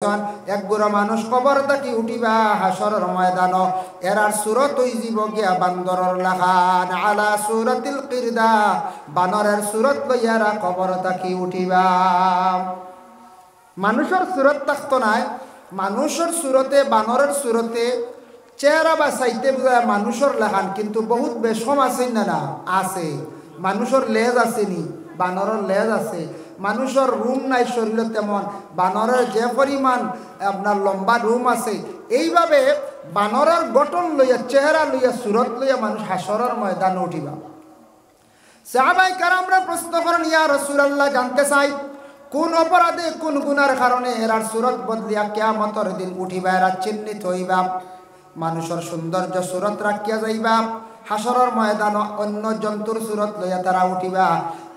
কইছন এক গুড়া মানুষ কবর থাকি উঠিবা হাসরের ময়দান এরার সুরত হই জীব গিয়া বান্দরের লাখান আলা সুরাতিল কিরদা বানরের সুরত লইয়ারা কবর থাকি উঠিবা মানুষের সুরত থাকতো নাই মানুষের সুরতে বানরের সুরতে চেহারা বা সাইতে মানুষের লেখান কিন্তু বহুত বেশম আছে না আছে মানুষের লেজ আসেনি বানরের লেজ আছে মানুষের রুম নাই শরীর তেমন বানরের যে পরিমাণ আপনার লম্বা রুম আছে এইভাবে বানরের গঠন লইয়া চেহারা লইয়া সুরত লইয়া মানুষ হাসরের ময়দানে উঠিবা সাহাবায়ে কেরামরা প্রশ্ন করেন ইয়া রাসূলুল্লাহ জানতে চাই কোন অপরাধে কোন গুনার কারণে এরার সুরত বদলিয়া কিয়ামতের দিন উঠিবা এরা চিহ্নিত হইবা মানুষের সৌন্দর্য সুরত রাখিয়া যাইবা হাসরের ময়দান অন্য জন্তুর সুরত লইয়া তারা উঠিবা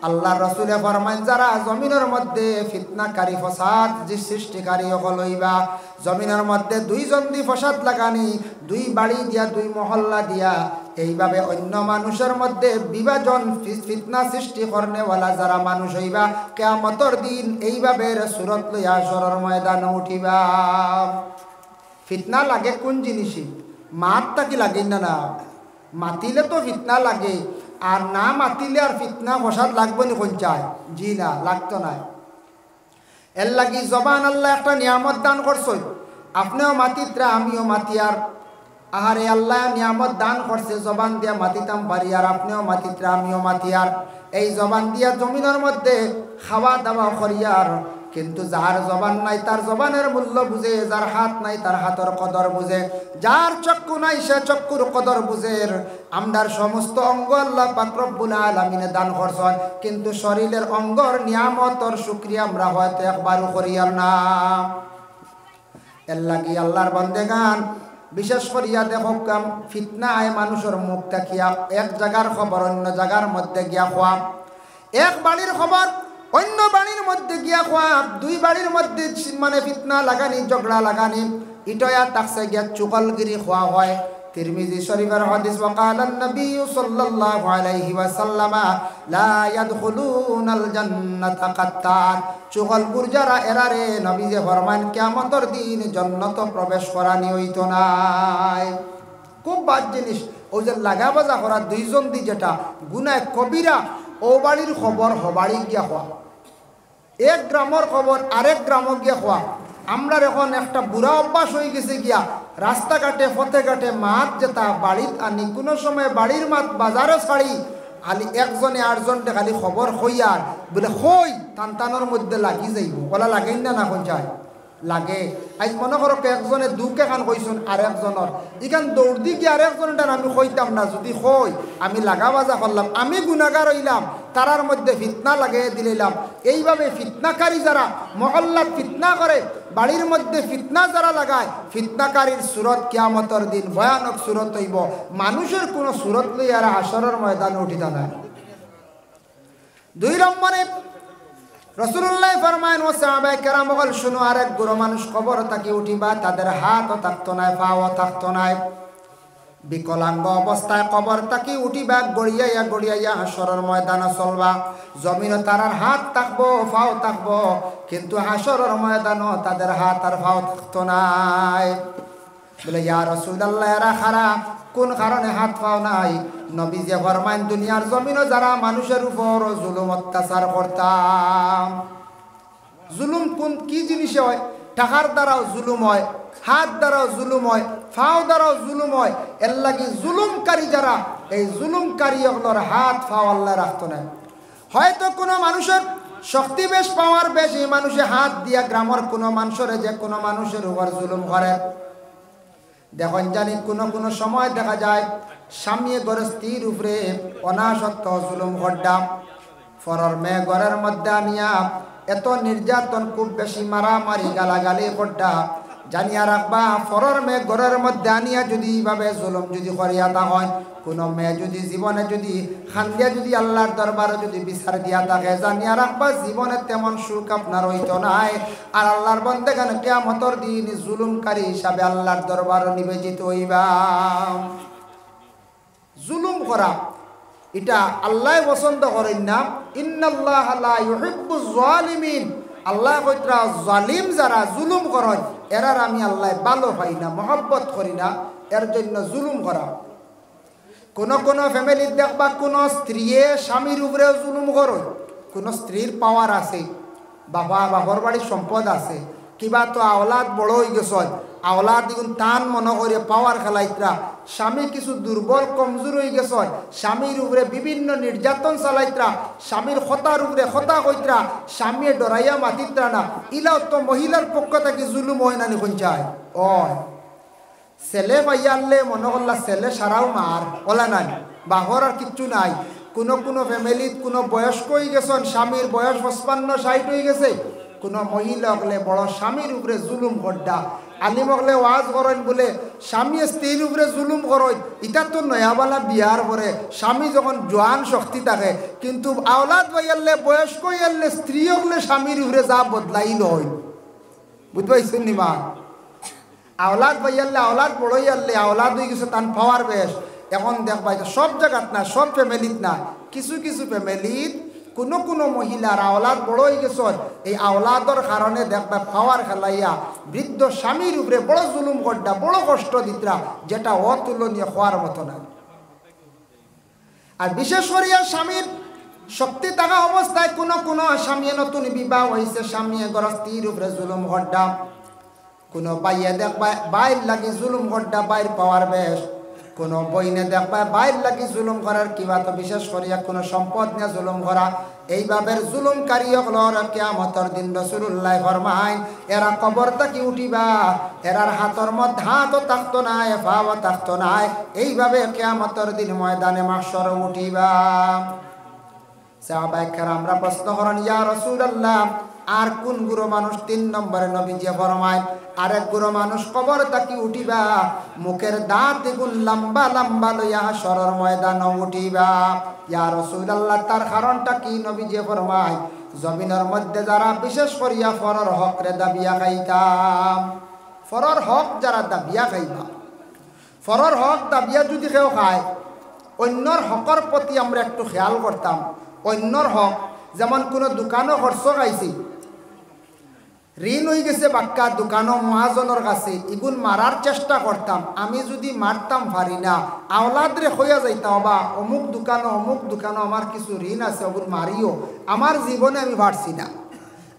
আল্লাহ রাসূলে ফরমান যারা জমিনের মধ্যে ফিতনাকারী ফসাদ যে সৃষ্টিকারী হল হইবা জমিনের মধ্যে দুইজন দি ফসাদ লাগানি দুই বাড়ি দিয়া দুই মহল্লা দিয়া এইভাবে অন্য মানুষের মধ্যে বিভাজন ফিতনা সৃষ্টি করনেওয়ালা যারা মানুষ হইবা কিয়ামতের দিন এইভাবে সুরত লইয়া হাসরের ময়দানে উঠিবা ফিতনা লাগে কোন জিনিসই মাত তাকি লাগে না মাতিলে তো ফিতনা লাগে আর না মাতিলে আর ফিতনা ফসাদ লাগবে না কোন চায় জি না লাগতো না এর লাগি জবান আল্লাহ একটা নিয়ামত দান করছে আপনিও মাতিত্রা আমিও মাতি আর আহারে আল্লাহ নিয়ামত দান করছে জবান দিয়া মাতিতাম পারি আর আপনিও মাতিত্রা আমিও মাতি আর এই জবান দিয়া জমিনের মধ্যে খাওয়া দাওয়া করিয়ার কিন্তু যার জবান নাই তার জবানের মূল্য বুঝে যার হাত নাই তার হাতের কদর বুঝে যার চক্ষু নাই সে চক্ষুর কদর বুঝে আমরার সমস্ত অঙ্গ আল্লাহ পাক রব্বুল আলামিনে দান করছেন কিন্তু শরীরের অঙ্গর নিয়ামতর শুকরিয়া আমরা হয়তো একবারও করিয়ার না এর লাগি আল্লাহর বান্দেগান বিশেষ করিয়া দেখো কাম ফিতনা আয় মানুষের মুখ দেখিয়া এক জায়গার খবর অন্য জায়গার মধ্যে গিয়া খোয়া এক বাড়ির খবর অন্য বাড়ির মধ্যে গিয়া খোয়া দুই বাড়ির মধ্যে মানে ফিতনা লাগানি ঝগড়া লাগানি ইটয়া তাকসে গিয়া চুগলগিরি খোয়া হয় তিরমিজি শরীফের হাদিস ওয়াকালান নবী সাল্লাল্লাহু আলাইহি ওয়াসাল্লাম লা ইয়াদখুলুনাল জান্নাতা কাত্তার চুগলগুর যারা এরারে নবী যে ফরমান কিয়ামতের দিন জান্নাত প্রবেশ করানি হইতো নাই খুব বাদ জিনিস ওই যে লাগা বাজা করা দুইজন দি যেটা গুনাহ কবিরা ও বাড়ির খবর হবাড়ি গিয়া খোয়া এক গ্রামের খবর আরেক গ্রামে গিয়া খোয়া আমরা এখন একটা বুড়া অভ্যাস হয়ে গেছে গিয়া রাস্তাঘাটে পথে ঘাটে মাছ যেটা বাড়িত আনি কোনো সময় বাড়ির মাছ বাজারে ছাড়ি খালি একজনে আটজনটা খালি খবর হইয়ার বলে হই টানটানোর মধ্যে লাগি যাইব বলা লাগেই না কোন চায় লাগে আজ মনে করো একজনে দুকে খান কইসুন আর একজনের এখান দৌড় দি গিয়ে আর একজনটার আমি কইতাম না যদি হই আমি লাগা বাজা করলাম আমি গুনাগার হইলাম তারার মধ্যে ফিতনা লাগিয়ে দিলাম এইভাবে ফিতনাকারী যারা মহল্লাত ফিতনা করে বাড়ির মধ্যে ফিতনা যারা লাগায় ফিতনাকারীর সুরত কিয়ামতের দিন ভয়ানক সুরত হইব মানুষের কোনো সুরত লইয়া হাসরের ময়দানে উঠিতা না দুই নম্বরে রাসূলুল্লাহ ফরমায়েন ও সাহাবায়ে কেরাম বল শুনো আরেক গুরু মানুষ কবর থাকি উঠিবা তাদের হাতও থাকতো না পাও থাকতো না বিকলাঙ্গ অবস্থায় কবর থাকি উঠিবা গড়িয়াইয়া গড়িয়াইয়া হাসরের ময়দানে চলবা জমিনে তারার হাত থাকবো পাও থাকবো কিন্তু হাসরের ময়দানে তাদের হাত আর পাও থাকতো না বলে ইয়া রাসূলুল্লাহ এরা খারাপ কোন কারণে হাত পাও নাই নবী যে ফরমান দুনিয়ার জমিনে যারা মানুষের উপর জুলুম অত্যাচার করতাম জুলুম কোন কি জিনিস হয় টাকার দ্বারাও জুলুম হয় হাত দ্বারাও জুলুম হয় ফাও দ্বারাও জুলুম হয় এর লাগি জুলুমকারী যারা এই জুলুমকারী ওগুলোর হাত ফাও আল্লাহ রাখতো না হয়তো কোনো মানুষের শক্তি বেশ পাওয়ার বেশ এই মানুষে হাত দিয়া গ্রামের কোনো মানুষের যে কোনো মানুষের উপর জুলুম করে দেখুন জানি কোনো সময় দেখা যায় স্বামী ঘরের স্ত্রীর উপরে অনাসক্ত জুলুম ঘটাম ফরর মেয়ে ঘরের মধ্যে আনিয়া এত নির্যাতন খুব বেশি মারামারি গালাগালি ঘটা জানিয়া রাখবা ফরর মেয়ে ঘরের মধ্যে আনিয়া যদি এইভাবে জুলুম যদি করিয়া তা হয় কোনো মেয়ে যদি জীবনে যদি খান্দিয়া যদি আল্লাহর দরবারে যদি বিচার দিয়া থাকে জানিয়া রাখবা জীবনে তেমন সুখ আপনার হইতো নাই আর আল্লাহর বান্দাগান কিয়ামতের দিন জুলুমকারী হিসাবে আল্লাহর দরবারে নিবেদিত হইবা জুলুম করা এটা আল্লাহ পছন্দ করেন না ইন্নাল্লাহা লা ইউহিব্বুজ জালিমিন আল্লাহ কইতরা জালিম যারা জুলুম করে এরার আমি আল্লাহ ভালো পাই না, মহব্বত করি না, এর জন্য জুলুম করা। কোন কোন ফ্যামিলি দেখবা কোন স্ত্রী স্বামীর উপরে জুলুম করে, কোন স্ত্রীর পাওয়ার আছে, বাবার বাড়ির সম্পদ আছে, কিবা তো আওলাদ বড় হয়ে গেছে, আওলাদ দিগুন টান মনে করে পাওয়ার খেলাইতরা, স্বামী কিছু দুর্বল কমজোর হয়ে গেছে, স্বামীর উপরে বিভিন্ন নির্যাতন চালাইতরা, স্বামীর হতার উপরে হতা কইতরা, স্বামী ডরাইয়া মাতিতরা না, ইলাও তো মহিলার পক্ষ থেকে জুলুম হয় না নিখন চায়। ছেলে পাইয়া আনলে মনে করলা ছেলে সারাও মার ওলা নাই, বাহর আর কিচ্ছু নাই। কোনো কোনো ফ্যামিলিত কোনো বয়স্ক হয়ে গেছেন, স্বামীর বয়স 55-60 হয়ে গেছে, কোনো মহিলা হলে বড় স্বামীর উপরে জুলুম করডা। আলিম হলে ওয়াজ করেন বলে স্বামী স্ত্রীর উপরে জুলুম করেন, এটা তো নয়াবালা বিয়ার পরে স্বামী যখন জোয়ান শক্তি থাকে, কিন্তু আওলাদ বাইয়ালে বয়স্ক হইয়ালে স্ত্রী হলে স্বামীর উপরে যা বদলাই লয়, বুঝতে পারছেন নি মা? আওলাদ বাইয়ালে আওলাদ বড়ই আনলে আওলাদ হয়ে গেছে তান পাওয়ার বেশ। এখন দেখবা এটা সব জায়গাত না, সব ফ্যামিলিত না, কিছু কিছু ফ্যামিলিত কোনো কোনো মহিলার আওলাদ বড় হয়ে গেছে, এই আওলাদর কারণে দেখবা পাওয়ার খেলাইয়া বৃদ্ধ স্বামীর উপরে বড় জুলুম করডা, বড় কষ্ট দিতরা, যেটা অতুলনীয় হওয়ার মতো না। আর বিশেষ করিয়া স্বামীর শক্তি থাকা অবস্থায় কোনো কোনো স্বামী নতুন বিবাহ হয়েছে, স্বামী গৃহস্থীর উপরে জুলুম করডা, কোনো বাইয়ে দেখবা বাইর লাগি জুলুম করডা, বাইর পাওয়ার বেশ। কোনো বইনে দেখবা বাইর লাগি জুলুম করার কিবা তো বিশেষ করিয়া কোনো সম্পদ নিয়ে জুলুম করা। এইভাবে জুলুমকারী হলর কিয়ামতের দিন রাসূলুল্লাহ ফরমায় এরা কবর থেকে উঠিবা, এরার হাতর মধ্যে হাতও থাকতো নাই, পাও থাকতো নাই, এইভাবে কিয়ামতের দিন ময়দানে মাহশর উঠিবা। সাহাবায়ে কেরামরা প্রশ্ন করেন, ইয়া রাসূলুল্লাহ আর কোন গুরু মানুষ? 3 নম্বরে নবীজি ফরমায় আরেক গুরু মানুষ কবর তাকি উঠিবা, মুখের দাঁত এগুন লম্বা লম্বা লইয়া হাশরের ময়দানে উঠিবা। ইয়া রাসূলুল্লাহ তার কারণটা কি? নবীজি ফরমায় জমিনের মধ্যে যারা বিশেষ করিয়া ফরর হক রে দাবিয়া খাইতাম, ফরর হক যারা দাবিয়া খাইবা, ফরর হক দাবিয়া যদি কেউ খায়, অন্যর হকর প্রতি আমরা একটু খেয়াল করতাম। অন্যর হক যেমন কোনো দোকানও খরচ খাইছি, ঋণ হয়ে গেছে বাক্কা দোকানও মহাজনের কাছে, এগুন মারার চেষ্টা করতাম। আমি যদি মারতাম পারি না, আওলাদরে হইয়া যাইতাম বা অমুক দোকানও আমার কিছু ঋণ আছে, ওগুন মারিও, আমার জীবনে আমি পারছি না।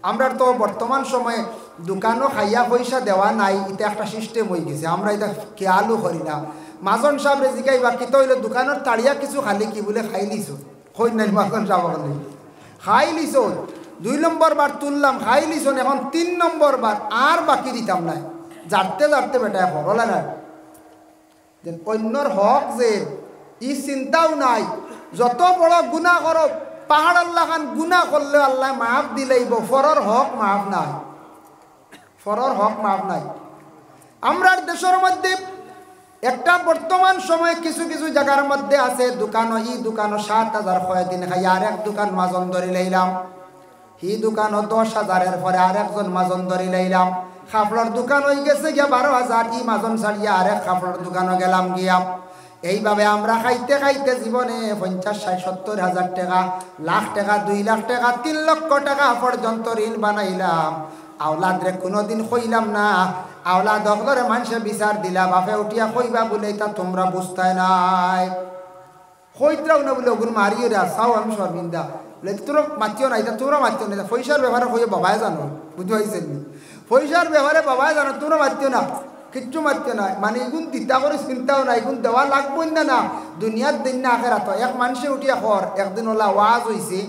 আমরা তো বর্তমান সময়ে দোকানও খাইয়া পয়সা দেওয়া নাই, এটা একটা সিস্টেম হয়ে গেছে, আমরা এটা খেয়ালও করি না। মাজন সাহেবরে জিগাইবা কি তো হইলে দোকানের তাড়িয়া কিছু খালি কি বলে খাই লিছ, কই নাই মাজন সাহেব খাই লিছ, 2 নম্বর বার তুললাম খাই লিছ, এখন 3 নম্বর বার আর বাকি দিতাম নাই, জারতে জারতে বেটা হরলা না। অন্যর হক যে ই চিন্তাও নাই, যত বড় গুনাহ করো, পাহাড় আল্লাহ খান গুনাহ করলে আল্লাহ মাফ দিলেইব, ফরর হক মাফ নাই, ফরর হক মাফ নাই। আমরা দেশের মধ্যে একটা বর্তমান সময় কিছু কিছু জায়গার মধ্যে আছে দোকানও, ই দোকানও 7,000 কয় দিন খাই, আর এক দোকান মাজন ধরে লইলাম, হি দোকানও 10,000-এর পরে আর একজন মাজন ধরে লইলাম, কাপড়ের দোকান হয়ে গেছে গিয়া 12,000, ই মাজন ছাড়িয়া আরেক কাপড়ের দোকানও গেলাম গিয়া। এইভাবে আমরা খাইতে খাইতে জীবনে 50-60-70,000 টাকা, লাখ টাকা, 2 লাখ টাকা, 3 লক্ষ টাকা পর্যন্ত ঋণ বানাইলাম। আওলাদরে কোনোদিন কইলাম না, আওলাদ হকলরে মানুষে বিচার দিলা, বাপে উঠিয়া কইবা বলে এটা তোমরা বুঝতাই নাই, কইত্রাও না বলে ওগুন মারিয়ে রা চাও, আমি শর্মিন্দা বলে তোরা মাতিও না, এটা তোমরা মাতিও না, পয়সার ব্যবহারে কইয়ে বাবাই জানো, বুঝতে পারছেন? পয়সার ব্যবহারে বাবাই জানো, তোমরা মাতিও না, কিচ্ছু মাতিও না, মানে এগুন দিতা করে চিন্তাও না, এগুন দেওয়া লাগবই না, না দুনিয়ার দিন না আখেরাত। এক মানুষে উঠিয়া কর, একদিন ওলা ওয়াজ হয়েছে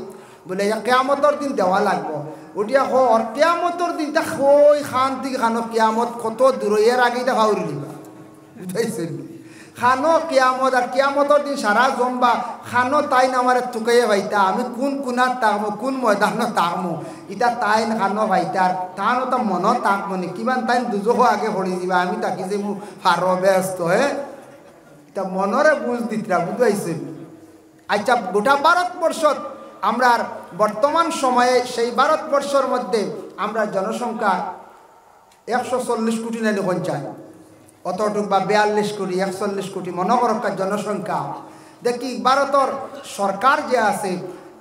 বলে কিয়ামতের দিন দেওয়া লাগবো, উঠিয়া কর কিয়ামতের দিনটা কই খান থেকে খানো, কিয়ামত কত দূরের আগে এটা খাওয়ারি দিবা, বুঝাইছেন? খানো কিয়ামত, আর কিয়ামতের দিন সারা জমবা খানো, তাই না আমার তুকাইয়ে ভাইতা আমি কোন কোনার তাকমো, কোন ময়দানত তাকমো, এটা তাই খানো ভাইতা, আর তান ওটা মনত তাকমো নি, কিমান তাই দুজো আগে পড়ি দিবা, আমি তাকি যে মোৰ ফারো ব্যস্ত হে, এটা মনরে বুঝ দিতরা, বুঝাইছেন? আচ্ছা, গোটা ভারতবর্ষত আমরা বর্তমান সময়ে সেই ভারতবর্ষের মধ্যে আমরা জনসংখ্যা 140 কোটি নাইলে পঞ্চায়েত, অতটুক বা 42 কোটি 140 কোটি মনে করকার জনসংখ্যা। দেখি ভারতের সরকার যে আছে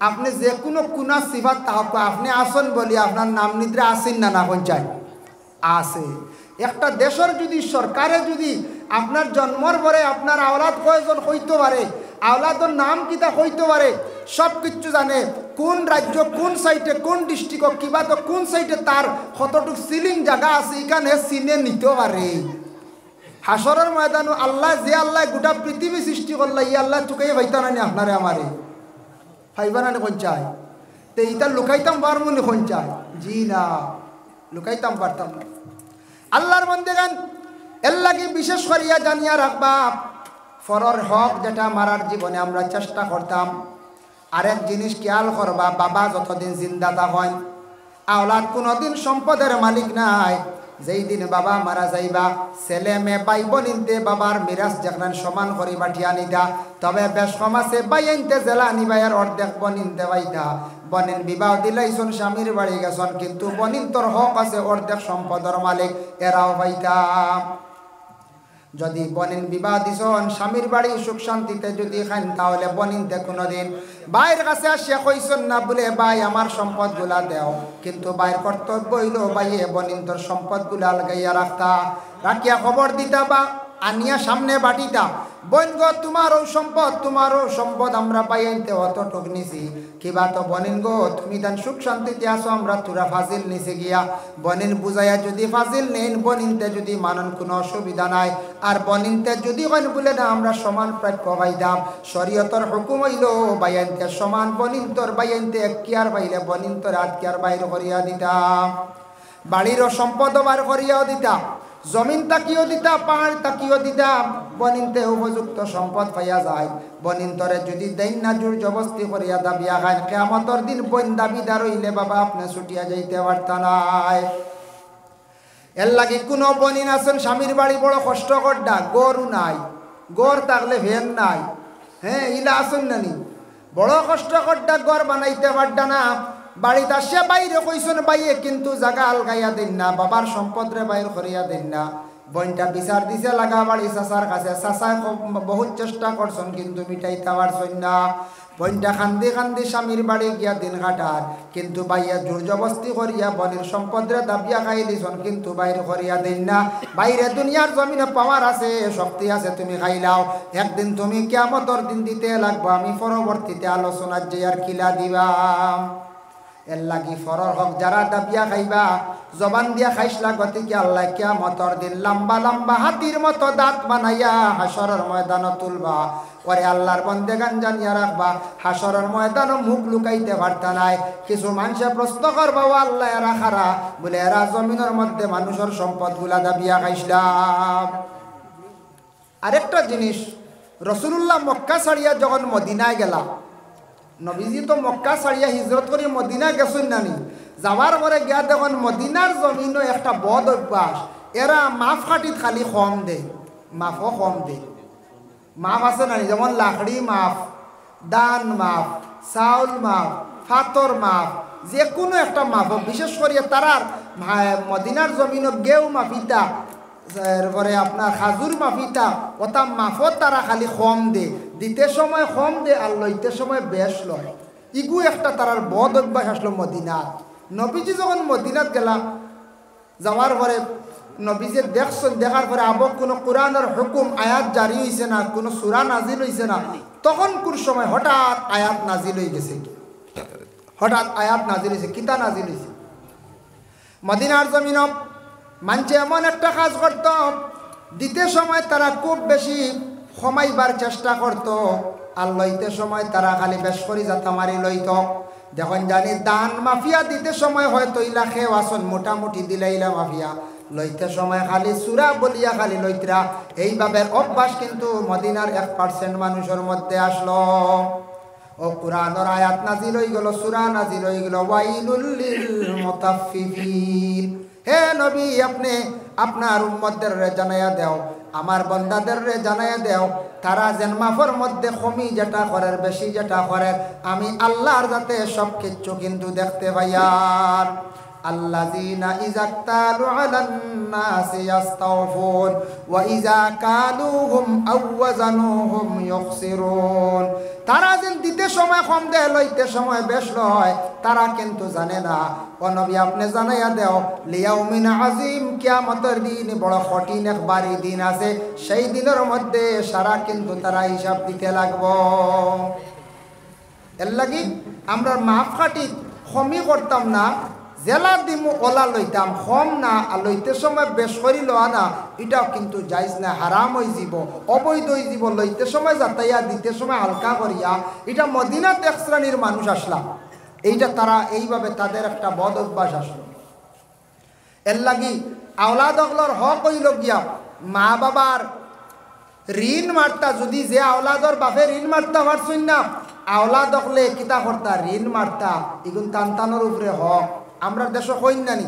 আপনি যে কোনো কোনা সিফাত তাহক আপনি আসন বলি আপনার নাম নিদ্রা আসেন না পঞ্চায়েত আছে। একটা দেশের যদি সরকারে যদি আপনার জন্মর পরে আপনার আওলাদ কয়জন হইতে পারে, আওলাদের নাম কিতা হইতে পারে, সব কিছু জানে। কোন রাজ্য কোন সাইটে কোন ডিস্ট্রিক্ট কিবা তো কোন সাইটে তার কতটুক সিলিং জায়গা আছে এখানে চিনে নিতে পারে। হাসরের ময়দান আল্লাহ যে আল্লাহ গোটা পৃথিবী সৃষ্টি করল ই আল্লাহ চুকাই ভাইতা নানি আপনারে আমারে ফাইবা নানি পঞ্চায় তো ইটা লুকাইতাম পারবো নি পঞ্চায়? জি না, লুকাইতাম পারতাম না। আল্লাহর বন্দেগান এর লাগে বিশেষ করিয়া জানিয়া রাখবা ফরর হক যেটা মারার জীবনে আমরা চেষ্টা করতাম। আরেক জিনিস খেয়াল করবা, বাবা যতদিন জিন্দা থাকেন আওলাদ কোনোদিন সম্পদের মালিক নাই। যেই দিন বাবা মারা যাইবা ছেলে মেয়ে ভাই বোনিনতে বাবার মিরাজ যেখানে সমান করি বাঠিয়া নিতা, তবে বেশ সমাজে বাই আনতে জেলা নিবাইয়ের অর্ধেক বনিনতে পাইতা। বনিন বিবাহ দিলাইছন স্বামীর বাড়ি গেছন কিন্তু বনিন তোর হক আছে অর্ধেক সম্পদের মালিক এরাও পাইতা। যদি বনিন বিবাহ দিছন স্বামীর বাড়ি সুখ শান্তিতে যদি খান তাহলে বনিনতে কোনোদিন বাইর কাছে আসিয়া কইছন না বলে ভাই আমার সম্পদ গুলা দেও, কিন্তু বাইর কর্তব্য হইল ভাইয়ে বনিন তোর সম্পদ গুলা লাগাইয়া রাখতা, রাখিয়া খবর দিতা বা আনিয়া সামনে বাটিতা। বোন গো তোমারও সম্পদ আমরা পাই আনতে অতটুক নিছি, কিবা তো বনিন গো তুমি তান সুখ শান্তিতে আসো আমরা তোরা ফাজিল নিছে গিয়া। বনিন বুঝাইয়া যদি ফাজিল নেন বনিনতে যদি মানন কোনো অসুবিধা নাই, আর বনিনতে যদি কইন বলে না আমরা সমান প্রাপ্য পাইতাম। শরীয়তর হুকুম হইল বাইনতে সমান, বনিন তোর বাইনতে এক কিয়ার পাইলে বনিন তোর আট কিয়ার বাইর করিয়া দিতাম, বাড়িরও সম্পদ বার করিয়াও দিতাম, জমিন তাকিও দিতা পাহাড় তাকিও দিতা। বনিনতে উপযুক্ত সম্পদ পাইয়া যায়। বনিন তরে যদি দেন না জোর জবস্তি করিয়া দাবিয়া খায় কিয়ামতের দিন বন দাবিদার হইলে বাবা আপনি ছুটিয়া যাইতে পারতা নাই। এর লাগি কোনো বনিন আছেন স্বামীর বাড়ি বড় কষ্ট করডা, গরু নাই, গড় থাকলে ভেন নাই, হ্যাঁ ইলা আসেন নানি বড় কষ্ট করডা গড় বানাইতে পারডা না। বাড়িতে আসে বাইরে কইসন বাইয়ে কিন্তু জায়গা আলগাইয়া দেন না, বাবার সম্পদ রে বাইর করিয়া দেন না। বইনটা বিচার দিছে লাগা বাড়ি চাচার কাছে, চাচায় বহুত চেষ্টা করছেন কিন্তু মিটাইতে পারছেন না। বইনটা কান্দি কান্দি স্বামীর বাড়ি গিয়া দিন কাটার, কিন্তু বাইয়া জোর জবস্তি করিয়া বনির সম্পদ রে দাবিয়া খাই দিছন কিন্তু বাইর করিয়া দেন না। বাইরে দুনিয়ার জমিনে পাওয়ার আছে শক্তি আছে তুমি খাইলাও, একদিন তুমি কিয়ামতের দিন দিতে লাগবো। আমি পরবর্তীতে আলোচনার যে আর কিলা দিবা। এর লাগি ফরর হক যারা দাবিয়া খাইবা জবান দিয়া খাইসলা গতিকে আল্লাহ কিয়ামতের দিন লম্বা লম্বা হাতির মতো দাঁত বানাইয়া হাসরের ময়দানে তুলবা। ওরে আল্লাহর বন্দেগান জানিয়া রাখবা হাসরের ময়দানে মুখ লুকাইতে পারতা নাই। কিছু মানুষে প্রশ্ন করবা ও আল্লাহ এরা খারা বলে এরা জমিনের মধ্যে মানুষের সম্পদ গুলা দাবিয়া খাইসলাম। আরেকটা জিনিস, রসুলুল্লাহ মক্কা ছাড়িয়া যখন মদিনায় গেলা, নবীজি তো মক্কা ছাড়িয়া হিজরত করে মদিনা গেছেন নানি, যাওয়ার পরে গিয়া দেখুন মদিনার জমিনও একটা বদ অভ্যাস, এরা মাফ কাটিত খালি কম দে, মাফও কম দে। মাফ আছে নানি যেমন লাকড়ি মাফ, দান মাফ, চাউল মাফ, ফাতর মাফ, যে কোনো একটা মাফ। বিশেষ করিয়া তারার মদিনার জমিনও গেউ মাফিতা এরপরে আপনার খাজুর মাফিতা ওটা মাফত তারা খালি কম দে, দিতে সময় কম দে আর লইতে সময় বেশ লয়। ইগু একটা তারার বদ অভ্যাস আসলো মদিনাত। নবীজি যখন মদিনাত গেলাম যাওয়ার পরে নবীজি দেখছেন, দেখার পরে আবক কোনো কোরআনের হুকুম আয়াত জারি হয়েছে না, কোনো সূরা নাজিল হয়েছে না, তখন কোন সময় হঠাৎ আয়াত নাজিল হয়ে গেছে, হঠাৎ আয়াত নাজিল হয়েছে। কিতা নাজিল হয়েছে? মদিনার জমিন মানছে এমন একটা কাজ করত, দিতে সময় তারা খুব বেশি কমাইবার চেষ্টা করত, আর লইতে সময় তারা খালি বেশ করি যাতা মারি লইত। যখন জানি দান মাফিয়া দিতে সময় হয়তো ইলা খেয়ে আসন মোটামুটি দিলে ইলা মাফিয়া, লইতে সময় খালি সুরা বলিয়া খালি লইতরা। এইভাবে অভ্যাস কিন্তু মদিনার 1% মানুষের মধ্যে আসলো। ও কুরআনের আয়াত নাজিল হয়ে গেল, সূরা নাজিল হয়ে গেল, ওয়াইলুল লিল মুতাফফিফিন। হে নবী আপনি আপনার উম্মতদের জানাইয়া দেও, আমার বন্দাদের জানাইয়া দেও, তারা যেন মাফের মধ্যে কমি যেটা করার বেশি যেটা করার আমি আল্লাহর যাতে সব কিছু কিন্তু দেখতে পাইয়ার। আল্লাযীনা ইযা তালু আলান নাসি ইস্তাওফুন ওয়া ইযা কালুহুম আও ওয়াজানুহুম ইউখসিরুন। তারা যেন দিতে সময় কম দেয়, লইতে সময় বেশ লয়, তারা কিন্তু জানে না। ও নবী, আপনি জানাইয়া দেও লিয়াউমিন আজিম, কিয়ামতের দিন বড় কঠিন এক ভারী দিন আছে, সেই দিনের মধ্যে সারা কিন্তু তারা হিসাব দিতে লাগবো। এর লাগি আমরা মাফ কাটি কমই করতাম না, জেলা দিমু ওলা লইতাম, কম না আর লইতে সময় বেশ করি লওয়া না, এটাও কিন্তু যাইজ না, হারাম হয়ে যাব, অবৈধ হয়ে যাব। লইতে সময় যাতাইয়া, দিতে সময় হালকা করিয়া, এটা মদিনাত এক শ্রেণীর মানুষ আসলাম, এইটা তারা এইভাবে তাদের একটা বদ অভ্যাস আসলো। এর লাগি আওলাদ অগলর হক হইল গিয়া মা বাবার ঋণ মারতা, যদি যে আওলাদর বাপে ঋণ মারতা পারছই না, আওলাদ হলে কিতা করতা, ঋণ মারতা, এগুন তান্তানোর উপরে হক। আমরা দেশ কইন নানি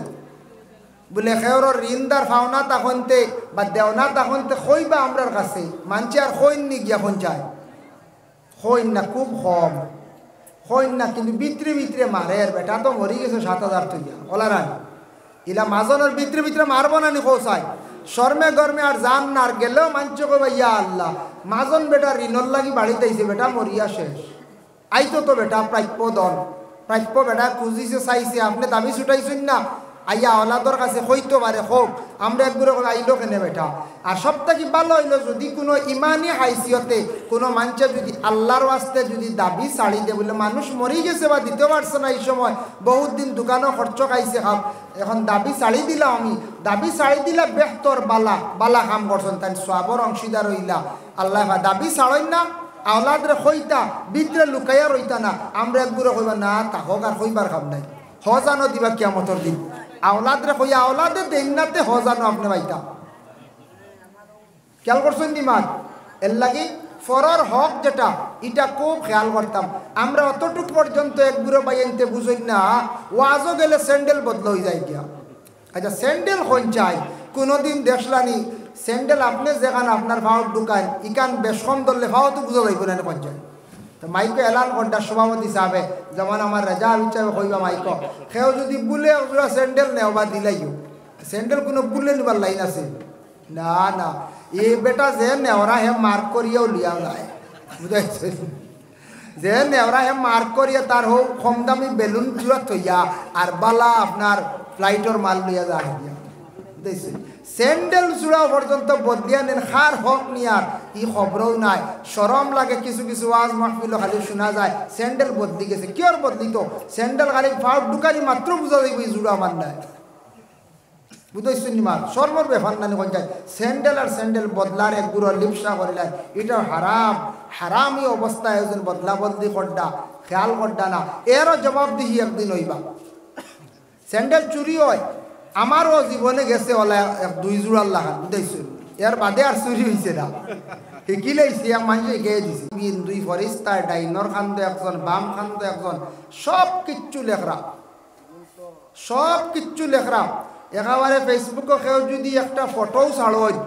বলে খেয়র ঋণদার ফাওনা তখনতে বা দেওনা তখনতে কইবা আমরার কাছে, মানছি আর কইন নি গিয়া পঞ্চায়, কইন না, খুব কম কইন না, কিন্তু ভিতরে ভিতরে মারে। আর বেটা তো মরি গেছে 7,000 তুইয়া ওলা রানি, ইলা মাজনের ভিতরে ভিতরে মারবো না নি কৌসায়, শর্মে গরমে আর জান না, আর গেলেও মানছ কইবা ইয়া আল্লাহ, মাজন বেটা ঋণর লাগি বাড়িতে আইছে, বেটা মরিয়া শেষ। আইতো তো বেটা প্রাপ্য দল, প্রাপ্য বেটা খুঁজিছে চাইছে, আপনি দাবি ছুটাইছেন না, আইয়া আওলাদর কাছে হইতো পারে হোক, আমরা একগুলো আইলো কেনে বেটা। আর সবথেকে ভালো হইলো যদি কোনো ইমানি হাইসিয়তে কোনো মানুষের যদি আল্লাহর ওয়াস্তে যদি দাবি ছাড়ি দে, বলে মানুষ মরি গেছে বা দিতে পারছে না, এই সময় বহুত দিন দোকানও খরচ খাইছে, খাম এখন দাবি ছাড়ি দিলাম, আমি দাবি ছাড়ি দিলা বেহতর বালা বালা কাম করছেন, তাই সওয়াবের অংশীদার হইলা। আল্লাহ দাবি ছাড়ই না, আওলাদরে হইতা ভিতরে লুকাইয়া রইতা না, আমরা একগুলো কইবা না তাহক আর হইবার কাম নাই, হজানো দিবা কিয়ামতের দিন, আওলাদরে কইয়া আওলাদে দেন নাতে হজানো আপনি পাইতা। খেয়াল করছেন দিমান? এর লাগি ফরর হক যেটা, এটা খুব খেয়াল করতাম আমরা। অতটুক পর্যন্ত এক বুড়ো বাইনতে বুঝই না, ওয়াজও গেলে স্যান্ডেল বদল হয়ে যায় গিয়া। আচ্ছা স্যান্ডেল কোন চাই, কোনোদিন দেখলানি স্যান্ডেল আপনি যেখানে আপনার ভাওয়ার দোকান ইকান বেশ কম ধরলে ভাও তো বুঝা যাইব না পঞ্চায়েত। তো মাইকে এলান ঘন্টার সভাপতি সাহেবে, যেমন আমার রাজা হিসাবে কইবা মাইক, সেও যদি বুলে একজোড়া স্যান্ডেল নেও বা দিলাইও, স্যান্ডেল কোনো বুলে নিবার লাইন আছে না, না এই বেটা যে নেওরা হে মার্ক করিয়াও লিয়া যায়, বুঝাইছে, যে নেওরা হে মার্ক করিয়া তার হোক কম দামি বেলুন জোড়া থইয়া আর বালা আপনার ফ্লাইটর মাল লইয়া যায় দিয়া, বুঝাইছে। স্যান্ডেল জোড়া পর্যন্ত বদলিয়া নেন, খার হক নিয়ার ই খবরও নাই, শরম লাগে। কিছু কিছু ওয়াজ মাহফিল খালি শোনা যায় স্যান্ডেল বদলি গেছে, কিয়র বদলিত, স্যান্ডেল খালি ফাউট ঢুকানি মাত্র বুঝা যাইব এই জোড়া আমার নাই, বুঝাইছেন নিমার শর্মর ব্যাপার নানি কোন যায়। স্যান্ডেল আর স্যান্ডেল বদলার এক গুড়ো লিপসা করিলেন, এটা হারাম, হারামি অবস্থায় একজন বদলা বদলি করডা, খেয়াল করডা না, এরও জবাব দিহি একদিন হইবা। স্যান্ডেল চুরি হয়, আমারও জীবনে গেছে ওলা 2 জোড়ার লাগান, বুঝাইছেন, এর বাদে আর চুরি হয়েছে না, শিকিলেছি এক মানুষ গিয়ে দিছে, 2 ফরিস্তার, ডাইনর খান্দ একজন, বাম খান্দ একজন, সব কিচ্ছু লেখরা, সব কিচ্ছু লেখরা। একেবারে ফেসবুকে কেউ যদি একটা ফটোও ছাড়োয়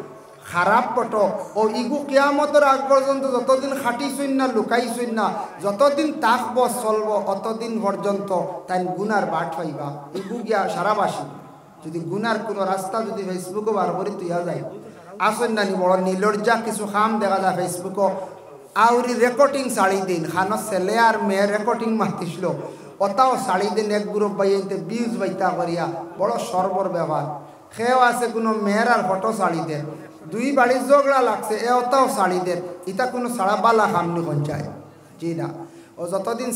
খারাপ ফটো, ও ইগু কিয়ামতের আগ পর্যন্ত যতদিন খাটিছইন না লুকাইছইন না, যতদিন তাকব চলব অতদিন পর্যন্ত তাই গুনার বাট পাইবা। ইগু গিয়া সারাবাসী যদি গুনার কোনো রাস্তা যদি ফেসবুকে বার করে তুইয়া যায়, আসেন নানি বড় নির্লজ্জা কিছু খাম দেখা যায় ফেসবুকে, আউরি রেকর্ডিং ছাড়ি দিন, খানো ছেলে আর মেয়ে রেকর্ডিং মাতিছিল, অতাও শাড়ি দিন এক গ্রুপ বাইতে বিউজ বাইতা করিয়া, বড় সর্বর ব্যবহার। সেও আছে কোনো মেয়ের আর ফটো শাড়ি দেন, 2 বাড়ির ঝগড়া লাগছে, এ অতাও শাড়ি দেন, ইটা কোনো ছাড়া বালা খামনি পঞ্চায়, জি না। ও যতদিন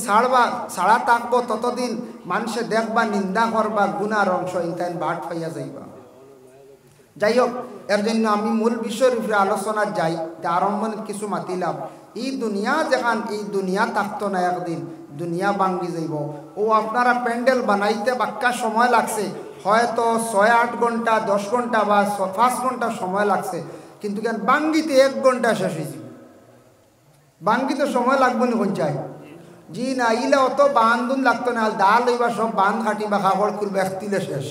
ছাড়া থাকবো ততদিন মানুষে দেখবা, নিন্দা করবা, গুনার অংশ ইনতাইন বাট পাইয়া যাইবা। যাই হোক, এর জন্য আমি মূল বিষয়ের উপরে আলোচনার যাই, আরম্ভে কিছু মাতিলাম। এই দুনিয়া যেখান, এই দুনিয়া থাকতো না, একদিন দুনিয়া ভাঙ্গি যাইব। ও আপনারা প্যান্ডেল বানাইতে বাক্কা সময় লাগছে, হয়তো 6-8 ঘন্টা 10 ঘন্টা বা 5 ঘন্টা সময় লাগছে, কিন্তু কেন ভাঙ্গিতে 1 ঘন্টা শেষ হয়েছে। ভাঙ্গিতে সময় লাগবে না কোন চাই, জি না, ইলে অত বান্ধন লাগতো না, ডাল হইবা সব বান্ধ কাটিবা, খাবার খুলবে, একতিলে শেষ।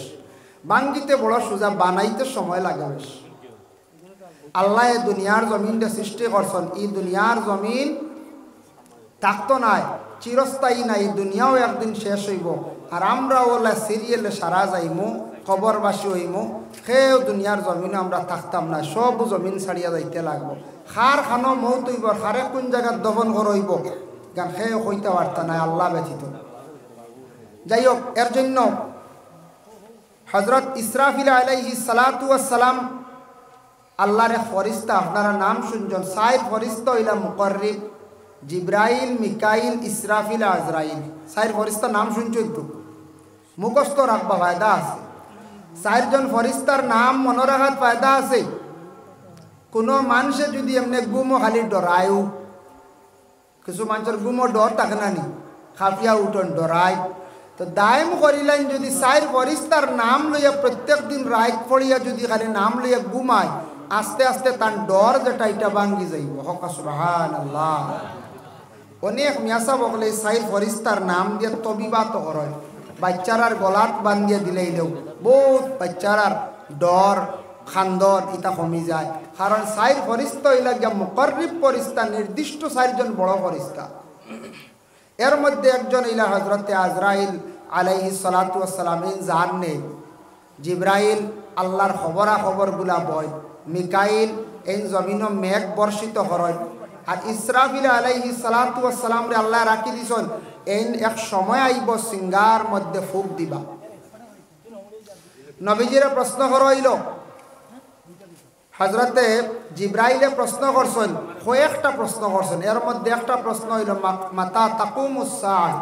ভাঙ্গিতে বড় সোজা, বানাইতে সময় লাগে বেশ। আল্লাহ দুনিয়ার জমিনটা সৃষ্টি করছেন, এই দুনিয়ার জমিন থাকতো নাই, চিরস্থায়ী নাই, দুনিয়াও একদিন শেষ হইব। আর আমরা ওলা সিরিয়ালে সারা যাইমু খবরবাসী হইমু সেও দুনিয়ার জমিনে আমরা থাকতাম না, সব জমিন ছাড়িয়া যাইতে লাগবো। খার খানো মৌত হইব, খারে কোন জায়গার দফন করইব গান সেও হইতে পারতা না আল্লাহ ব্যথিত। যাই হোক, এর জন্য হজরত ইসরাফিল আলাইহিস সালাতু ওয়াস সালাম আল্লাহর এক ফরিস্তা, আপনারা নাম শুনছেন, 4 ফরিস্তা হইলা মুকররিব, জিব্রাইল, মিকাইল, ইসরাফিল, আজরাইল। 4 ফরিস্তা নাম শুনছেন তো, মুখস্থ রাখবা ফায়দা আছে। 4 জন ফরিস্তার নাম মনে রাখার ফায়দা আছে। কোনো মানুষে যদি এমনি গুমো খালি ডরায়ও, কিছু মানুষের গুমো ডর থাকে না নি, খাফিয়া উঠন ডরায়, তো দায়ম করিলেন যদি 4 ফরিস্তার নাম লইয়া প্রত্যেক দিন রাত পড়িয়া যদি খালি নাম লইয়া ঘুমায়, আস্তে আস্তে তার ডর যেটা এটা ভাঙ্গি যাইব। হক সুবহানাল্লাহ। অনেক মিয়াসা বকলে 4 ফরিস্তার নাম দিয়ে তবিবাত হয়, বাচ্চারার গলাত বান্ধিয়ে দিলেই দেও বহুত বাচ্চারার ডর খান্দন ইটা কমি যায়। কারণ 4 ফরিস্তা হইলা গিয়া মুকররিব ফরিস্তা, নির্দিষ্ট 4 জন বড় ফরিস্তা। এর মধ্যে একজন ইলা হজরতে আজরাইল আলাইহিস সালাতু ওয়াস সালাম, জানে জিব্রাইল আল্লাহর খবরাখবরগুলা বয়, মিকাইল এই জমিন মেঘ বর্ষিত হয়, আর ইসরাফিল আলাইহিস সালাতু ওয়াস সালাম রে আল্লাহ রাখি দিছেন এই এক সময় আইব সিঙ্গার মধ্যে ফুক দিবা। নবীজিরা প্রশ্ন করইল, হজরতে জিব্রাইলে প্রশ্ন করছেন, কয়েকটা প্রশ্ন করছেন, এর মধ্যে একটা প্রশ্ন হইল মাতা তাকুমুস সাআহ,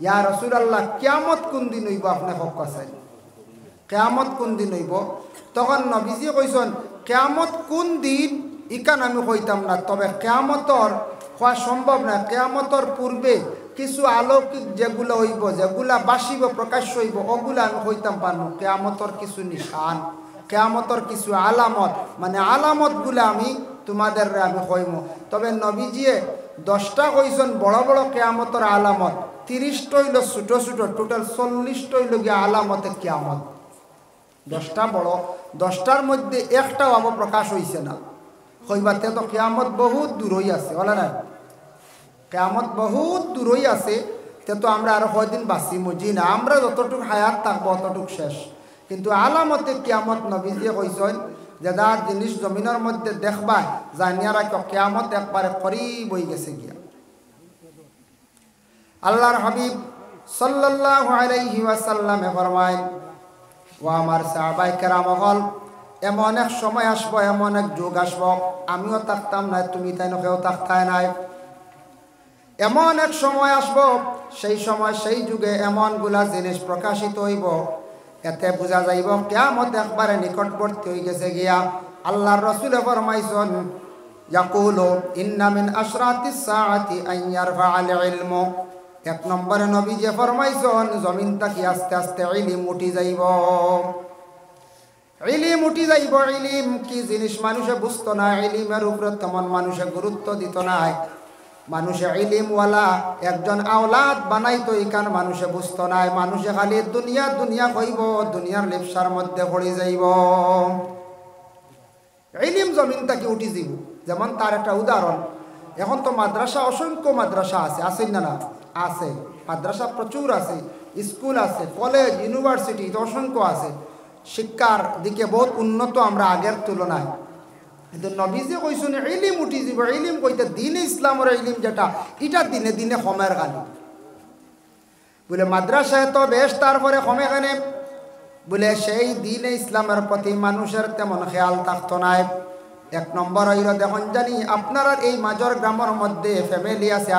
ইয়া রাসূলুল্লাহ কিয়ামত কোন দিন হইব, আপনি হক আছেন কিয়ামত কোন দিন হইব? তখন নবীজি কইছেন কিয়ামত কোন দিন ইকান আমি কইতাম না, তবে কিয়ামতর হওয়া সম্ভব না। কিয়ামতর পূর্বে কিছু আলৌকিক যেগুলো হইব, যেগুলা বাসিব প্রকাশ হইব, ওগুলা আমি কইতাম পারবো। কিয়ামতর কিছু নিশান, কিয়ামতর কিছু আলামত, মানে আলামতগুলো আমি তোমাদের আমি কইম। তবে নবীজিয়ে 10টা কইছেন বড় বড় কিয়ামতর আলামত, 30টা হইল ছোট ছোট, টোটাল 40টা হইল গিয়া আলামতে কিয়ামত। 10টা বড়, 10টার মধ্যে একটাও আবার প্রকাশ হইছে না। কইবাতে তো কিয়ামত বহুত দূরই আছে, বলে না কিয়ামত বহুত দূরই আছে। তো আমরা আরো কয়দিন বাঁচি মুজি না, আমরা যতটুকু হায়াত থাকবো অতটুকু শেষ। কিন্তু আলামতে কিয়ামত নবীজিয়ে কইছেন যে যার জিনিস জমিনের মধ্যে দেখবা জানিয়া রাখো কিয়ামত একবারে করিব হয়ে গেছে গিয়া। আল্লাহর হাবিব সাল্লাল্লাহু আলাইহি ওয়াসাল্লামে ফরমায়, ও আমার সাহাবায়ে কেরাম হল, এমন এক সময় আসবো, এমন এক যুগ আসবো, আমিও থাকতাম না, তুমি তাই কেউ থাকতায় নাই। এমন এক সময় আসবো, সেই সময় সেই যুগে এমনগুলা জিনিস প্রকাশিত হইব, এতে বোঝা যাইব কিয়ামত একবারে নিকটবর্তী হয়ে গেছে গিয়া। আল্লাহর রাসূল ফরমাইছেন, ইয়াকুলু ইন্না মিন আশরাতিস সাআতি আন ইয়ারফা'আল ইলমু, 1 নম্বরে নবী যে ফরমাইছেন জমিন থেকে আস্তে আস্তে ইলম উঠি যাইব। ইলম উঠি যাইব, ইলম কি জিনিস মানুষে বুঝতো না, ইলমের উপরে তেমন মানুষে গুরুত্ব দিত না। মানুষে ইলিমওয়ালা একজন আওলাদ বানাইতো, এখান মানুষে বুঝতো না। মানুষে খালি দুনিয়া দুনিয়া কইব, দুনিয়ার লিপসার মধ্যে পড়ে যাইব। ইলিম জমিন থেকে উঠি যাইব। যেমন তার একটা উদাহরণ, এখন তো মাদ্রাসা, অসংখ্য মাদ্রাসা আছে, আছে না? না আছে, মাদ্রাসা প্রচুর আছে, স্কুল আছে, কলেজ, ইউনিভার্সিটি তো অসংখ্য আছে। শিক্ষার দিকে বহুত উন্নত আমরা আগের তুলনায়। কিন্তু নবীজি কইছেন ইলিম উঠি যাব। ইলিম কইতে দিন ইসলামের ইলিম যেটা, এটা দিনে দিনে কমের গালি বলে মাদ্রাসায় তো বেশ, তারপরে কমে কেন বলে সেই দিনে ইসলামের প্রতি মানুষের তেমন খেয়াল থাকতো না। 1 নম্বর হইল, দেখুন জানি আপনারা এই মাজর গ্রামের মধ্যে ফ্যামিলি আছে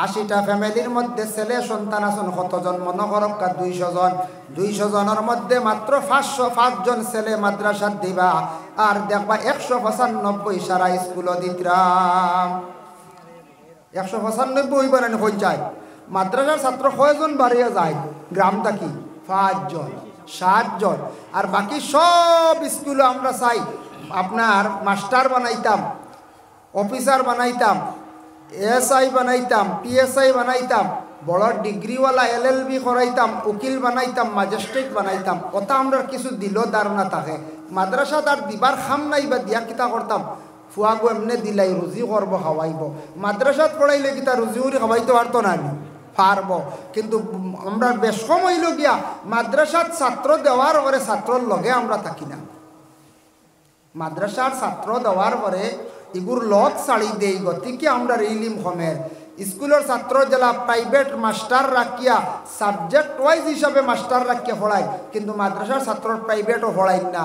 80টা ফ্যামিলির মধ্যে ছেলে সন্তান আছেন কতজন? মনে করক 200 জন। 200 জনের মধ্যে মাত্র 505 জন ছেলে মাদ্রাসার দিবা, আর দেখবা 195 সারা স্কুল দিতরাম। 195 হইব না হয়ে যায়। মাদ্রাসার ছাত্র কয়জন বাড়িয়ে যায় গ্রামটা কি? 5 জন 7 জন। আর বাকি সব স্কুলে আমরা চাই আপনার মাস্টার বানাইতাম, অফিসার বানাইতাম, এসআই বানাইতাম, পিএসআই বানাইতাম, বড় ডিগ্রিওয়ালা LLB করাইতাম, উকিল বানাইতাম, ম্যাজিস্ট্রেট বানাইতাম। ওটা আমরা কিছু দিল ধারণা থাকে। মাদ্রাসা তার দিবার খাম নাই বা দিয়া কিতা করতাম, ফুয়াগো এমনি দিলাই রুজি করবো খাওয়াইব। মাদ্রাসাত পড়াইলে কিতা রুজি উরি খাওয়াইতে পারতো না। পারব। কিন্তু আমরা বেশ কম হইল গিয়া মাদ্রাসার ছাত্র দেওয়ার পরে ছাত্রর লগে আমরা থাকি না। মাদ্রাসার ছাত্র দেওয়ার পরে এগুর লগ ছাড়ি দেই গতিকে আমরা ইলিম কমের। স্কুলের ছাত্র জেলা প্রাইভেট মাস্টার রাখিয়া সাবজেক্ট ওয়াইজ হিসাবে মাস্টার রাখিয়া পড়ায়, কিন্তু মাদ্রাসার ছাত্র প্রাইভেটও পড়াই না।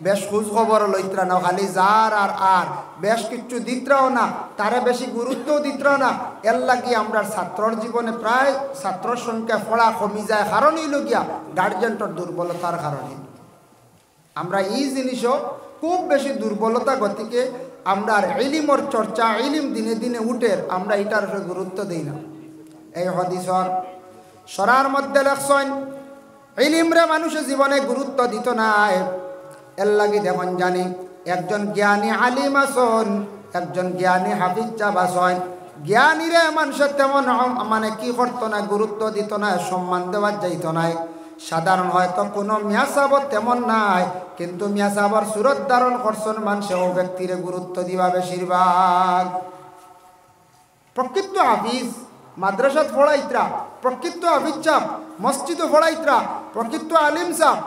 বেশ খোঁজ খবর লইত্রা না, খালি যার আর বেশ কিছু দিত্রাও না, তারে বেশি গুরুত্বও দিত্রাও না। এর লাগি আমরা ছাত্রর জীবনে প্রায় ছাত্রর সংখ্যা পড়া কমি যায়। কারণ হইল গিয়া গার্জেন্টর দুর্বলতার কারণে। আমরা এই জিনিসও খুব বেশি দুর্বলতা গতিকে আমরা ইলিমর চর্চা, ইলিম দিনে দিনে উঠে আমরা এটার উপরে গুরুত্ব দিই না। এই হাদিসর সরার মধ্যে লেখছেন ইলিমরে মানুষের জীবনে গুরুত্ব দিত না। এর লাগি দেখুন জানি একজন জ্ঞানী আলিম আসন, একজন জ্ঞানী হাফিজ সাহেব আসন। জ্ঞানীরে মানুষের তেমন মানে কি করতো না, গুরুত্ব দিত না, সম্মান দেওয়ার যাইত নাই। সাধারণ হয়তো কোনো মিয়া সাহেব তেমন নাই, কিন্তু মিয়া সাহেবর সুরত ধারণ করছেন মানুষে ও ব্যক্তিরে গুরুত্ব দিবা বেশিরভাগ। প্রকৃত হাফিজ মাদ্রাসাত পড়াইত্রা, প্রকৃত হাফিজ সাহেব মসজিদও পড়াইত্রা, প্রকৃত আলিম সাহেব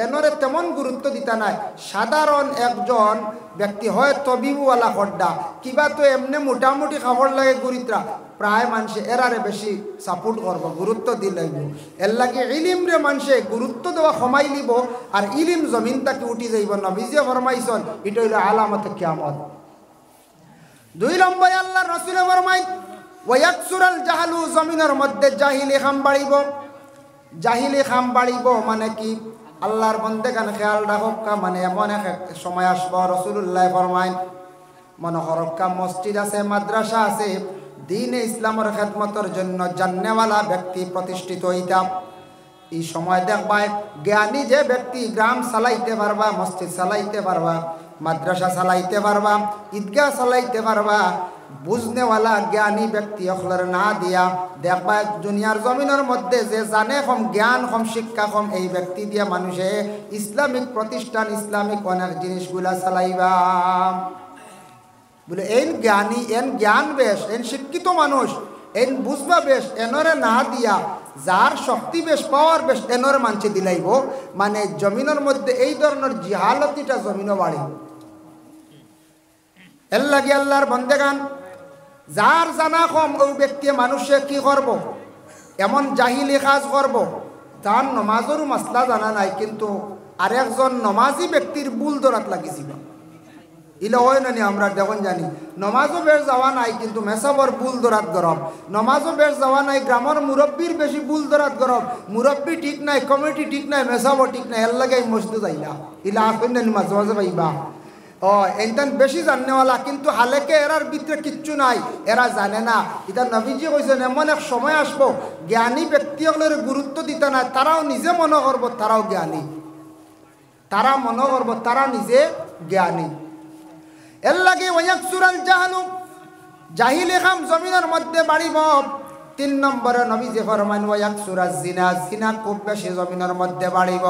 এনরে তেমন গুরুত্ব দিতা নাই। সাধারণ একজন ব্যক্তি হয় তবিবওয়ালা খড্ডা কিবা তো এমনি মোটামুটি খাবার লাগে গুরিত্রা, প্রায় মানুষে এরারে বেশি সাপোর্ট করবো, গুরুত্ব দিয়ে লাগবে। এর লাগে ইলিমরে মানুষে গুরুত্ব দেওয়া কমাই লিব, আর ইলিম জমিন তাকে উঠি যাইব। নবীজি ফরমাইছেন এটা হইল আলামতে কিয়ামত। 2 নম্বরে আল্লাহ রাসূল ফরমাইন ওয়ায়াকসুরাল জাহালু, জমিনের মধ্যে জাহিলি খাম বাড়িব। জাহিলি খাম বাড়িব মানে কি? আল্লাহর বন্দেগান খেয়াল রাখক্কা, মানে এমন এক সময় আসবো রাসূলুল্লাহ ফরমাইন মনে হরক্কা মসজিদ আছে, মাদ্রাসা আছে, দ্বীনে ইসলামের খেদমতের জন্য জান্নেওয়ালা ব্যক্তি প্রতিষ্ঠিত হইতাম। এই সময় দেখবাই জ্ঞানী যে ব্যক্তি গ্রাম চালাইতে পারবা, মসজিদ চালাইতে পারবা, মাদ্রাসা চালাইতে পারবা, ঈদগাহ চালাইতে পারবা, বুঝনেওয়ালা জ্ঞানী ব্যক্তি অখলের না দিয়া দেখবা দুনিয়ার জমিনের মধ্যে যে জানে কম, জ্ঞান কম, শিক্ষা কম, এই ব্যক্তি দিয়া মানুষে ইসলামিক প্রতিষ্ঠান, ইসলামিক অনেক জিনিসগুলা চালাইবা। বলে এন জ্ঞানী, এন জ্ঞান বেশ, এন শিক্ষিত মানুষ, এন বুঝবা বেশ, এনরে না দিয়া যার শক্তি বেশ, পাওয়ার বেশ, এনরে মানছে দিলাইব। মানে জমিনের মধ্যে এই ধরনের জিহালতিটা জমিনও বাড়ি। এর লাগে আল্লাহর বন্দেগান যার জানা কম ওই ব্যক্তি মানুষে কি করব, এমন জাহিলি কাজ করব, যার নমাজেরও মাসলা জানা নাই, কিন্তু আরেকজন নমাজি ব্যক্তির বুল দরাত লাগিছিল। ইলা হয় না, আমরা দেখুন জানি নমাজও বেশ যাওয়া নাই, কিন্তু মেসাবর বুল দরাত গরম। নমাজও বেশ যাওয়া নাই, গ্রামের মুরব্বীর বেশি বুল দরাত গরম। মুরব্বী ঠিক নাই, কমিটি ঠিক নাই, মেসাবও ঠিক নাই, এর লাগে মসজিদ যাইলা। ইলা আসবেন না মাঝে মাঝে পাইবা। এইটান বেশি জানেওয়ালা, কিন্তু হালেকে এরার ভিতরে কিচ্ছু নাই, এরা জানে না। এটা নবীজি কইছেন এমন এক সময় আসবো জ্ঞানী ব্যক্তিগুলোর গুরুত্ব দিতে না, তারাও নিজে মনে করবো তারাও জ্ঞানী, তারা মনে করবো তারা নিজে জ্ঞানী। এর লাগে ওয়ায়াকসুরাল জাহালু, জাহিলি খাম জমিনের মধ্যে বাড়িব। 3 নম্বরে নবীজি ফরমান ওয়ায়াকসুরাজ জিনা, জিনা খুব বেশি জমিনের মধ্যে বাড়িব।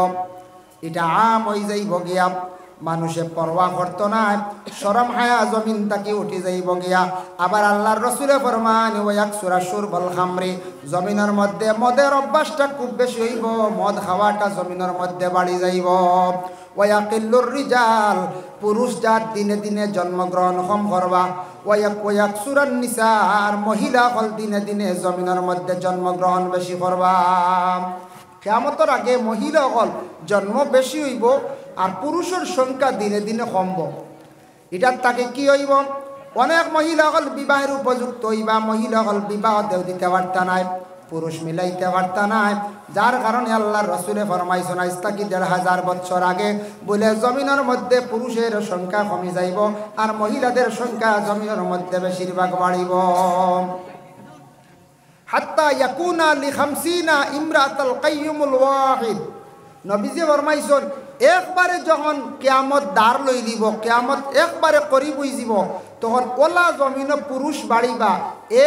এটা আম হয়ে যাইব গিয়া, মানুষে পরোয়া করতো না, শরম হায়া জমিন তাকে উঠে যাইব গিয়া। আবার আল্লাহর রাসূলে ফরমান ওয়ায়াকসুরা শুরবল খামরি, জমিনের মধ্যে মদের অভ্যাসটা খুব বেশি হইব, মদ খাওয়াটা জমিনের মধ্যে বাড়ি যাইব। ওয়ায়াকিল্লুর রিজাল, পুরুষ জাত দিনে দিনে জন্মগ্রহণ কম করবা। ওয়ায়াকসুরান নিসা, আর মহিলা হল দিনে দিনে জমিনের মধ্যে জন্মগ্রহণ বেশি করবা। কিয়ামতের আগে মহিলা হল জন্ম বেশি হইব, আর পুরুষের সংখ্যা দিনে দিনে কমব। এটার তাকে কি হইব, অনেক মহিলা হল বিবাহের উপযুক্ত হইবা, মহিলা হল বিবাহ দেও দিতে পারতা নাই, পুরুষ মিলাইতে পারতা নাই। যার কারণে আল্লাহর রাসূলে ফরমাইছেন আজ থেকে ১৫০০ বছর আগে বলে জমিনের মধ্যে পুরুষের সংখ্যা কমে যাইব, আর মহিলাদের সংখ্যা জমিনের মধ্যে বেশিরভাগ বাড়িব। হাত্তা ইয়াকুনা লি50 ইমরাতাল কাইয়ুমুল ওয়াহিদ, নবীজি ফরমাইছেন একবারে যখন কিয়ামত দ্বার লই দিব, কিয়ামত একবারে করিব হইব, তখন ওলা জমিন পুরুষ বাড়িবা,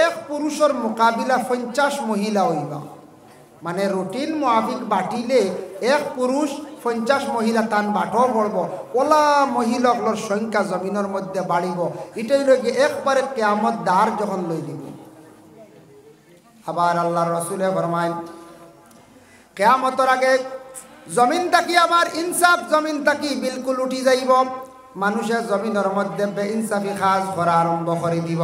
এক পুরুষের মোকাবিলা 50 মহিলা হইবা। মানে রুটিন মোয়াফিক বাটিলে এক পুরুষ 50 মহিলা তান বাটও পড়ব, ওলা মহিলাগুলোর সংখ্যা জমিনের মধ্যে বাড়িব। এটাই লগে একবারে কিয়ামত দ্বার যখন লই দিব। আবার আল্লাহর রাসূলে ফরমায় কিয়ামতের আগে জমিন থাকি আবার ইনসাফ জমিন থাকি বিলকুল উঠি যাইব মানুষের জমিনের মধ্যে বেইনসাফি কাজ করা আরম্ভ করে দিব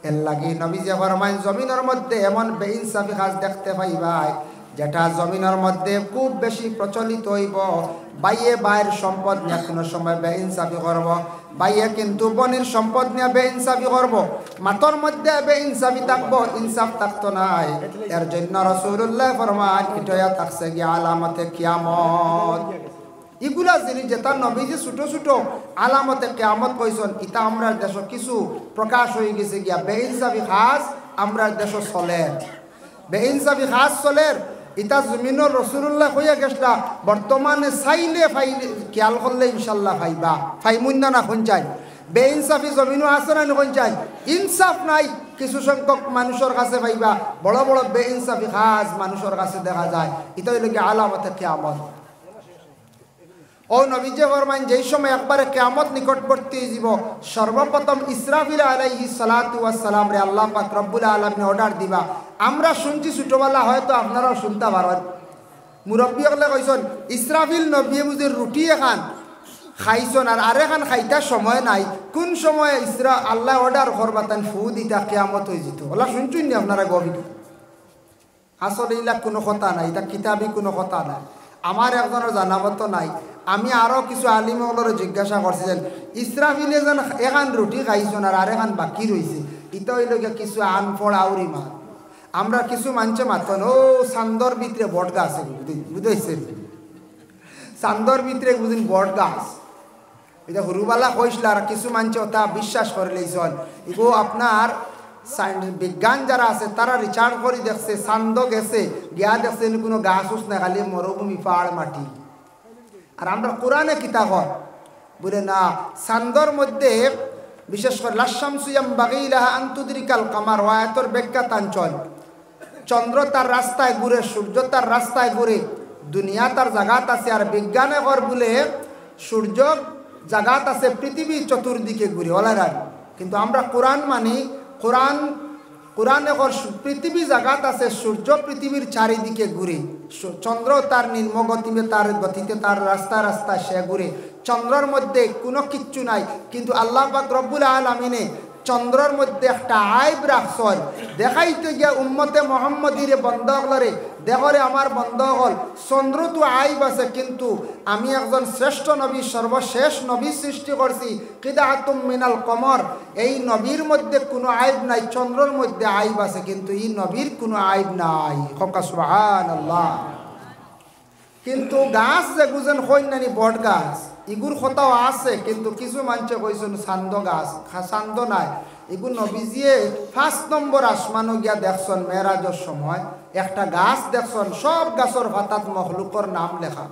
এর লাগি নবীজি ফরমায় জমিনের মধ্যে এমন বেইনসাফি কাজ দেখতে পাইবাই যেটা জমিনের মধ্যে খুব বেশি প্রচলিত হইব বাইয়ে বাইয়ের সম্পদ নিয়ে কোনো সময় বেইনসাফি করব বাইয়ে কিন্তু বনির সম্পদ নিয়ে বেইনসাফি করব মাতর মধ্যে বেইনসাফি থাকবো ইনসাফ থাকতো নাই এর জন্য রাসূলুল্লাহ ফরমান এটা থাকছে কি আলামতে কিয়ামত এগুলা জিনিস যেটা নবীজি ছোট ছোট আলামতে কিয়ামত কইছেন এটা আমরা দেশ কিছু প্রকাশ হয়ে গেছে গিয়া বেইনসাফি খাস আমরা দেশ চলে বেইনসাফি খাস চলে ইতা জমিনের রাসূলুল্লাহ কইয়া গেছলা বর্তমানে চাইলে ফাইলে খেয়াল করলে ইনশাআল্লাহ ফাইবা ফাইমুন্না না কোন চাই বেইনসাফি জমিনও আছে না কোন চাই ইনসাফ নাই কিছু সংখ্যক মানুষের কাছে পাইবা বড় বড় বেইনসাফি খাস মানুষের কাছে দেখা যায় এটা হইল কি আলামতে কিয়ামত ও নবীজি ফরমান যেই সময় একবারে কিয়ামত নিকটবর্তী হইব সর্বপ্রথম ইসরাফিল আলাইহিস সালাতু ওয়াস সালাম রে আল্লাহ পাক রব্বুল আলামিন অর্ডার দিবা আমরা শুনছি ছোটবেলা হয়তো আপনারাও শুনতে পারেন মুরব্বী হলে কইছেন ইসরাফিল নবী বুঝির রুটি এখান খাইছেন আর আরেখান খাইতার সময় নাই কোন সময় ইসরা আল্লাহ অর্ডার করবা তান ফু দিতা কিয়ামত হয়ে যেত ওলা শুনছেন নি আপনারা গভীর আসলে এইলা কোনো কথা নাই এটা কিতাবি কোনো কথা নাই আমার একজনের জানাবত নাই আমি আরও কিছু আলিমগুলোর জিজ্ঞাসা করছিলেন ইসরাফিলে যেন এখান রুটি খাইছেন আর আরেখান বাকি রয়েছে এটা হইল কিছু আনফড় আউরি মাছ আমরা কিছু মানছে মাতন ও চান্দর ভিতরে বট গাছ আছে বুঝেছেন চান্দর ভিতরে বুঝিন বট গাছ এটা হুরুবালা কইসল আর কিছু মানছে ওটা বিশ্বাস করে লইছেন এগো আপনার বিজ্ঞান যারা আছে তারা রিচার্জ করে দেখছে চান্দ গেছে গিয়া দেখছে কোনো গাছ উস না খালি মরুভূমি পাহাড় মাটি আর আমরা কোরআনে কিতাব বলে না চান্দর মধ্যে বিশেষ করে লাশামসুয়াম বাগিলাহা আন্তুদ্রিকাল কামার ওয়ায়াতর ব্যাখ্যা তাঞ্চল চন্দ্র তার রাস্তায় ঘুরে সূর্য তার রাস্তায় ঘুরে দুনিয়া তার জায়গাত আছে আর বিজ্ঞানে কর বলে সূর্য জায়গাত আছে পৃথিবী চতুর্দিকে ঘুরে ওলারার কিন্তু আমরা কোরআন মানি কোরআনে কর পৃথিবী জায়গাত আছে সূর্য পৃথিবীর চারিদিকে ঘুরে চন্দ্র তার নিম্নগতিতে তার গতিতে তার রাস্তায় রাস্তায় সে ঘুরে চন্দ্রের মধ্যে কোনো কিচ্ছু নাই কিন্তু আল্লাহ পাক রব্বুল আলামিনে চন্দ্রের মধ্যে একটা আইব রাখছন দেখাইতে গিয়া উম্মতে মুহাম্মদীরে বন্ধগলরে দেখরে আমার বন্ধগল চন্দ্র তো আইব আছে কিন্তু আমি একজন শ্রেষ্ঠ নবী সর্বশেষ নবী সৃষ্টি করছি কিদাতুম মিনাল কমর এই নবীর মধ্যে কোনো আইব নাই চন্দ্রের মধ্যে আইব আছে কিন্তু এই নবীর কোনো আইব নাই হকা সুবহানাল্লাহ কিন্তু গাছ যে গুজন হই নানি বট গাছ ইগুর কথাও আছে কিন্তু কিছু মানুষে কইছেন চান্দ গাছ চান্দ নাই এগুলো নবীজিয়ে 5 নম্বর আসমানও গিয়া দেখছেন মেরাজের সময় একটা গাছ দেখছেন সব গাছের পাতাত মখলুকর নাম লেখা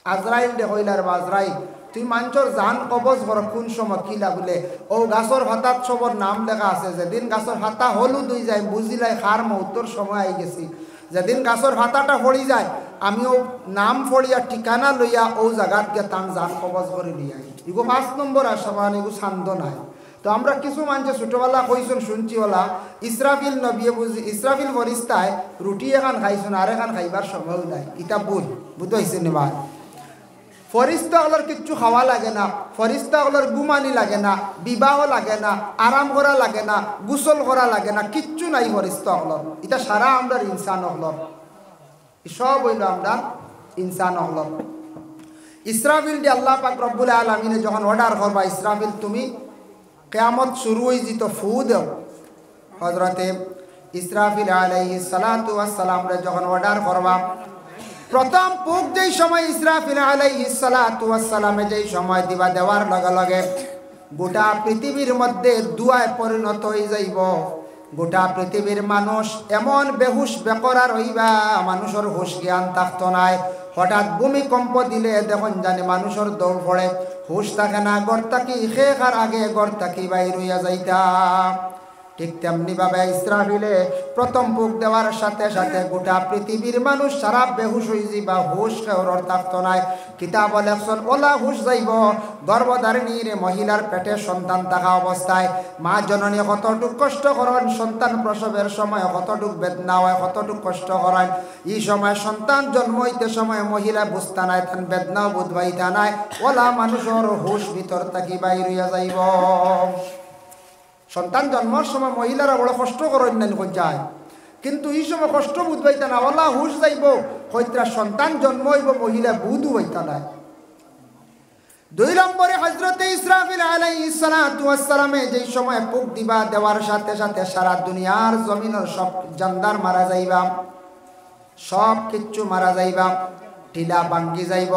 আজরাইল দেখইলার আজরাইল তুই মানুষের জান কবজ কর কোন সময় কিলা বলে ও গাছের পাতাত সবর নাম লেখা আছে যেদিন গাছের পাতা হলুদ হয়ে যায় বুঝিলাই খার মৌতর সময় আই গেছি যেদিন গাছের পাতাটা ফড়ি যায় আমিও নাম ফড়িয়া ঠিকানা লইয়া ও জায়গাত গিয়ে তাং জান কবজ করে লিয়ে আই এগো 5 নম্বর আসমান এগো ছান্দ নাই তো আমরা কিছু মানুষ ছোটবেলা কইছেন শুনছি ওলা ইসরাফিল নবী বুঝি ইসরাফিল ফরিস্তায় রুটি এখান খাইছেন আর এখান খাইবার সময় নাই এটা বুঝতে হয়েছে নেবার ফরিস্তাগুলোর কিচ্ছু খাওয়া লাগে না ফরিস্তাগুলোর গুমানি লাগে না বিবাহ লাগে না আরাম করা লাগে না গোসল করা লাগে না কিচ্ছু নাই ফরিস্তাগুলোর এটা সারা আমরা ইনসান হলর সব হইল আমরা ইনসান হলর ইসরাফিল দিয়ে আল্লাহ পাক রব্বুল আলামিনে যখন অর্ডার করবা ইসরাফিল তুমি কিয়ামত শুরু হয়ে যেত ফু দেও হযরতে ইসরাফিল আলাইহিস সালাতু ওয়াস সালাম রে যখন অর্ডার করবা প্রথম পুক যেই সময় ইসরাফিল আলাইহিস সালাতু ওয়াস সালামে যেই সময় দিবা দেওয়ার লগে লগে গোটা পৃথিবীর মধ্যে দুয়ায় পরিণত হয়ে যাইব গোটা পৃথিবীর মানুষ এমন বেহুশ বেকরার হইবা মানুষের হুশ জ্ঞান থাকতো নাই হঠাৎ ভূমিকম্প দিলে দেখুন জানি মানুষের দৌড় পড়ে হুশ থাকে না গড় থাকি শেখার আগে গড় থাকি বাইর হইয়া যাইতা ঠিক তেমনিভাবে ইসরাফিলে প্রথম ফুক দেওয়ার সাথে সাথে গোটা পৃথিবীর মানুষ সারা বেহুশ হয়ে যাইবা, হুশ খেওরর থাকতো নাই। কিতাব লেখছেন ওলা হুশ যাইব গর্ভধারিণীর মহিলার পেটে সন্তান থাকা অবস্থায় মা জননী কতটুক কষ্ট করেন, সন্তান প্রসবের সময় কতটুক বেদনা হয়, কতটুক কষ্ট করেন। এই সময় সন্তান জন্ম হইতে সময় মহিলা বুঝতা নাই, তান বেদনাও বুধবাইতা নাই, ওলা মানুষের হুশ ভিতর থাকি বাইর হইয়া যাইব। সন্তান জন্মের সময় মহিলারা বড় কষ্ট করেন না যায়, কিন্তু এই সময় কষ্ট বুধবাইতা না, ওলা হুশ যাইব হইতরা সন্তান জন্ম হইব মহিলা বুধ হইতা নাই। 2 নম্বরে হযরতে ইসরাফিল আলাইহিস সালাতু ওয়াস সালামে যেই সময় ফুক দিবা, দেওয়ার সাথে সাথে সারা দুনিয়ার জমিনের সব জানদার মারা যাইবা, সব কিচ্ছু মারা যাইবা, টিলা ভাঙ্গি যাইব,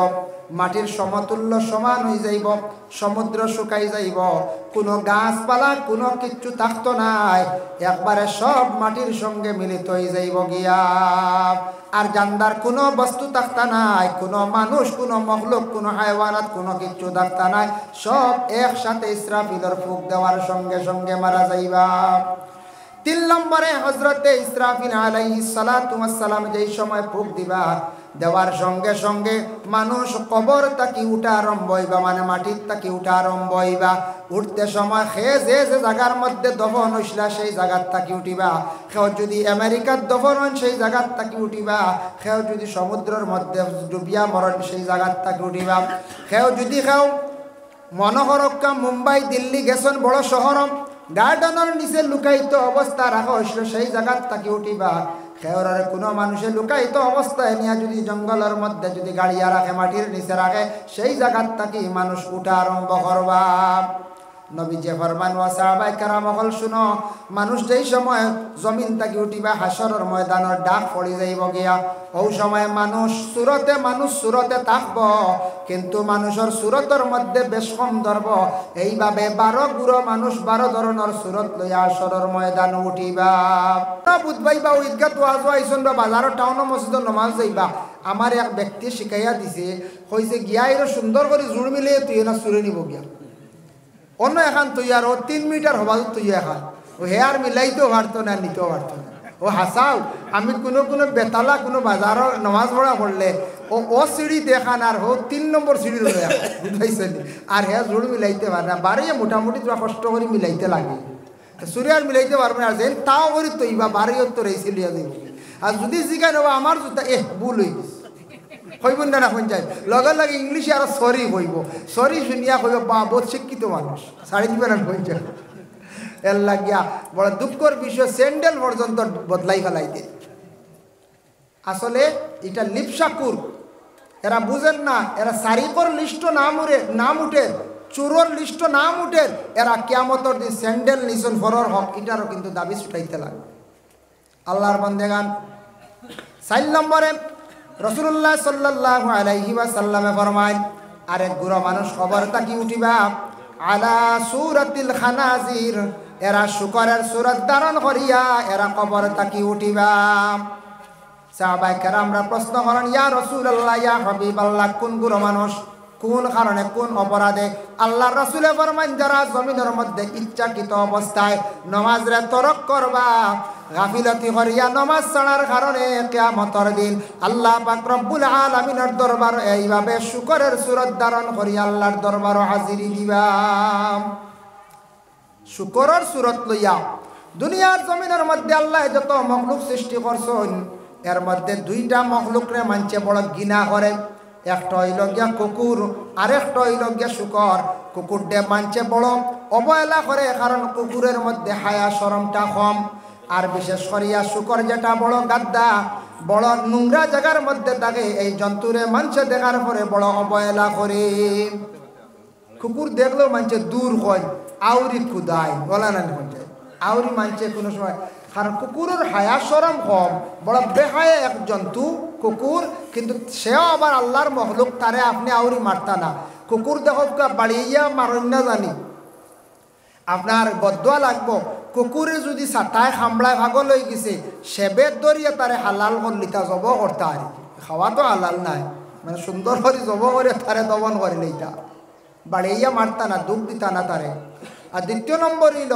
মাটির সমতুল্য সমান হয়ে যাইব, সমুদ্র শুকাই যাইব, কোনো গাছপালা কোনো কিচ্ছু থাকতো নাই, একবারে সব মাটির সঙ্গে মিলিত হয়ে যাইব গিয়া। আর জানদার কোনো বস্তু থাকতা নাই, কোনো মানুষ, কোনো মখলুক, কোনো হায়ওয়ানাত কোনো কিচ্ছু থাকতা নাই, সব একসাথে ইসরাফিলের ফুক দেওয়ার সঙ্গে সঙ্গে মারা যাইবা। 3 নম্বরে হযরতে ইসরাফিল আলাইহিস সালাতু ওয়াস সালাম যেই সময় ফুক দিবা, দেওয়ার সঙ্গে সঙ্গে মানুষ কবর তাকি উঠা আরম্ভ হইবা, মানে মাটির তাকি উঠা আরম্ভ হইবা। উঠতে সময় যে জায়গার মধ্যে দফন হইসলা সেই জায়গার তাকি উঠিবা, কেউ যদি আমেরিকার দফন হন সেই জায়গার তাকি উঠিবা, কেউ যদি সমুদ্রের মধ্যে ডুবিয়া মরণ সেই জায়গার তাকি উঠিবা, কেউ যদি মনে করক্কা মুম্বাই দিল্লি গেছেন বড় শহর, গার্ডেনের নিচে লুকায়িত অবস্থা রাখা হয়েছিল সেই জায়গার তাকে উঠিবা। খেওরার কোনো মানুষের লুকায়িত অবস্থায় নিয়ে যদি জঙ্গলের মধ্যে যদি গাড়িয়া রাখে, মাটির নিচে রাখে, সেই জায়গার তাকে মানুষ উঠা আরম্ভ করবা। নবী যে ফরমান ওয়া সাহাবায়ে কেরাম হল শুনো, মানুষ যেই সময় জমিন তাকে উঠিবা হাসরের ময়দানের ডাক পড়ে যাইব গিয়া, ওই সময় মানুষ সুরতে থাকব, কিন্তু মানুষের সুরতের মধ্যে বেশ কম ধরব। এইভাবে 12 গুরো মানুষ 12 ধরনের সুরত লইয়া হাসরের ময়দান উঠিবা। বুধবাইবা ঈদগাহ ওয়াজ আইছন বা বাজারের টাউন মসজিদে নমাজ যাইবা। আমার এক ব্যক্তি শিখাইয়া দিছে, কইছে গিয়া এর সুন্দর করে জোর মিলে তুই না সুরে নিব গিয়া, অন্য এখান তুই আর ও 3 মিটার হবা তুই এখান, ও হেয়ার মিলাইতেও পারতো না, নিতেও পারতো না। ও হাসাও আমি কোনো বেতালা কোনো বাজারের নমাজ পড়া পড়লে ও সিঁড়ি দেখান আর ও 3 নম্বর সিঁড়ি বুঝাইছেন, আর হ্যাঁ জোর মিলাইতে পারে না, বাড়িয়ে মোটামুটি তোরা কষ্ট করে মিলাইতে লাগে, সুরে আর মিলাইতে পারবে না। আর যে তাও করি তৈ বা বাড়িও তোর এই সিলিয়া যাইব। আর যদি জিজ্ঞাসা নেবা আমার জুতা ভুল হয়ে গেছে কইব না, না যায় লগে লগে ইংলিশে আর সরি কইব, সরি শুনিয়া কইব বা বহুত শিক্ষিত মানুষ, শাড়ি দিবে না হয়ে যায়। এর লাগিয়া বড় দুঃখর বিষয়, স্যান্ডেল পর্যন্ত বদলাই ফেলাই দে। আসলে এটা লিপসাকুর, এরা বুঝেন না, এরা সারিকর লিস্ট নাম উঠে, চোরর লিস্ট নাম উঠে, এরা কিয়ামতর দিন স্যান্ডেল নিছন ফরর হক এটারও কিন্তু দাবি ছুটাইতে লাগে। আল্লাহর বান্দেগান 4 নম্বরে রাসূলুল্লাহ সাল্লাল্লাহু আলাইহি ওয়াসাল্লামে ফরমায়, আরেক গুরু মানুষ খবর তাকি উঠিবা আলা সূরাতিল খানাজির, এরা শুকরের সূরত ধারণ করিয়া এরা কবর তাকি উঠিবা। সাহাবায়ে কেরামরা প্রশ্ন করেন, ইয়া রাসূলুল্লাহ, ইয়া হাবিবাল্লাহ, কোন গুরু মানুষ, কোন কারণে, কোন অপরাধে? আল্লাহর রাসূলে ফরমান, যারা জমিনের মধ্যে ইচ্ছাকৃত অবস্থায় নামাজরে তরক করবা, গাফিলতি করিয়া নামাজ ছাড়ার কারণে কিয়ামতের দিন আল্লাহ পাক রব্বুল আলামিনের দরবার এইভাবে শুকরের সূরত ধারণ করিয়া আল্লাহর দরবারও হাজিরি দিবা। শুকরের সূরত লইয়া দুনিয়ার জমিনের মধ্যে আল্লাহ যত মখলুক সৃষ্টি করছেন, এর মধ্যে 2টা মখলুকরে মানছে বড় ঘৃণা করে। একটা হইল গিয়া কুকুর, আরেকটা হইল গিয়া শুকর। কুকুরটা মানছে বড় অবহেলা করে, কারণ কুকুরের মধ্যে হায়া শরমটা কম। আর বিশেষ করিয়া শুকর যেটা বড় গাদ্দা, বড় নোংরা জায়গার মধ্যে থাকে, এই জন্তুরে মানুষে দেখার পরে বড় অবহেলা করে। কুকুর দেখলেও মানছে দূর হয়, আউরি খুদায় বলা না আউরি মানছে কোনো সময়, কারণ কুকুরের হায়া শরম কম, বড় বেহায়া এক জন্তু কুকুর, কিন্তু সেও আবার আল্লাহর মখলুক, তারে আপনি আউরি মারতা না। কুকুর দেখো বাড়িয়া মারেন না জানি, আপনার বদুয়া লাগবো। কুকুরে যদি চাটায় খামড়ায় ভাগল হয়ে গেছে, সেবের দরিয়া তারে হালাল করলিতা জব করতে আর খাওয়া তো হালাল নাই, মানে সুন্দর করে জব করে তারে দমন করে লইতা, বাড়িয়া মারতা না, দুঃখ দিতা না তারে। আর 2 নম্বর হইল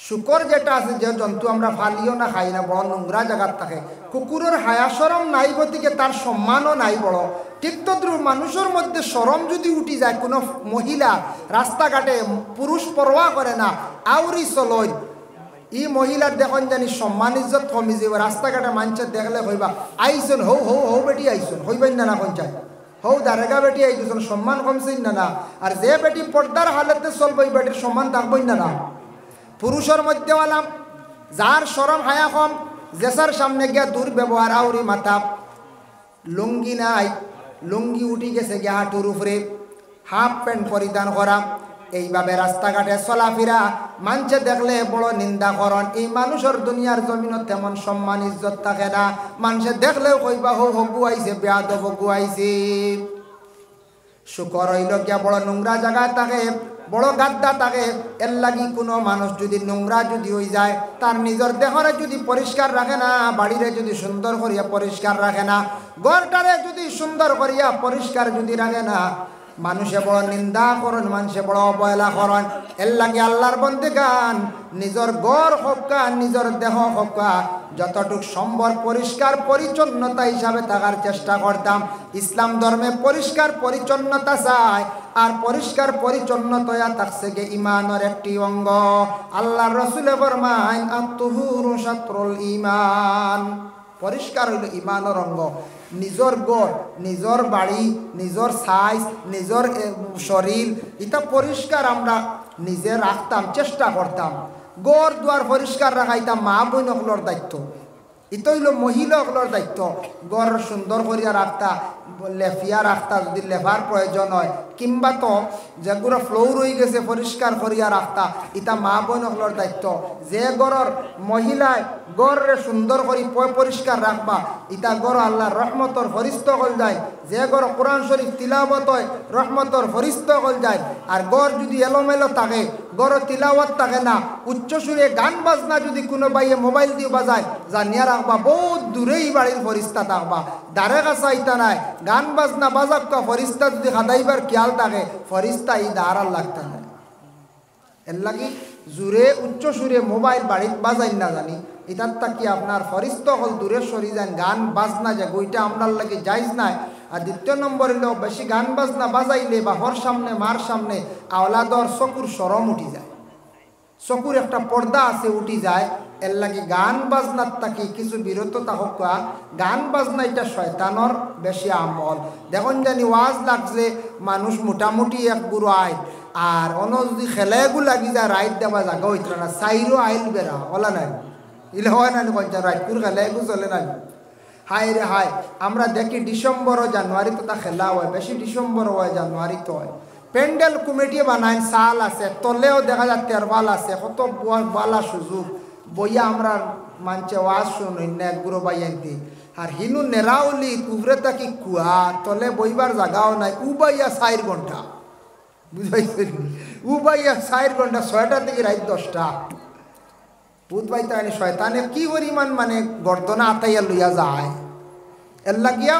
শুকর যেটা আছে, যে জন্তু আমরা ফালিও না খাই না, বড় নোংরা জায়গার থাকে। কুকুরের হায়া সরম নাই গতিকে তার সম্মানও নাই বড়। ঠিক তদ্রুপ মানুষের মধ্যে সরম যদি উঠি যায়, কোনো মহিলা রাস্তাঘাটে পুরুষ পরোয়া করে না, আউরি চলয়, ই মহিলার দেখুন জানি সম্মান ইজ্জত কমি যাব। রাস্তাঘাটে মানুষের দেখলে হইবা আইসন, হৌ হৌ হৌ বেটি আইসন, হইবেন না কোন চাই, হৌ দারেগা বেটি আইসন, সম্মান কমছেন না। আর যে বেটি পর্দার হালতে চলবে, এই বেটির সম্মান থাকবেন না। পুরুষের মধ্যে আলাম যার সরম হায়া কম, জেসার সামনে গিয়া দুর্ব্যবহার, আউরি মাথা, লুঙ্গি নাই, লুঙ্গি উঠি গেছে গিয়া হাঁটুর উপরে, হাফ প্যান্ট পরিধান করা, এইভাবে রাস্তাঘাটে চলাফেরা, মানুষে দেখলে বড় নিন্দা করন। এই মানুষের দুনিয়ার জমিনত তেমন সম্মান ইজ্জত থাকে না। মানুষে দেখলেও কইবা হো হগু আইছে, বেয়াদব হগু আইছে। শুকর হইল গিয়া বড় নোংরা জায়গায় থাকে, বড় গাদ্দা থাকে। এর লাগি কোনো মানুষ যদি নোংরা যদি হয়ে যায়, তার নিজের দেহরে যদি পরিষ্কার রাখে না, বাড়িরে যদি সুন্দর করিয়া পরিষ্কার রাখে না, ঘরটারে যদি সুন্দর করিয়া পরিষ্কার যদি রাখে না, মানুষে বড় নিন্দা করেন, মানুষে বড় অবহেলা করেন। এর লাগে আল্লাহর বন্দেগান নিজের ঘর হকা, নিজের দেহ হকা, যতটুক সম্ভব পরিষ্কার পরিচ্ছন্নতা হিসাবে থাকার চেষ্টা করতাম। ইসলাম ধর্মে পরিষ্কার পরিচ্ছন্নতা চায়, আর পরিষ্কার পরিচ্ছন্নতা থাকছে গে ইমানের একটি অঙ্গ। আল্লাহর রাসূলে ফরমায় আত-তুহুরু শাতরুল ঈমান, পরিষ্কার হইল ইমানের অঙ্গ। নিজের ঘর, নিজের বাড়ি, নিজের সাইজ, নিজের শরীর, এটা পরিষ্কার আমরা নিজে রাখতাম, চেষ্টা করতাম। ঘর দুয়ার পরিষ্কার রাখাইতাম মা বোন সকলের দায়িত্ব, এটা হইল মহিলা সকলের দায়িত্ব। ঘর সুন্দর করিয়া রাখতা, লেফিয়া রাখতা যদি লেফার প্রয়োজন হয়, কিংবা তো যেগুলো ফ্লোর হয়ে গেছে পরিষ্কার করিয়া রাখতা, এটা মা বোন সকলের দায়িত্ব। যে ঘরের মহিলায় ঘরে সুন্দর করে পরিষ্কার রাখবা, ইটা ঘর আল্লাহর রহমতর ফরিস্ত হল যায়। যে ঘর কোরআন শরীফ তিলাওয়াত হয়, রহমতর ফরিস্ত হল যায়। আর ঘর যদি এলোমেলো থাকে, ঘর তিলাওয়াত থাকে না, উচ্চ সুরে গান বাজনা যদি কোনো বাইয়ে মোবাইল দিয়ে বাজায়, জানিয়া রাখবা বহুত দূরেই বাড়ির ফরিস্তা থাকবা। দারে কাছা ইটা নাই, গান বাজনা বাজাক্কা ফরিস্তা যদি হাদাইবার খেয়াল থাকে, ফরিস্তা ই দাঁড়ার লাগতে নাই। এর লাগি জুড়ে উচ্চ সুরে মোবাইল বাড়িতে বাজাই না জানি, এটার তাকি আপনার ফরিস্ত হল দূরে সরি যান। গান বাজনা যে ওইটা আপনার লাগে যাইজ নাই। আর দ্বিতীয় নম্বর হইল বেশি গান বাজনা বাজাইলে বাহর সামনে মার সামনে আওলাদর চকুর সরম উঠি যায়, চকুর একটা পর্দা আছে উঠি যায়। এর লাগে গান বাজনার তাকি কিছু বিরত থাকুক। গান বাজনা এটা শয়তানর বেশি আমল। দেখুন জানি ওয়াজ লাগছে, মানুষ মোটামুটি এক বুড়ো আয়, আর অন্য যদি খেলাগু লাগি যায় রাইট দেওয়া জায়গা হইতো না, সাইরও আইল বেড়া ওলা নাই, ইলে হয় না কঞ্চা রাইটপুর খেলাগু চলে না। হায় রে হায়, আমরা দেখি ডিসেম্বর ও জানুয়ারিতে তা খেলা হয়, বেশি ডিসেম্বর হয়, জানুয়ারিতে হয়। প্যান্ডেল কমিটি বানায়, সাল আছে, তলেও দেখা যায় তেরবাল আছে, কত বালা সুযোগ বইয়া আমরা মানছে ওয়াজ শুনুই না একগুলো বাইয়াইতে। আর হিনু নেরাউলি কুবরে তাকি কুয়া, তলে বইবার জায়গাও নাই, উবাইয়া 4 ঘন্টা, বুঝাইছে, উবাইয়া 4 ঘন্টা, 6টা থেকে রাত 10টা। ভূত বাইতে আনি শয়তানের কি পরিমাণ মানে গর্দনা আতাইয়া লইয়া যায়। এর লাগিয়া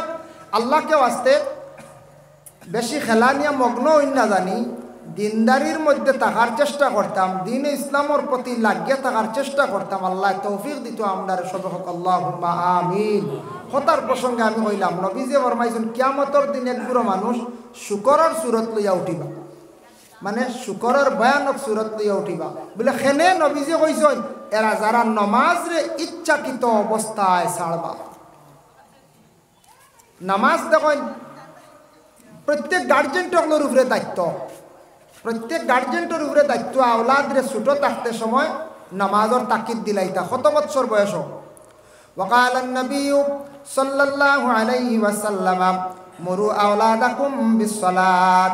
আল্লাহকে আসতে বেশি খেলা নিয়ে মগ্ন হইন না জানি, দিনদারির মধ্যে থাকার চেষ্টা করতাম, দিন ইসলামের প্রতি লাগিয়ে থাকার চেষ্টা করতাম। আল্লাহ তৌফিক দিত আমরা সবে হোক, আল্লাহুম্মা আমিন। হতার প্রসঙ্গে আমি কইলাম, নবীজি ফরমাইছেন কিয়ামতের দিন একগুলো মানুষ শুকরের সুরত লইয়া উঠিবা, মানে শুকরের ভয়ানক সুরত লইয়া উঠিবা। বলে খেনে নবীজি কইছেন এরা যারা নমাজরে ইচ্ছাকৃত অবস্থায় ছাড়বা। নামাজ দেখেন প্রত্যেক গার্জেন্টগুলোর উপরে দায়িত্ব, প্রত্যেক গার্জেন্টের উপরে দায়িত্ব আওলাদরে ছোটো থাকতে সময় নামাজের তাকিদ দিলাইতা, কত বছর বয়স হোক। وقال النبي صلى الله عليه وسلم مروا أولادكم بالصلاة,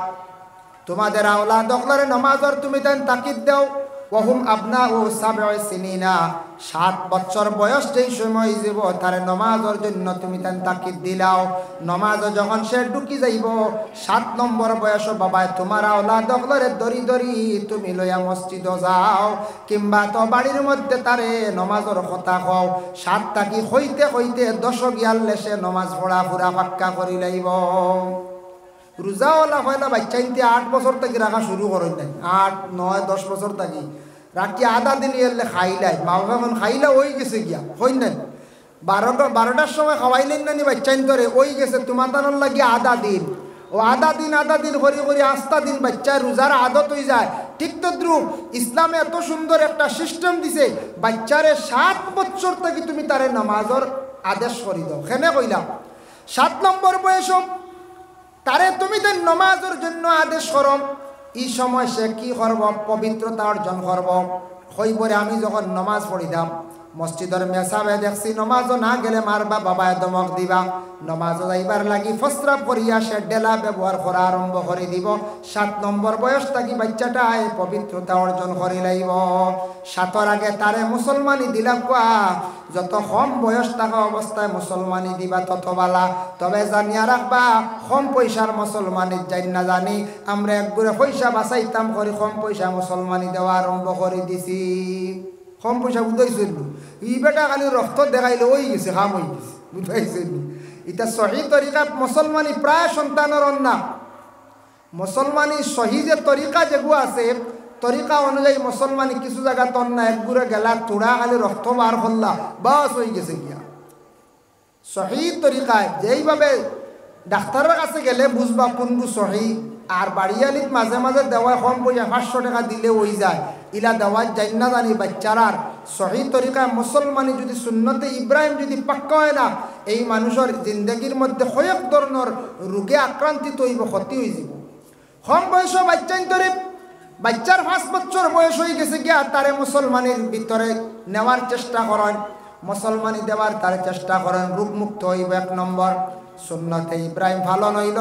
তোমাদের আওলাদ ওগুলোর নামাজের তুমি দেন তাকিদ দাও। ওহুম আবনাউ 7 সিনিনা, 7 বছর বয়স যেই সময় যাব তার নামাজের জন্য তুমি দেন তাকিদ দিলাও। নামাজ যখন সে ঢুকি যাইব 7 নম্বর বয়স, বাবায় তোমার আওলাদ ওগুলোরে দরি দরি তুমি লইয়া মসজিদ যাও, কিংবা তো বাড়ির মধ্যে তারে নামাজের কথা কও। 7 তাকি হইতে হইতে 10 গিয়ালে সে নামাজ পড়া পুরা পাক্কা করি লাইব। রোজাওয়ালা হয়লা বাচ্চা ইনতে 8 বছর থেকে রাখা শুরু করেন নাই, 8, 9, 10 বছর থাকি রাখি আধা দিন এলে খাইলাই মা বাবা এখন খাইলা ওই গেছে গিয়া হইন না 12টার সময় খাওয়াইলেন না নি বাচ্চাইন ধরে ওই গেছে তোমার তানোর লাগি আধা দিন ও আধা দিন করি করি আস্তা দিন বাচ্চার রোজার আদত হয়ে যায় ঠিক তদ্রুপ ইসলামে এত সুন্দর একটা সিস্টেম দিছে বাচ্চারে 7 বছর থেকে তুমি তারে নামাজের আদেশ করি দাও কেনে কইলাম 7 নম্বর বয়স তারে তুমি তার নামাজের জন্য আদেশ করো এই সময় সে কি করব পবিত্রতা অর্জন করব হইবরে আমি যখন নামাজ পড়িতাম মসজিদের মেসাবে দেখছি নমাজও না গেলে মারবা বাবায় দমক দিবা নমাজও যাইবার লাগি ফসরাব করিয়া সে ডেলা ব্যবহার করা আরম্ভ করে দিব 7 নম্বর বয়স থাকি বাচ্চাটা পবিত্রতা অর্জন করে লাইব 7 আগে তারে মুসলমানি দিলাম কোয়া যত কম বয়স থাকা অবস্থায় মুসলমানি দিবা তত বালা তবে জানিয়া রাখবা কম পয়সার মুসলমানি যাই না জানি আমরা একগুড়ে পয়সা বাঁচাইতাম করে কম পয়সা মুসলমানি দেওয়া আরম্ভ করে দিছি কম পয়সা বুঝাইছিল ই বেটা খালি রক্ত দেখাইলে ওই গেছে হাম হয়ে গেছে বুঝাইছিল এটা সহি তরিকা মুসলমানি প্রায় সন্তানের অন্যা মুসলমানি সহি যে তরিকা যেগুলো আছে তরিকা অনুযায়ী মুসলমানি কিছু জায়গা তন্না একগুড়ে গেলা তোড়া খালি রক্ত বার করলা বাস হয়ে গেছে গিয়া সহি তরিকায় যেইভাবে ডাক্তারের কাছে গেলে বুঝবা কোনটু সহি আর বাড়িয়ালিত মাঝে মাঝে দেওয়া কম পয়সা 500 টাকা দিলে ওই যায় ইলা দেওয়ার যাই না জানি বাচ্চারার সহি তরিকায় মুসলমানি যদি সুন্নতে ইব্রাহিম যদি পাক্কা হয় না এই মানুষের জিন্দগির মধ্যে কয়েক ধরনের রোগে আক্রান্তিত হইব ক্ষতি হয়ে যাব কম বয়স বাচ্চান্তরে বাচ্চার 5 বছর বয়স হয়ে গেছে গিয়া তারে মুসলমানের ভিতরে নেওয়ার চেষ্টা করেন মুসলমানি দেওয়ার তার চেষ্টা করেন রোগমুক্ত হইব 1 নম্বর সুন্নতে ইব্রাহিম ভালো নইল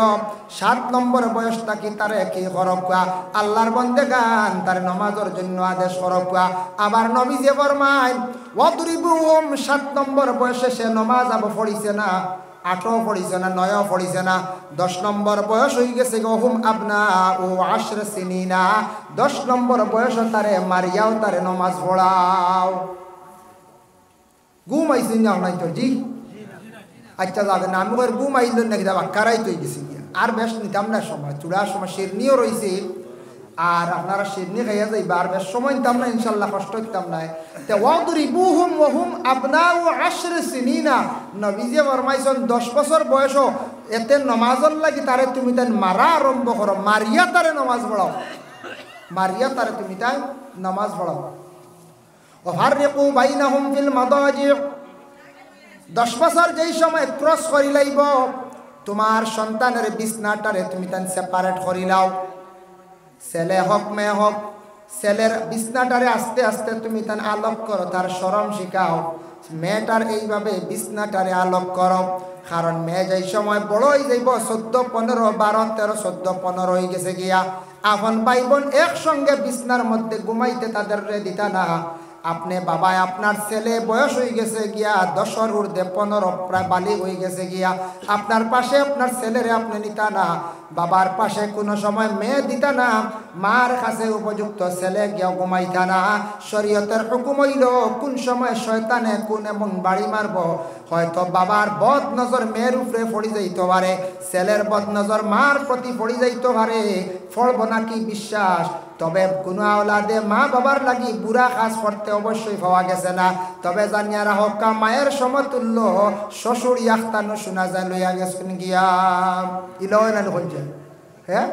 7 নম্বর বয়স থাকি তারে কি করবা আল্লাহর বন্দেগান তার নামাজের জন্য আদেশ করবা আবার নবী যে ফরমায় ওয়াদরিবুহুম 7 নম্বর বয়সে সে নামাজ আব পড়িছে না 8 পড়িছে না 9 পড়িছে না 10 নম্বর বয়স হয়ে গেছে হুম আবনা ও 10 সিনিনা 10 নম্বর বয়স তারে মারিয়াও তারে নামাজ পড়াও ঘুমাইছেন না নাই তো জি আচ্ছা যাবে না আমি ওর ঘুমাইল নাকি যাবা কারাই তো গেছি আর বেশ নিতাম না সময় চূড়ার সময় শিরনিও রয়েছে আর আপনারা শিরনি খাইয়া যাইবা আর বেশ সময় নিতাম না ইনশাল্লাহ কষ্ট দিতাম না ওয়াদরিবুহুম ওয়াহুম আবনাউ 10 সিনিনা নবীজি ফরমাইছেন 10 বছর বয়স এতে নামাজের লাগি তারে তুমি তাই মারা আরম্ভ করো মারিয়া তারে নামাজ পড়াও মারিয়া তারে তুমি তাই নামাজ পড়াও ওয়াফাররিকু বাইনাহুম ফিল মাদাজি 10 বছর যেই সময় ক্রস করি লাইব তোমার সন্তানের বিছনাটারে তুমি তান সেপারেট করি লাও ছেলে হোক মেয়ে হোক ছেলের বিছনাটারে আস্তে আস্তে তুমি তান আলোক করো তার শরম শিখাও মেয়েটার এইভাবে বিছনাটারে আলোক করো কারণ মেয়ে যেই সময় বড় হয়ে যাইব 14 15 12 13 14 15 হয়ে গেছে গিয়া আপন ভাই বোন একসঙ্গে বিছনার মধ্যে ঘুমাইতে তাদের দিতা না আপনি বাবা আপনার ছেলে বয়স হয়ে গেছে গিয়া 10 ঊর্ধ্বে 15 প্রায় বালিগ হয়ে গেছে গিয়া আপনার পাশে আপনার ছেলেরে আপনি নিতা না বাবার পাশে কোনো সময় মেয়ে দিতা না মার কাছে উপযুক্ত ছেলে গিয়া ঘুমাইতা না শরীয়তের হুকুম হইল কোন সময় শয়তানে কোন এমন বাড়ি মারব হয়তো বাবার বদ নজর মেয়ের উপরে পড়ে যাইতে পারে ছেলের বদ নজর মার প্রতি পড়ে যাইতে পারে ফলব নাকি বিশ্বাস তবে কোনো আওলাদে মা বাবার লাগি বুড়া কাজ করতে অবশ্যই পাওয়া গেছে না তবে জানিয়া রাখো মায়ের সমতুল্য শ্বশুর ইয়াখতানো শোনা যায় লইয়া গেছেন গিয়া ইলয় না হইছে হ্যাঁ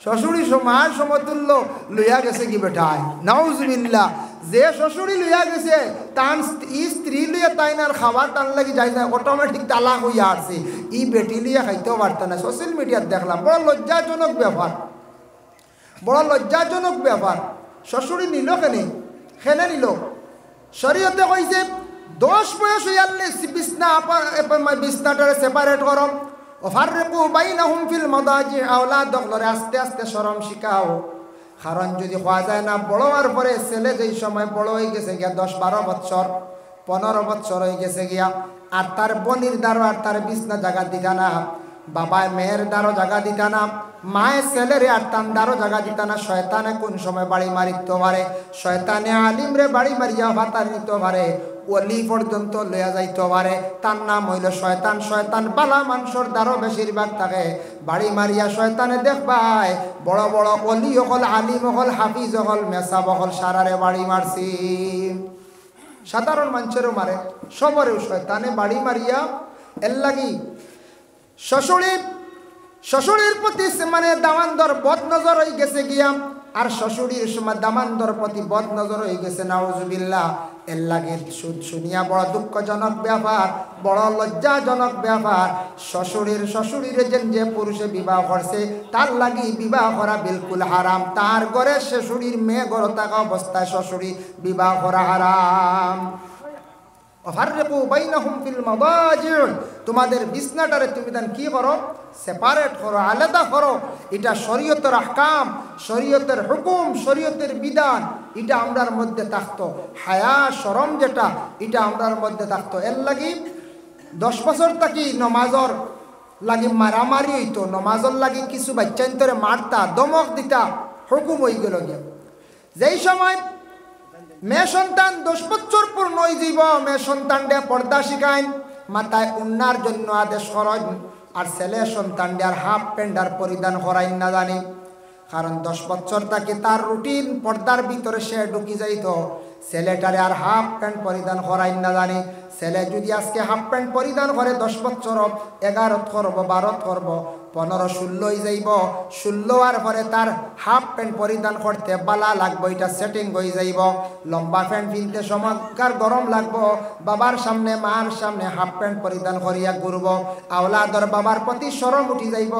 শ্বশুরি মার সমতুল্য লইয়া গেছে কি বেটায় নাউজুবিল্লাহ যে শ্বশুরি লইয়া গেছে তার স্ত্রী লইয়া তাই না খাবার টান লাগি যাই না অটোমেটিক তালাক হইয়া আসছে ই বেটি লিয়া খাইতেও পারত না সোশ্যাল মিডিয়াত দেখলাম বড় লজ্জাজনক ব্যাপার বড় লজ্জাজনক ব্যাপার শ্বশুরি নিল খেনে নিল শরীয়তে কইছে 10 বয়স হইয়ালে বিছনাটারে সেপারেট করো ওয়াফাররিকু বাইনাহুম ফিল মাদাজি আওলাদ দখলরে আস্তে আস্তে শরম শিখাও কারণ যদি হওয়া যায় না বড় হওয়ার পরে ছেলে যেই সময় বড় হয়ে গেছে গিয়া 10-12 বছর 15 বছর হয়ে গেছে গিয়া আর তার বনির দ্বারা আর তার বিছনা জায়গা দিতা না বাবায় মেয়ের দ্বারও জায়গা দিতা না মায়ের ছেলেরে আর তার দ্বারও জায়গা দিতা না শয়তানে কোন সময় বাড়ি মারিতে পারে শয়তানে আলিম রে বাড়ি মারিয়া ভাতা নিতে পারে ওলি পর্যন্ত লইয়া যাইতে পারে, তার নাম হইল শয়তান। শয়তান বালা মানুষের দ্বারও বেশিরভাগ থাকে। বাড়ি মারিয়া শয়তানে দেখবাই বড় বড় অলি হল, আলিম হল, হাফিজ হল, মেসাব হল, সারারে বাড়ি মারছি। সাধারণ মানুষেরও মারে, সবরেও শয়তানে বাড়ি মারিয়া এর লাগি শ্বশুরের প্রতি মানে দামানদর বদ নজর হয়ে গেছে গিয়া, আর শ্বশুরের সময় দামানদর প্রতি বদ নজর হয়ে গেছে, নাউজুবিল্লাহ। এর লাগে শুনিয়া বড় দুঃখজনক ব্যাপার, বড় লজ্জাজনক ব্যাপার। শ্বশুরের যে পুরুষে বিবাহ করছে তার লাগি বিবাহ করা বিলকুল হারাম। তার ঘরে শ্বশুরের মেয়ে ঘর থাকা অবস্থায় শ্বশুরি বিবাহ করা হারাম। তোমাদের বিছনাটারে তুমি দেন কি করো, সেপারেট করো, আলাদা করো। এটা শরীয়তের আহকাম, শরীয়তের হুকুম, শরীয়তের বিধান। এটা আমরার মধ্যে থাকতো। হায়া শরম যেটা, এটা আমরার মধ্যে থাকতো। এর লাগি 10 বছর থাকি নমাজর লাগি মারামারি হইতো, নমাজর লাগি কিছু বাচ্চান্তরে মারতা, দমক দিতা, হুকুম হয়ে গেল গিয়া। যেই সময় মেয়ে সন্তান 10 বছর পূর্ণ হয়ে যাব, মেয়ে সন্তানডে পর্দা শিখাইন, মাথায় উন্নার জন্য আদেশ করেন, আর ছেলে সন্তানডে আর হাফ প্যান্ট আর পরিধান করাইন না জানি। কারণ 10 বছর তাকে তার রুটিন পর্দার ভিতরে সে ঢুকি যাইত। ছেলেটারে আর হাফ প্যান্ট পরিধান করাইন না জানি। ছেলে যদি আজকে হাফ প্যান্ট পরিধান করে 10 বছর 11 করব, 12 করব, 15, 16 যাইব। 16 আর পরে তার হাফ প্যান্ট পরিধান করতে বালা লাগবো, এটা সেটিং হয়ে যাইব। লম্বা প্যান্ট কিনতে চমৎকার গরম লাগবো। বাবার সামনে মার সামনে হাফ প্যান্ট পরিধান করিয়া ঘুরব। আওলাদর বাবার প্রতি শরম উঠি যাইব,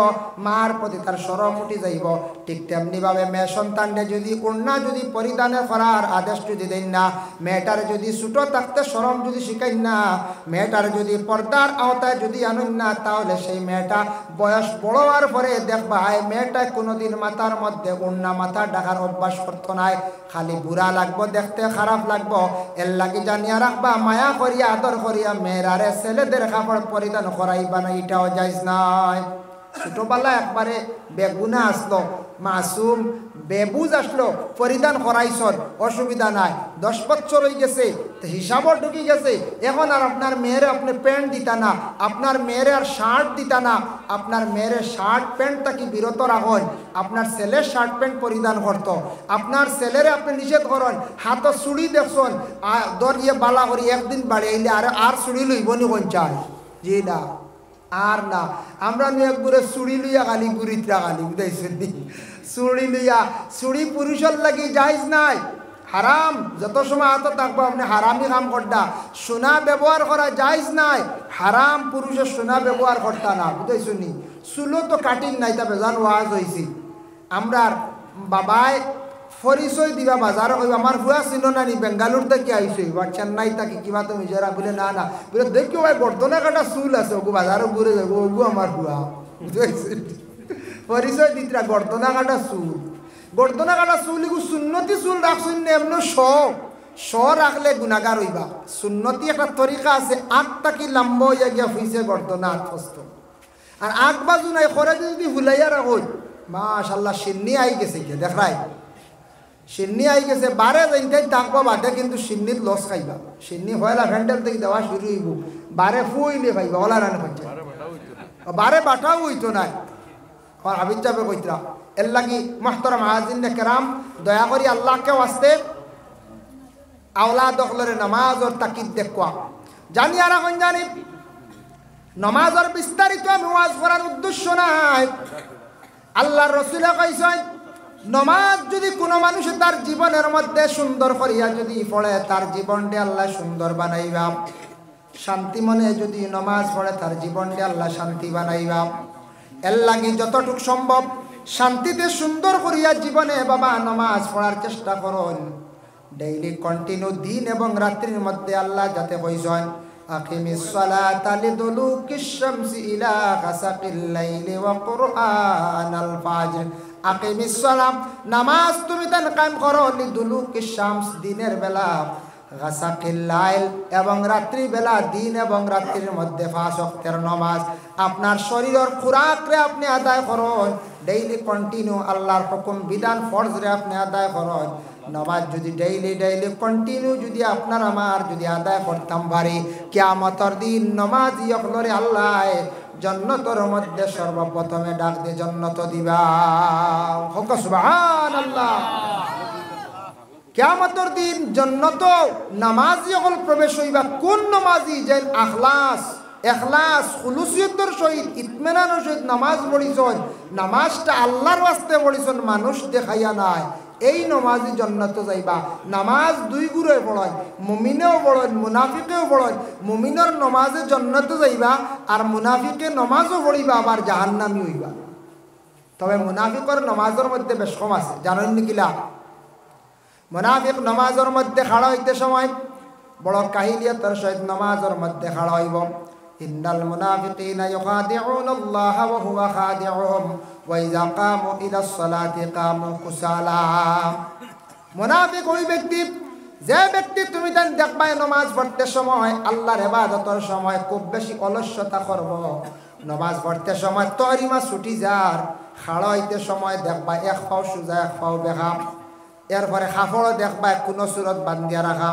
মার প্রতি তার শরম উঠি যাইব। ঠিক তেমনিভাবে মেয়ে সন্তানকে যদি ওড়না যদি পরিধানে করার আদেশ যদি দেন না, মেয়েটার যদি ছোটো থাকতে শরম যদি শিখাই না, মেয়েটার যদি পর্দার আওতায় যদি আনুন না, তাহলে সেই মেয়েটা বয়স বড় হওয়ার পরে দেখবা এই মেয়েটা কোনোদিন মাথার মধ্যে ওড়না মাথা ঢাকার অভ্যাস করতো নাই। খালি বুড়া লাগবো, দেখতে খারাপ লাগবো। এর লাগি জানিয়া রাখবা, মায়া করিয়া আদর করিয়া মেয়েরারে ছেলেদের কাপড় পরিধান করাইবা না, এটাও যাইজ নাই। ছোটবেলা একবারে বেগুনা আসলো, মাসুম বেবুজ আসলো, পরিধান করাইছ, অসুবিধা নাই। 10 বছর হয়ে গেছে, হিসাবও ঢুকি গেছে। এখন আর আপনার মেয়েরে আপনি প্যান্ট দিতা না, আপনার মেয়েরে আর শার্ট দিতা না। আপনার মেয়েরে শার্ট প্যান্ট থাকি বিরত রাখুন। আপনার ছেলের শার্ট প্যান্ট পরিধান করতো, আপনার ছেলেরে আপনি নিষেধ করেন। হাত চুড়ি দেখছেন, দরিয়ে বালা করি একদিন বাড়িয়ে আর চুড়ি লইব নি কোন চাই? জি না, আর না। আমরা নিয়ে একবারে চুড়ি লইয়া খালি গুড়িতরা খালি বুঝাইছেন, চুড়ি লইয়া। চুড়ি পুরুষের লাগি যাইজ নাই, হারাম। যত সময় হাত থাকবো আপনি হারামি কাম করতা। সোনা ব্যবহার করা যাইজ নাই, হারাম। পুরুষের সোনা ব্যবহার করতা না, বুঝাইছনি। চুলো তো কাটিং নাই, তা বেজান ওয়াজ হয়েছি। আমরা বাবাই পরিচয় দিবা বাজারে কইবা, আমার ভুয়া ছিল না নি, বেঙ্গালুর থেকে আইসি বা চেন্নাই থাকি কিবা তুমি যারা বলে না না বলে দেখি ভাই বর্ধনা কাটা চুল আছে, ওগু বাজারে ঘুরে যাবো, ওগু আমার ভুয়া। বুঝতে পরিচয় দিতরা গর্দনা কাটা চুল, গর্দনা কাটা চুল, এগু সুন্নতি চুল রাখছুন না, এমন শ রাখলে গুণাগার হইবা। সুন্নতি একটা তরিকা আছে, আগ তাকি লম্বা হইয়া গিয়া ফুইছে গর্দনা আত্মস্ত, আর আগ বাজু নাই করে যদি ভুলাইয়া রাখুন, মাশাল্লাহ সিন্নি আই গেছে গিয়ে দেখাই, সিন্নি আই গেছে। বারে যাইতে থাকবো বাদে কিন্তু সিন্নিত লস খাইবা। সিন্নি হয়লা ভ্যান্ডেল থেকে দেওয়া শুরু হইব, বারে ফুইলে খাইবা, ওলা রান খাইছে, বারে বাটাও হইতো নাই। আমার হাবিজ যাবে কইতরা। এর লাগি মুহতারাম হাজিরিন কেরাম, দয়া করি আল্লাহকে ওয়াস্তে আওলাদ দখলরে নামাজর তাকিদ দেখবা। জানি আর এখন জানি নামাজর বিস্তারিত আমি ওয়াজ করার উদ্দেশ্য নাই। আল্লাহর রাসূল কইছেন, নমাজ যদি কোনো মানুষ তার জীবনের মধ্যে সুন্দর করিয়া যদি পড়ে, তার জীবনটা আল্লাহ সুন্দর বানাইবা। শান্তি মনে যদি নমাজ পড়ে, তার জীবনটা আল্লাহ শান্তি বানাইবা। এর লাগি যতটুক সম্ভব শান্তিতে সুন্দর করিয়া জীবনে বাবা নমাজ পড়ার চেষ্টা করুন। ডেইলি কন্টিনিউ দিন এবং রাত্রির মধ্যে আল্লাহ যাতে কইছেন, আকিমিস সালাতা লিদুলুকিশ শামসি ইলা গাসাকিল লাইলি ওয়া কুরআনাল ফাজর। আকিমিস সালাম, নামাজ তুমি তান কায়েম করো, লিদুলুকিশ শামস, দিনের বেলা গাসাকিল লাইল এবং রাত্রিবেলা দিন এবং রাত্রির মধ্যে 5 ওয়াক্তের নামাজ আপনার শরীরের খুরাকরে আপনি আদায় করুন ডেইলি কন্টিনিউ আল্লাহর হুকুম বিধান ফরজ রে আপনি আদায় করুন নামাজ যদি ডেইলি কন্টিনিউ যদি আপনার আমার যদি আদায় করতাম পারি কিয়ামতের দিন নামাজি হলরে আল্লাহ জান্নাতের মধ্যে সর্বপ্রথমে ডাক দিয়ে জান্নাত দিবা হোক সুবহানাল্লাহ কিয়ামতের দিন জান্নাত নামাজি হল প্রবেশ হইবা কোন নামাজি যেন ইখলাস খুলুসিয়তের সহিত ইতমিনানের সহিত নামাজ পড়িছন নামাজটা আল্লাহর ওয়াস্তে পড়িছন মানুষ দেখাইয়া নাই এই নামাজি জান্নাত যাইবা নামাজ দুই গুরে পড়য় মুমিনেও পড়য় মুনাফিকেও পড়য় মুমিনের নামাজে জান্নাত যাইবা আর মুনাফিকে নামাজও পড়িবা আবার জাহান্নামী হইবা তবে মুনাফিকের নামাজের মধ্যে বেশ কম আছে জানেন নি কিলা মুনাফিক নামাজের মধ্যে খাড়া হইতে সময় বড় কাহিলিয়তের সহিত নামাজের মধ্যে খাড়া হইব ইন্নাল মুনাফিকিনা ইউখাদিউনা আল্লাহ ওয়া হুয়া খাদিউহুম ওয়া ইযা কামু ইলাস সালাতি কামু কুসালা মুনাফিক ওই ব্যক্তি যে ব্যক্তি তুমি তান দেখবা নামাজ পড়তে সময় আল্লাহর ইবাদতের সময় খুব বেশি অলস্যতা করব নামাজ পড়তে সময় তহরিমা ছুটি যার খাড়া হইতে সময় দেখবা এক পাও সোজা এক পাও বেকা এরপরে কাপড়ও দেখবা কোনো সুরত বান্ধিয়া রাখা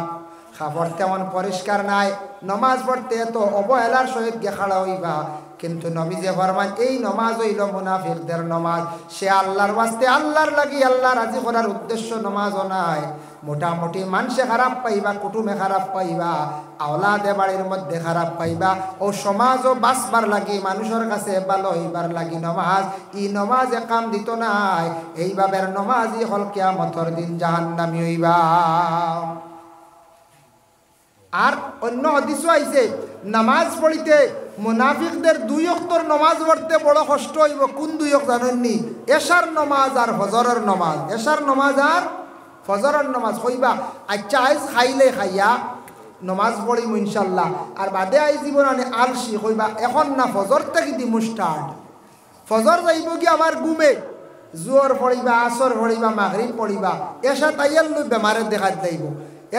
কাপড় তেমন পরিষ্কার নাই নমাজ পড়তে এত অবহেলার সহিত গেখাড়া হইবা কিন্তু নবী যে ফরমান এই নমাজ হইল মুনাফিকদের নমাজ সে আল্লাহর ওয়াস্তে আল্লাহর লাগি আল্লাহ রাজি করার উদ্দেশ্য নমাজও নাই মোটামুটি মানুষে খারাপ পাইবা কুটুমে খারাপ পাইবা আওলাদে বাড়ির মধ্যে খারাপ পাইবা ও সমাজও বাঁচবার লাগি মানুষের কাছে ভালো হইবার লাগি নমাজ ই নমাজে কাম দিত নাই এইভাবে নমাজই হল কিয়ামতের দিন জাহান্নামী হইবা আর অন্য হাদিসও আইছে নামাজ পড়িতে মুনাফিকদের 2 ওয়াক্তের নামাজ পড়তে বড় কষ্ট হইব কোন 2 ওয়াক্ত জানেননি এশার নামাজ আর ফজরের নামাজ এশার নামাজ আর ফজরের নামাজ কইবা আচ্ছা আইজ খাইলে খাইয়া নামাজ পড়িম ইনশাআল্লাহ আর বাদে আই জীবন আনে আলসি কইবা এখন না ফজর থেকে দিমু স্টার্ট ফজর যাইব কি আবার ঘুমে জোহর পড়িবা আসর পড়িবা মাগরিব পড়িবা এশা তাইয়াল লই বেমারে দেখা যাইব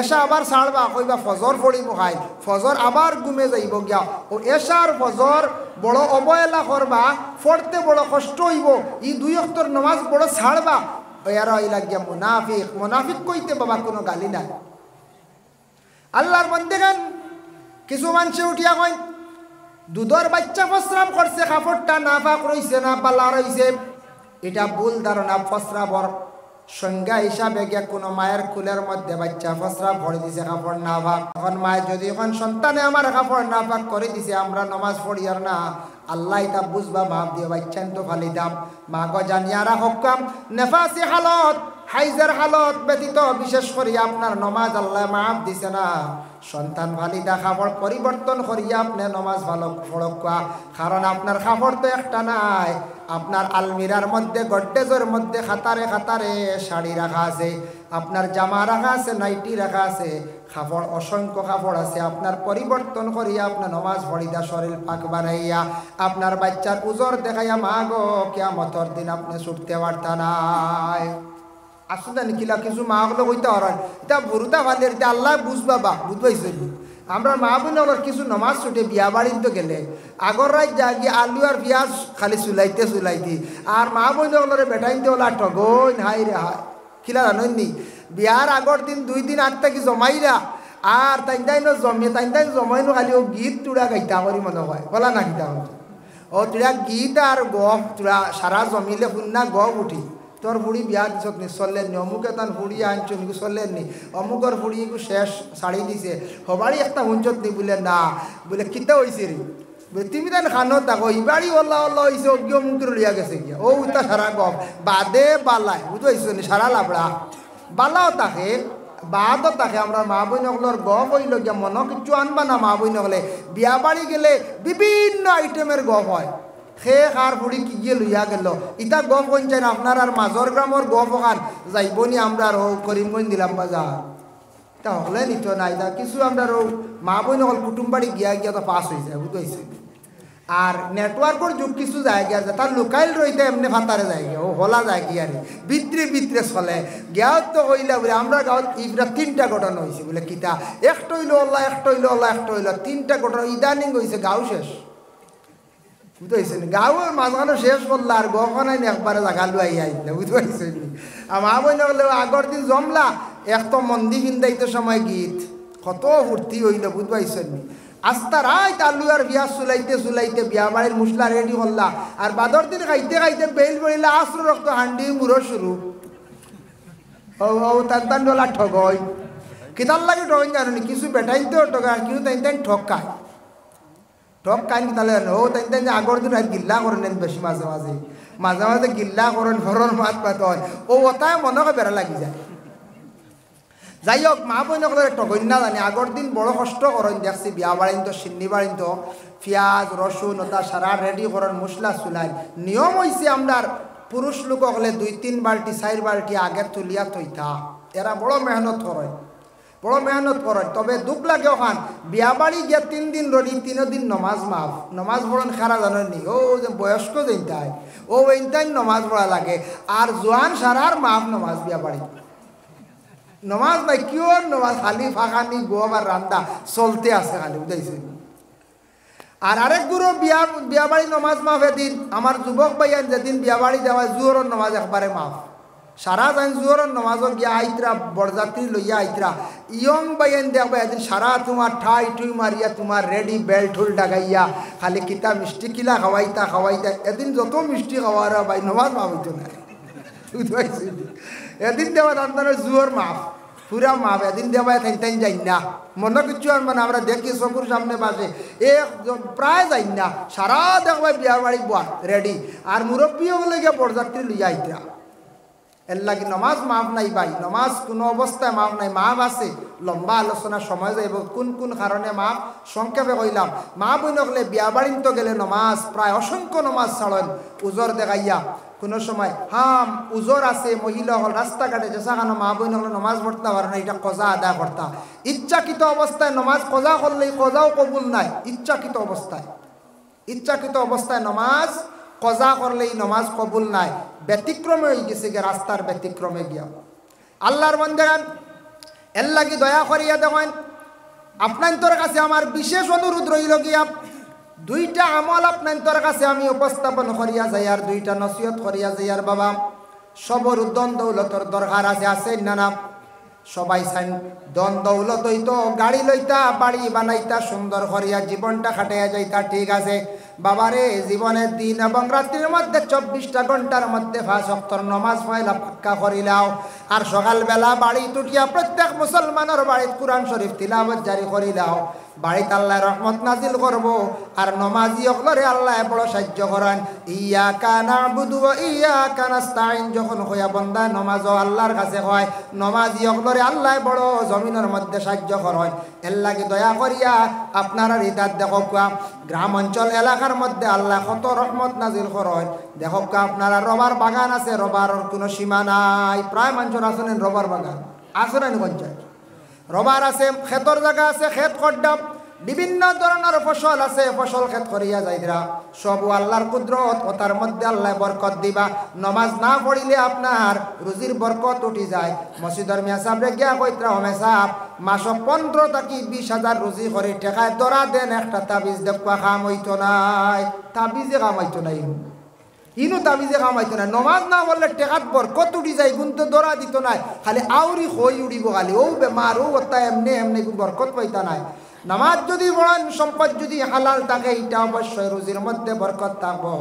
এশা আবার ছাড়বা কইবা ফজর পড়িব খাই ফজর আবার ঘুমে যাইব গিয়া ও এশার ফজর বড় অবহেলা করবা পড়তে বড় কষ্ট হইব ই 2 ওয়াক্তের নামাজ বড় ছাড়বা এরা হইলা গিয়া মুনাফিক কইতে বাবা কোনো গালি নাই আল্লাহর বান্দাগান কিছু মানুষে উঠিয়া কয় দুধর বাচ্চা প্রস্রাব করছে কাপড়টা নাপাক রইছে না পালা রইছে এটা ভুল ধারণা প্রস্রাবর সংজ্ঞা হিসাবে গিয়া কোনো মায়ের কুলের মধ্যে বাচ্চা প্রস্রাব ভরে দিছে কাপড় নাপাক এখন মায়ের যদি এখন সন্তানে আমার কাপড় নাপাক করে দিছে আমরা নামাজ পড়ি আর না আল্লাহ এটা বুঝবা মাপ দিয়ে বাচ্চান তো ফালি দাম মা গো জানিয়ারা হকাম নেফাসি হালত হাইজের হালত ব্যতীত বিশেষ করে আপনার নমাজ আল্লাহ মাপ দিছে না সন্তান ভালিদা খাবার পরিবর্তন করিয়া আপনি নমাজ ভালো পড়কা কারণ আপনার খাবার তো একটা নাই আপনার আলমিরার মধ্যে গড্ডেজের মধ্যে খাতারে খাতারে শাড়ি রাখা আছে আপনার জামা রাখা আছে নাইটি রাখা আছে খাবার অসংখ্য খাবার আছে আপনার পরিবর্তন করিয়া আপনার নমাজ পড়িদা শরীর পাক বানাইয়া আপনার বাচ্চার উজর দেখাইয়া মা গো কিয়ামতের দিন আপনি ছুটতে পারতা নাই আসলে নিখিলা কিছু মা গুলো কইতে হরান এটা বুড়ুতা ভালের এটা আল্লাহ বুঝবা বা বুঝবাইছে আমরা মা বোনের কিছু নমাজ ছুটে বিয়া বাড়িতে তো গেলে আগর রাত যা গিয়ে আলু আর পিঁয়াজ খালি চুলাইতে আর মা বোনরে বেটাইতে ওলা ঠগই হাই রে হাই খিলা জাননি বিয়ার আগর দিন 2 দিন আগ থাকি জমাইরা আর তাই জমে তাই জমাইনো খালি ও গীত তুড়া গাইতা করি মনে হয় বলা না গীতা ও তুড়া গীত আর গপ তুড়া সারা জমিলে শুননা গপ উঠি তোর ফুড়ি বিয়া দিছত নি চললেননি অমুকে তান ফুড়ি আনছো নিকু চললেননি অমুকর ফুড়ি শেষ শাড়ি দিছে হবাড়ি একটা হুঞ্চত নি বলে না বলে কিতা হয়েছে রে বলে তুমি তান খানত দেখো ইবাড়ি ওল্লা হয়েছে অজ্ঞ মুখের লিয়া গেছে গিয়া ও উতা সারা গপ বাদে বালাই বুঝতে নি সারা লাবড়া বালাও তাকে বাদও তাকে আমরা মা বইনগুলোর গপ হইল গিয়া মনে কিছু আনবা না মা বইনগলে বিয়া বাড়ি গেলে বিভিন্ন আইটেমের গপ হয় সে খার ফুড়ি কি গিয়ে লইয়া গেল ইটা গপ কইছেন আপনার আর মাজর গ্রামের গপ ওখান যাইবনি আমরা আর করিমগঞ্জ দিলাম বাজার তা হলে নিত না এটা কিছু আমরা মা বই নকল কুটুম বাড়ি গিয়া তো পাস হয়ে যায় বুঝতে আর নেটওয়ার্কের যুগ কিছু জায়গা আছে তার লোকাল রইতে এমনি ফাতারে জায়গা ও হলা যায় কি আর ভিতরে ভিতরে চলে গাঁত তো হইলা বলে আমরা গাঁত ইবরা 3টা ঘটনা হয়েছে বলে কিতা একটা হইলো আল্লাহ একটা হইলো আল্লাহ একটা হইলো 3টা ঘটনা ইদানিং হয়েছে গাঁও শেষ বুঝতে পারছেন গাঁওয়ের মাঝখানে শেষ করলো আর গখানাই একবারে জাগা লুয়াই আইলে বুঝতে পারছেন আমার বই না আগর দিন জমলা এক তো মন্দির কিনতে সময় গীত কত ফুর্তি হইল বুঝতে পারছেন আস্তা রাত আলু আর বিয়া চুলাইতে চুলাইতে বিয়া বাড়ির মশলা রেডি করলা আর বাদর দিন খাইতে খাইতে বেল পড়িলা আশ্র রক্ত হান্ডি মুড়ো শুরু ও তান ডলা ঠগই কিতার লাগে ঠগই জানি কিছু বেটাইতেও ঠগা আর কিছু তাই ঠকায় ঠক কাইন তাহলে ও তাই আগর দিন গিল্লা করে নেন বেশি মাঝে মাঝে মাঝে মাঝে গিল্লা করেন ঘরের মাত পাত ও ওটাই মনে হয় বেড়া লাগি যায় যাই হোক মা বই নকলে ঠগই না জানি আগর দিন বড় কষ্ট করেন দেখছি বিয়া বাড়িন তো সিন্নি বাড়িন তো পেঁয়াজ রসুন ওটা সারা রেডি করেন মশলা চুলাই নিয়ম হয়েছে আমরা পুরুষ লোক হলে 2-3 বালতি 4 বালতি আগে তুলিয়া থইতা এরা বড় মেহনত করেন বড় মেহনত করেন তবে দুঃখ লাগে ওখান বিয়া বাড়ি গিয়ে 3 দিন রডি 3 দিন নমাজ মাফ নমাজ পড়েন খারা জানেননি ও যে বয়স্ক যেটাই ও এইটাই নমাজ পড়া লাগে আর জোয়ান সারার মাফ নমাজ বিয়া বাড়ি নমাজ নাই কিওর নমাজ খালি ফাঁকানি গোয়াবার রান্দা চলতে আছে খালি বুঝাইছে আর আরেক গুরু বিয়া বাড়ি নমাজ মাফ এদিন আমার যুবক ভাইয়ান যেদিন বিয়া বাড়ি যাওয়া জুয়রর নমাজ একবারে মাফ সারা যান জুয়রর নমাজও গিয়া আইতরা বরযাত্রী লইয়া আইতরা ইয়ং ভাইয়ান দেখবা এদিন সারা তোমার ঠাই ঠুই মারিয়া তোমার রেডি বেল্ট হুল ডাগাইয়া খালি কিতা মিষ্টি কিলা খাওয়াইতা এদিন যত মিষ্টি খাওয়ারা ভাই নমাজ মাফ হইতো না বুঝতে এদিন দেওয়া রান্দানের জুয়োর মাফ পুরা মাফ এদিন দেওয়ায় থাইন যাই না মনে কিছু আর মানে আমরা দেখি চকুর সামনে বাসে প্রায় যাই না সারা দেখবাই বিয়া বাড়ি বয়া রেডি আর মুরব্বী হলে গিয়ে বরযাত্রী লইয়া আইতরা এর লাগে নমাজ মাফ নাই ভাই নমাজ কোনো অবস্থায় মাফ নাই মাফ আছে লম্বা আলোচনা সময় যাইব কোন কোন কারণে মাফ সংক্ষেপে কইলাম মা বই নকলে বিয়া বাড়িন তো গেলে নমাজ প্রায় অসংখ্য নমাজ ছাড়েন উজর দেখাইয়া কোনো সময় হাম উজোর আছে মহিলা হল রাস্তাঘাটে যেসাখানো মা বই নকলে নমাজ পড়তে পারে না এটা কজা আদা করতা ইচ্ছাকৃত অবস্থায় নমাজ কজা করলেই কজাও কবুল নাই ইচ্ছাকৃত অবস্থায় নমাজ কজা করলেই নমাজ কবুল নাই ব্যতিক্রমে হয়ে গেছে গিয়ে রাস্তার ব্যতিক্রমে গিয়া আল্লাহর বন্দেগান এর লাগি দয়া করিয়া দেখেন আপনার কাছে আমার বিশেষ অনুরোধ রইল গিয়া 2টা আমল আপনার কাছে আমি উপস্থাপন করিয়া যাই আর 2টা নসিহত করিয়া যাই আর বাবা সবর দন দৌলতর দরকার আছে না সবাই চান দন দৌলত হইতো গাড়ি লইতা বাড়ি বানাইতা সুন্দর করিয়া জীবনটা খাটাইয়া যাইতা ঠিক আছে বাবারে জীবনের দিন এবং রাত্রির মধ্যে 24টা ঘন্টার মধ্যে 5 ওয়াক্তের নামাজ পয়লা পাক্কা করিলাও আর সকালবেলা বাড়ি তুটিয়া প্রত্যেক মুসলমানের বাড়িতে কোরআন শরীফ তিলাওয়াত জারি করিলাও বাড়িতে আল্লাহ রহমত নাজিল করব আর নমাজি অকলরে আল্লাহ বড় সাহায্য করেন ইয়াকা নাবুদু ওয়া ইয়াকা নাস্তাইন যখন হইয়া বান্দা নামাজও আল্লাহর কাছে হয় নমাজি অকলরে আল্লাহ বড় জমিনের মধ্যে সাহায্য করেন এর লাগি দয়া করিয়া আপনারা রিতাত দেখো গ্রাম অঞ্চল এলাকার মধ্যে আল্লাহ কত রহমত নাজিল করেন দেখো আপনারা রবার বাগান আছে রবারের কোনো সীমা নাই প্রায় মানুষের আছেন রবার বাগান আসেন পঞ্চায়েত রবার আছে ক্ষেতর জায়গা আছে ক্ষেত কড্ডাম বিভিন্ন ধরনের ফসল আছে ফসল ক্ষেত করিয়া যাইরা সব আল্লাহর কুদরত ও তার মধ্যে আল্লাহ বরকত দিবা নমাজ না পড়িলে আপনার রুজির বরকত উঠি যায় মসজিদের মেসাবরে গিয়া কইত্রা মেসাব মাস 15 থেকে 20,000 রুজি করে টেকায় দরা দেন একটা তাবিজ দেখবা কাম হইতো নাই তাবিজে কাম হইতো নাই ইনু তাবিজে কাম হইতো না নমাজ না বললে টেকাত বরকত উঠি যায় কিন্তু দরা দিত নাই খালি আউরি হই উড়িব খালি ও বেমার ও ওটা এমনি বরকত পাইতা নাই নামাজ যদি পড়েন সম্পদ যদি হালাল থাকে এটা অবশ্যই রুজির মধ্যে বরকত থাকবো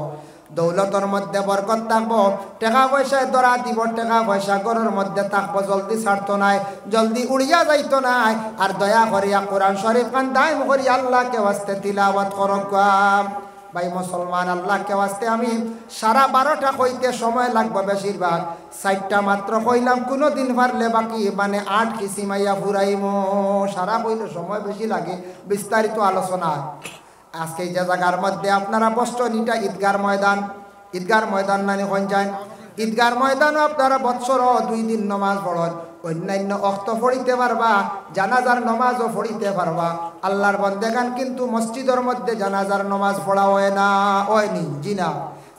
দৌলতের মধ্যে বরকত থাকবো টাকা পয়সায় ধরা দিব টাকা পয়সা ঘরের মধ্যে থাকবো জলদি ছাড়তো নাই জলদি উড়িয়া যাইতো নাই আর দয়া করিয়া কোরআন শরীফ খান দাইম করি আল্লাহকে ওয়াস্তে তিলাওয়াত করক ভাই মুসলমান আল্লাহকে ওয়াস্তে আমি সারা 12টা কইতে সময় লাগবে বেশিরভাগ 4টা মাত্র কইলাম কোনো দিন পারলে বাকি মানে 8 কিসিমাইয়া ফুরাইমো সারা কইলে সময় বেশি লাগে বিস্তারিত আলোচনা আজকে যে জায়গার মধ্যে আপনারা বসছেন এটা ঈদগার ময়দান নানি কোন যায় ঈদগার ময়দানও আপনারা বৎসর 2 দিন নমাজ পড়ন, অন্যান্য অক্ত পড়িতে পারবা, জানাজার নমাজও পড়িতে পারবা। আল্লাহর বন্দেগান কিন্তু মসজিদের মধ্যে জানাজার নমাজ পড়া হয় না, হয়নি, জি না।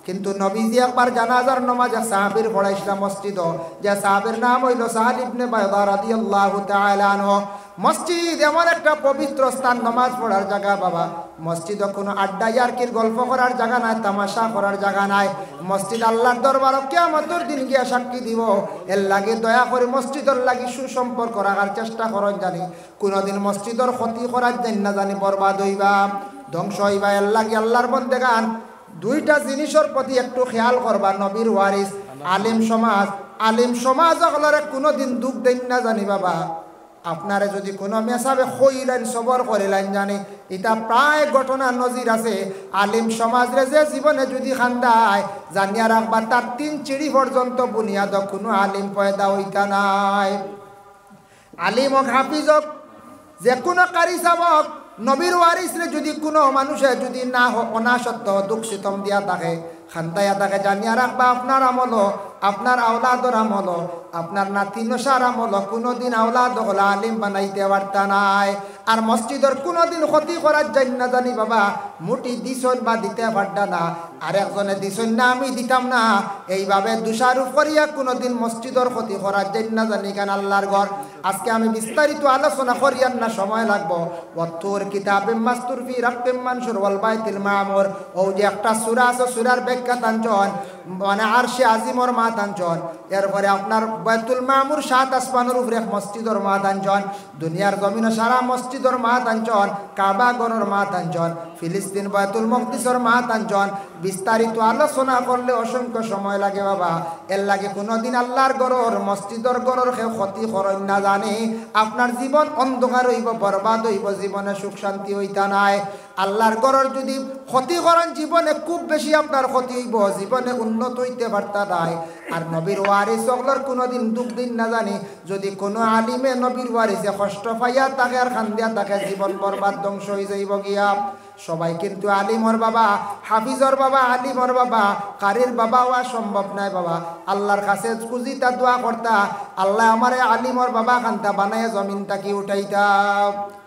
কিন্তু নবীজি একবার জানাজার নমাজ এক সাহাবীর পড়াইছিলাম মসজিদ, যে সাহাবীর নাম হইল সাহাল ইবনে বাইদা রাদিয়াল্লাহু তাআলা আনহু। মসজিদ এমন একটা পবিত্র স্থান, নমাজ পড়ার জায়গা বাবা। মসজিদ কোনো আড্ডা ইয়ার্কির গল্প করার জায়গা নাই, তামাশা করার জায়গা নাই। মসজিদ আল্লাহর দরবার কিয়ামতের দিন গিয়া সাক্ষী দিব। এর লাগে দয়া করে মসজিদের লাগি সুসম্পর্ক রাখার চেষ্টা করেন, জানি কোনোদিন মসজিদের ক্ষতি করার জন্য না জানি বরবাদ হইবা, ধ্বংস হইবা। এর লাগে আল্লাহর বন্দেগান দুইটা জিনিসের প্রতি একটু খেয়াল করবা। নবীর ওয়ারিস আলিম সমাজ, আলিম সমাজ হলরে কোনোদিন দুঃখ দেন না জানি বাবা। আপনারে যদি কোনো মেসাবে কইলেন সবর করিলেন, জানি এটা প্রায় ঘটনা নজির আছে। আলিম সমাজরে যে জীবনে যদি খান্দায়, জানিয়া রাখবা তার 3 চিড়ি পর্যন্ত বুনিয়াদ কোনো আলিম পয়দা হইতা নাই। আলিম হোক, হাফিজ হোক, যে কোনো কারি সাবক, নবীর ওয়ারিসরে যদি কোনো মানুষে যদি না অনাসত্য দুঃখ সিতম দিয়া থাকে, খান্দাইয়া থাকে, জানিয়া রাখবা আপনার আমল, আপনার আওলাদর আমল, আপনার নাতি নসার আমল কোনোদিন আওলাদ হল আলিম বানাইতে পারতা নাই। আর মসজিদের কোনোদিন ক্ষতি করার জন্য না জানি বাবা মুটি দিছন বা দিতে পারতা না, আর একজনে দিছন না আমি দিতাম না, এইভাবে দোষারোপ করিয়া কোনোদিন মসজিদের ক্ষতি করার জন্য না জানি কেন আল্লাহর ঘর। আজকে আমি বিস্তারিত আলোচনা করিয়ার না, সময় লাগবো। ওয়াত্তুর কিতাবে মাসতুর ফি রাক্কিম মানসুর ওয়াল বাইতুল মামুর, ও যে একটা সূরা আছে, সূরার ব্যাখ্যা তাঞ্চন মানে আরশে আজিমর মা তাঞ্চন। এরপরে আপনার বাইতুল মামুর 7 আসমানের উপরে এক মসজিদর মা তাঞ্চন, দুনিয়ার জমিনে সারা মসজিদর মা তাঞ্চন, কাবা ঘরের মা তাঞ্চন, ফিলিস্তিন বাইতুল মকদিসের মা তাঞ্চন। বিস্তারিত আলোচনা করলে অসংখ্য সময় লাগে বাবা। এর লাগে কোনোদিন আল্লাহর ঘরের মসজিদর ঘরের কেউ ক্ষতি করেন না, জানে আপনার জীবন অন্ধকার হইব, বরবাদ হইব, জীবনে সুখ শান্তি হইতা নাই। আল্লাহর ঘরের যদি ক্ষতি করেন, জীবনে খুব বেশি আপনার ক্ষতি হইব, জীবনে উন্নত হইতে পারতা নাই। আর নবীর ওয়ারিস সকলের কোনোদিন দুঃখ দিন না, জানি যদি কোনো আলিমে নবীর ওয়ারিসে কষ্ট পাইয়া তাকে আর খান্দিয়া তাকে, জীবন বরবাদ ধ্বংস হয়ে যাইব গিয়া। সবাই কিন্তু আলিমর বাবা, হাফিজর বাবা, আলিমর বাবা, কারির বাবা হওয়া সম্ভব নাই বাবা। আল্লাহর কাছে খুঁজিতা দোয়া করতা, আল্লাহ আমারে আলিমর বাবা খান্তা বানায় জমিনটা কি উঠাইতা।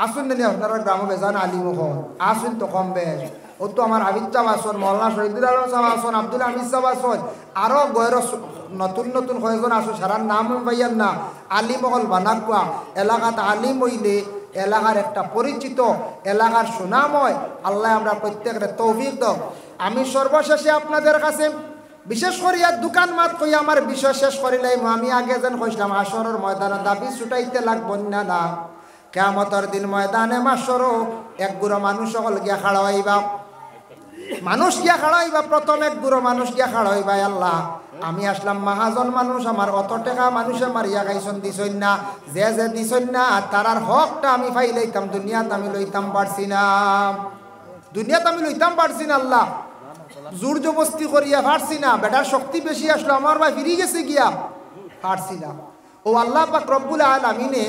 আসুন না আপনারা গ্রাম বেজান আলিম হন, আসুন তো কম বেশ। ও তো আমার আবিদ সাহেব আসন, মৌলানা শহীদুল আলম সাহেব আসন, আব্দুল হামিদ সাহেব আসন, আরও গয়ের নতুন নতুন কয়েকজন আসো, সারার নাম পাইয়ার না। আলিম হল বানাকুয়া এলাকাত আলিম হইলে এলাকার একটা পরিচিত, এলাকার সুনাম হয়। আল্লাহ আমরা প্রত্যেকের তৌফিক দাও। আমি সর্বশেষে আপনাদের কাছে বিশেষ করিয়া দোকান মাত কই আমার বিষয় শেষ করিলাই। আমি আগে যেন কইছিলাম আসরের ময়দানে দাবি ছুটাইতে লাগব না, না কিয়ামতের দিন ময়দানে মাসরও এক গুঁড়ো মানুষ সকল গিয়া খাড়া হইবা, মানুষ গিয়া খাড়া হইবা, প্রথম এক গুঁড়ো মানুষ গিয়া খাড়া হইবা। আল্লাহ আমি আসলাম মাহাজন মানুষ, আমার অত টাকা মানুষে মারিয়া খাইছন দিছই না, যে যে দিছই না তারার হকটা আমি পাই লইতাম, দুনিয়াতে আমি লইতাম পারছি না, দুনিয়াতে আমি লইতাম পারছি না। আল্লাহ জোর জবস্তি করিয়া পারছি না, বেটার শক্তি বেশি আসলো, আমার ভাই ফিরে গেছে গিয়া পারছি না। ও আল্লাহ পাক রব্বুল আলামিনে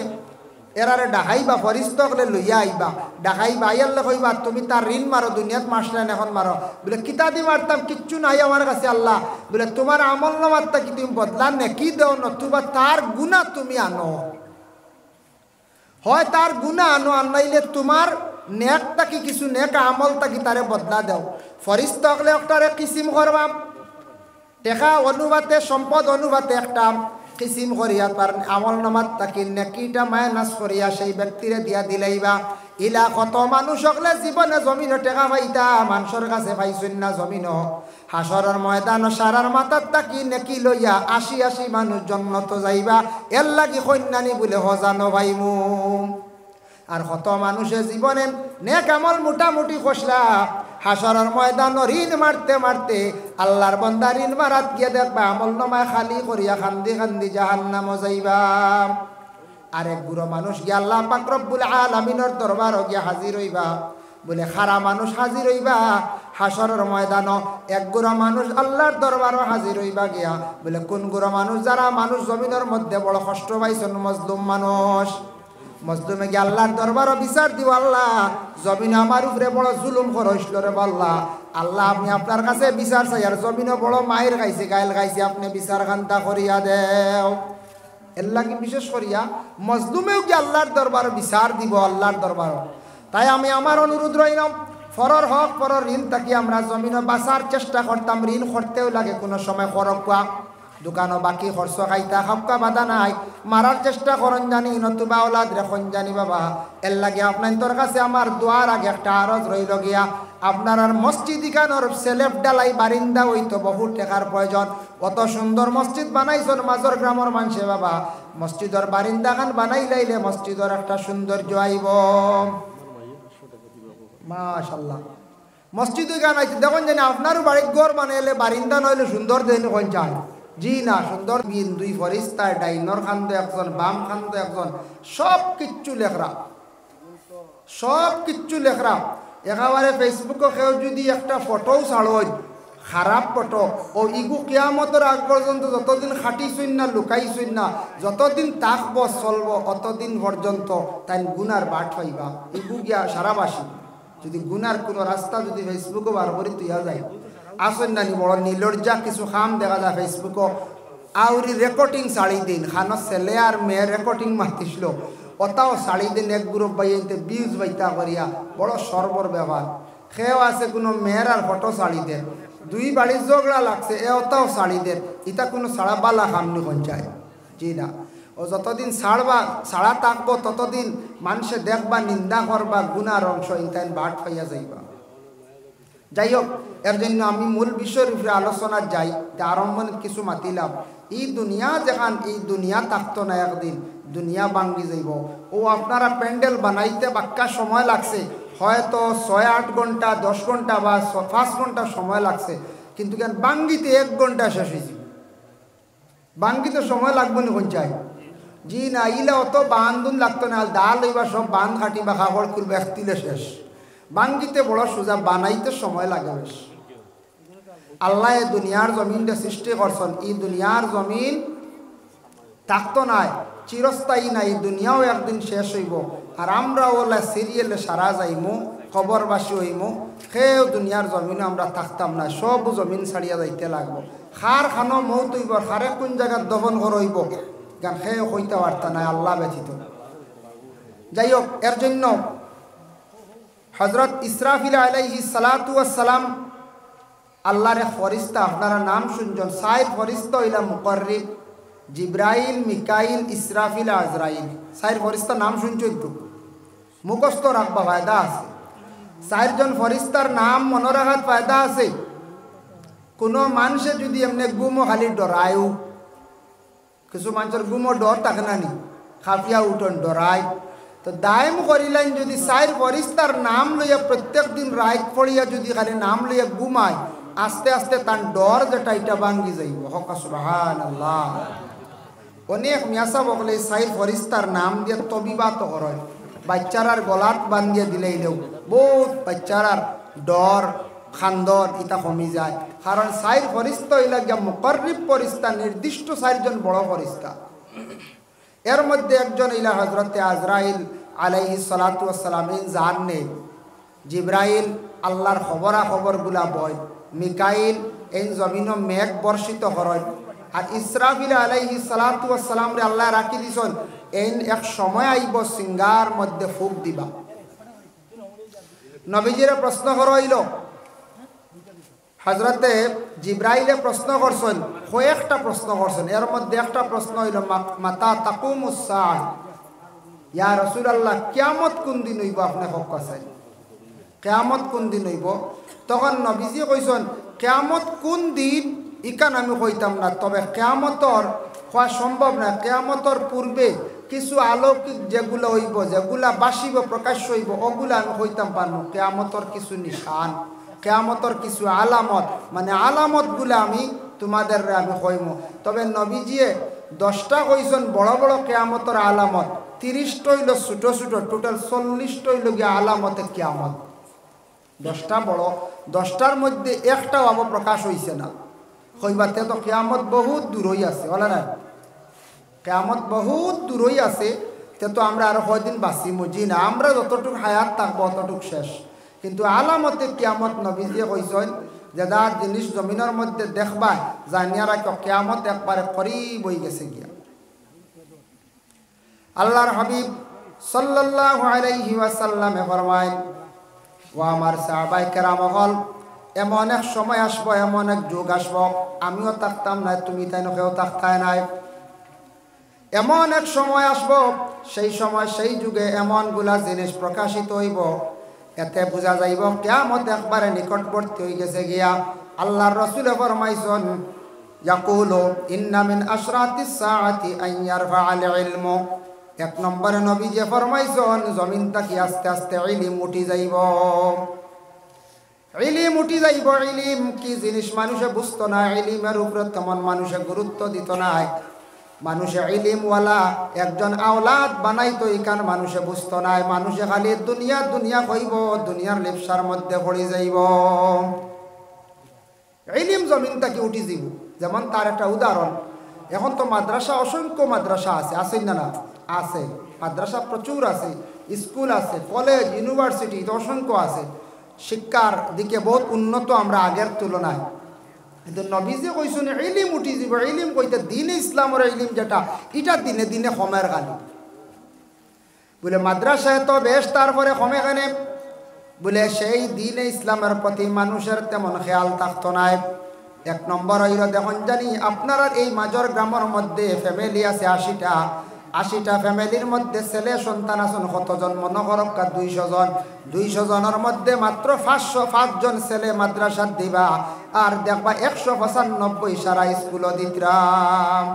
এরারে ডাকাইবা, ফরিস্তকলে লইয়া আইবা, ডাকাইবা, আইয়াল্লে কইবা তুমি তার ঋণ মারো, দুনিয়াত মাসলেন এখন মারো। বলে কিতা দি মারতাম, কিচ্ছু নাই আমার কাছে। আল্লাহ বলে তোমার আমল নামারটা কি তুমি বদলান না, কি দেও নতুবা তার গুণা তুমি আনো, হয় তার গুণা আনো, আনাইলে তোমার নেকটা কি কিছু নেক আমলটা কি তারে বদলা দেও। ফরিস্তকলে একটারে কিসিম করবা, টেকা অনুবাতে সম্পদ অনুবাতে একটা কিসিম করিয়া তার আমল নামাত তাকে নেকিটা মাইনাস করিয়া সেই ব্যক্তিরে দিয়া দিলাইবা। ইলা কত মানুষ হকলে জীবনে জমিনে টেকা পাইতা, মানুষের কাছে পাইছেন না জমিন। হাসরের ময়দান সারার মাথার তাকি নেকি লইয়া ৮০ মানুষ জন্নত যাইবা, এর লাগি কন্যানি বলে হজানো ভাইমু। আর কত মানুষের জীবনে নেক আমল মোটামুটি খসলা, হাসরের ময়দান ঋণ মারতে মারতে আল্লাহর বান্দা ঋণ মারাত গিয়ে দেখবা আমল নামায় খালি করিয়া খান্দি খান্দি জাহান্নাম যাইবা। আরেক গুঁড়ো মানুষ গিয়া আল্লাহ পাক রব্বুল আলামিনের দরবার গিয়া হাজির হইবা। বলে খারা মানুষ হাজির হইবা হাসরের ময়দান, এক গুঁড়ো মানুষ আল্লাহর দরবারও হাজির হইবা গিয়া। বলে কোন গুঁড়ো মানুষ? যারা মানুষ জমিনের মধ্যে বড় কষ্ট পাইছেন, মজলুম মানুষ, মজলুমে গিয়ে আল্লাহর দরবারও বিচার দিব, আল্লাহ জমিন আমার উপরে বড় জুলুম করছিল রে আল্লাহ, আল্লাহ আপনি আপনার কাছে বিচার চাই, আর জমিনও বড় মায়ের খাইছে গাইল খাইছে, আপনি বিচার খান্তা করিয়া দেও। এল্লা কি বিশেষ করিয়া মজলুমেও কি আল্লাহর দরবার বিচার দিব, আল্লাহর দরবার। তাই আমি আমার অনুরোধ রইলাম, ফরর হক ফরর ঋণ থাকি আমরা জমিনও বাঁচার চেষ্টা করতাম, ঋণ করতেও লাগে কোনো সময় খরকা দোকানও বাকি খরচ খাইতা খাপকা বাধা নাই, মারার চেষ্টা করন জানি নতুবা ওলাদ রেখন জানি বাবা। এর লাগে আপনার তোর কাছে আমার দোয়ার আগে একটা আরজ রইল গিয়া, আপনার আর মসজিদ ইখানোর সেলেফ ডালাই বারিন্দা হইতো বহু টাকার প্রয়োজন, অত সুন্দর মসজিদ বানাইছেন মাজর গ্রামের মানুষে বাবা, মসজিদের বারিন্দা খান বানাই লাইলে মসজিদের একটা সৌন্দর্য আইব। মাশাআল্লাহ মসজিদ বানাইছে দেখুন জানি আপনারও বাড়ির ঘর বানাইলে বারিন্দা নইলে সুন্দর দেন কোন চায়, জি না সুন্দর বিন দুই ফরিস্তায় ডাইনর খান্দ একজন বাম খান্দ একজন, সব কিচ্ছু লেখরা, সব কিচ্ছু লেখরা। একেবারে ফেসবুকে কেউ যদি একটা ফটোও ছাড়ো খারাপ ফটো, ও ইগু কিয়ামতের আগ পর্যন্ত যতদিন খাটিছুন না লুকাইছুন না, যতদিন থাকব চলব অতদিন পর্যন্ত তাই গুনার বাট হইবা। ইগু গিয়া সারাবাসী যদি গুনার কোনো রাস্তা যদি ফেসবুকে বার করে তুইয়া যায় আসেন নানি বড় নির্লজ্জা কিছু খাম দেখা যায় ফেসবুকও, আউরি রেকর্ডিং শাড়ি দিন খানো ছেলে আর মেয়ে রেকর্ডিং মাতিছিল, ওটাও শাড়ি দিন এক গ্রুপ বাইতে বিউজ বাইতা করিয়া বড় সর্বর ব্যবহার। সেও আছে কোনো মেয়ের আর ফটো শাড়ি দেন, দুই বাড়ির ঝগড়া লাগছে এ ওটাও শাড়ি দেন, ইটা কোনো সাড়া বালা খামনি পঞ্চায়, জি না। ও যতদিন ছাড়া থাকবো ততদিন মানুষে দেখবা নিন্দা করবা গুনার অংশ ইনতাইন বাট পাইয়া যাইবা। যাই হোক, এর জন্য আমি মূল বিষয়ের উপরে আলোচনা যাই, আরম্ভে কিছু মাতিলাম। এই দুনিয়া যেখান এই দুনিয়া থাকতো না, একদিন দুনিয়া ভাঙ্গি যাইব। ও আপনারা প্যান্ডেল বানাইতে বাক্কা সময় লাগছে, হয়তো 6-8 ঘন্টা 10 ঘন্টা বা 5 ঘন্টা সময় লাগছে, কিন্তু কেন ভাঙ্গিতে 1 ঘন্টা শেষ হয়েছে। ভাঙ্গিতে সময় লাগবে না কোন চাই, জি না। ইলে অত বান্ধন লাগতো না, ডাল হইবা সব বান্ধ কাটি বা খাবার খুলবে একতিলে শেষ। ভাঙ্গিতে বড় সোজা, বানাইতে সময় লাগে বেশ। আল্লাহ দুনিয়ার জমিনটা সৃষ্টি করছেন, এই দুনিয়ার জমিন থাকতো নাই, চিরস্থায়ী নাই, দুনিয়াও একদিন শেষ হইব। আর আমরা ওলা সিরিয়ালে সারা যাইমু, খবরবাসী হইমু, সেও দুনিয়ার জমিনও আমরা থাকতাম না, সব জমিন ছাড়িয়া যাইতে লাগবো। খার খানো মৌত হইব, খারে কোন জায়গায় দফন কর হইব গান সেও হইতে পারত না আল্লাহ ব্যথিত। যাই হোক, এর জন্য হজরত ইসরাফিল আলাইহিস সালাতু ওয়াস সালাম আল্লাহর এক ফরিস্তা, আপনারা নাম শুনছেন, 4 ফরিস্তা হইলা মুকর্রিব, জিব্রাইল, মিকাইল, ইসরাফিল, আজরাইল। 4 ফরিস্তার নাম শুনছেন তো, মুখস্থ রাখবা ফায়দা আছে। 4 জন ফরিস্তার নাম মনে রাখার ফায়দা আছে। কোনো মানুষে যদি এমনি গুমো খালি ডরায়ও, কিছু মানুষের গুমো ডর থাকে না নি, খাফিয়া উঠন ডরায়, তো দায়ম করিলেন যদি 4 ফরিস্তার নাম লইয়া প্রত্যেক দিন রাত পড়িয়া যদি খালি নাম লইয়া ঘুমায়, আস্তে আস্তে তার ডর যেটা এটা ভাঙ্গি যাইব। হকা সুবহানাল্লাহ। অনেক মিয়াসা বকলে 4 ফরিস্তার নাম দিয়ে তবিবাত করে, বাচ্চারার গলাত বান্ধিয়ে দিলেইলেও বহুত বাচ্চারার ডর খান্দন ইটা কমি যায়। কারণ 4 ফরিস্তা হইলা গিয়া মুকর্রিব ফরিস্তা, নির্দিষ্ট 4 জন বড় ফরিস্তা। এর মধ্যে একজন ইলা হজরতে আজরাইল আলাইহিস সালাতু ওয়াস সালাম, যার নে জিব্রাইল আল্লাহর খবরগুলা বয়, মিকাইল এই জমিন মেঘ বর্ষিত হয়, আর ইসরাফিল আলাইহিস সালাতু ওয়াস সালাম রে আল্লাহ রাখি দিছেন এই এক সময় আইব সিঙ্গার মধ্যে ফুক দিবা। নবীজিরে প্রশ্ন হইল, হজরতে জিব্রাইলে প্রশ্ন করছেন, কয়েকটা প্রশ্ন করছেন, এর মধ্যে একটা প্রশ্ন হইল মাতা তাকুমুস সাআহ, ইয়া রাসূলুল্লাহ কিয়ামত কোন দিন হইব, আপনি হক আছেন কিয়ামত কোন দিন হইব? তখন নবীজি কইছেন কিয়ামত কোন দিন ইকান আমি কইতাম না, তবে কিয়ামতর হওয়া সম্ভব না, কিয়ামতর পূর্বে কিছু আলৌকিক যেগুলো হইব, যেগুলা বাসিব প্রকাশ্য হইব, ওগুলা আমি কইতাম পারবো। কিয়ামতর কিছু নিশান, কিয়ামতর কিছু আলামত, মানে আলামতগুলো আমি তোমাদের আমি কইম। তবে নবীজিয়ে 10টা কইছেন বড় বড় কিয়ামতর আলামত, 30টা হইল ছোট ছোট, টোটাল 40টা হইল গিয়া আলামতে কিয়ামত। 10টা বড়, 10টার মধ্যে একটাও আবার প্রকাশ হইছে না। কইবাতে তো কিয়ামত বহুত দূরই আছে, বলে না, কিয়ামত বহুত দূরই আছে। তো আমরা আরো কয়দিন বাঁচি মুজি না, আমরা যতটুকু হায়াত থাকবো অতটুকু শেষ। কিন্তু আলামতে কিয়ামত নবীজি কইছেন যে যার জিনিস জমিনের মধ্যে দেখবা জানিয়া রাখো কিয়ামত একবারে করিব হয়ে গেছে গিয়া। আল্লাহর হাবিব সাল্লাল্লাহু আলাইহি ওয়াসাল্লামে ফরমায়, ও আমার সাহাবায়ে কেরাম হল, এমন এক সময় আসবো, এমন এক যুগ আসবো, আমিও থাকতাম না, তুমি তাই কেউ থাকতাই নাই। এমন এক সময় আসবো, সেই সময় সেই যুগে এমনগুলা জিনিস প্রকাশিত হইব, এতে বোঝা যাইব কিয়ামত একবারে নিকটবর্তী হয়ে গেছে গিয়া। আল্লাহর রাসূলে ফরমাইছেন, ইয়াকুলু ইন্না মিন আশরাতিস সাআতি আন ইয়ারফা'আল ইলমু। এক নম্বরে নবী যে ফরমাইছেন, জমিন থেকে আস্তে আস্তে ইলম উঠি যাইব। ইলম উঠি যাইব। ইলম কি জিনিস মানুষে বুঝতো না, ইলমের উপরে তেমন মানুষে গুরুত্ব দিত না। মানুষে ইলিমওয়ালা একজন আওলাদ বানাইতো, এখান মানুষে বুঝতো না। মানুষে খালি দুনিয়া দুনিয়া কইব, দুনিয়ার লিপসার মধ্যে পড়ে যাইব। ইলিম জমিন থেকে উঠি যাইব। যেমন তার একটা উদাহরণ, এখন তো মাদ্রাসা, অসংখ্য মাদ্রাসা আছে, আছে না? না আছে, মাদ্রাসা প্রচুর আছে, স্কুল আছে, কলেজ, ইউনিভার্সিটি অসংখ্য আছে। শিক্ষার দিকে বহুত উন্নত আমরা আগের তুলনায়। কিন্তু নবীজি কইছেন ইলিম উঠি যাব। ইলিম কইতে দিন ইসলামের ইলিম যেটা, এটা দিনে দিনে কমের গালি। বলে মাদ্রাসায় তো বেশ, তারপরে কমে কেনে? বলে সেই দিনে ইসলামের প্রতি মানুষের তেমন খেয়াল থাকতো না। এক নম্বর হইল, দেখুন জানি আপনারা এই মাজর গ্রামের মধ্যে ফ্যামিলি আছে 80টা। 80টা ফ্যামিলির মধ্যে ছেলে সন্তান আছেন কতজন? মনে করক্কা 200 জন। 200 জনের মধ্যে মাত্র 505 জন ছেলে মাদ্রাসা দিবা, আর দেখবা 195 সারা স্কুল দিতরাম।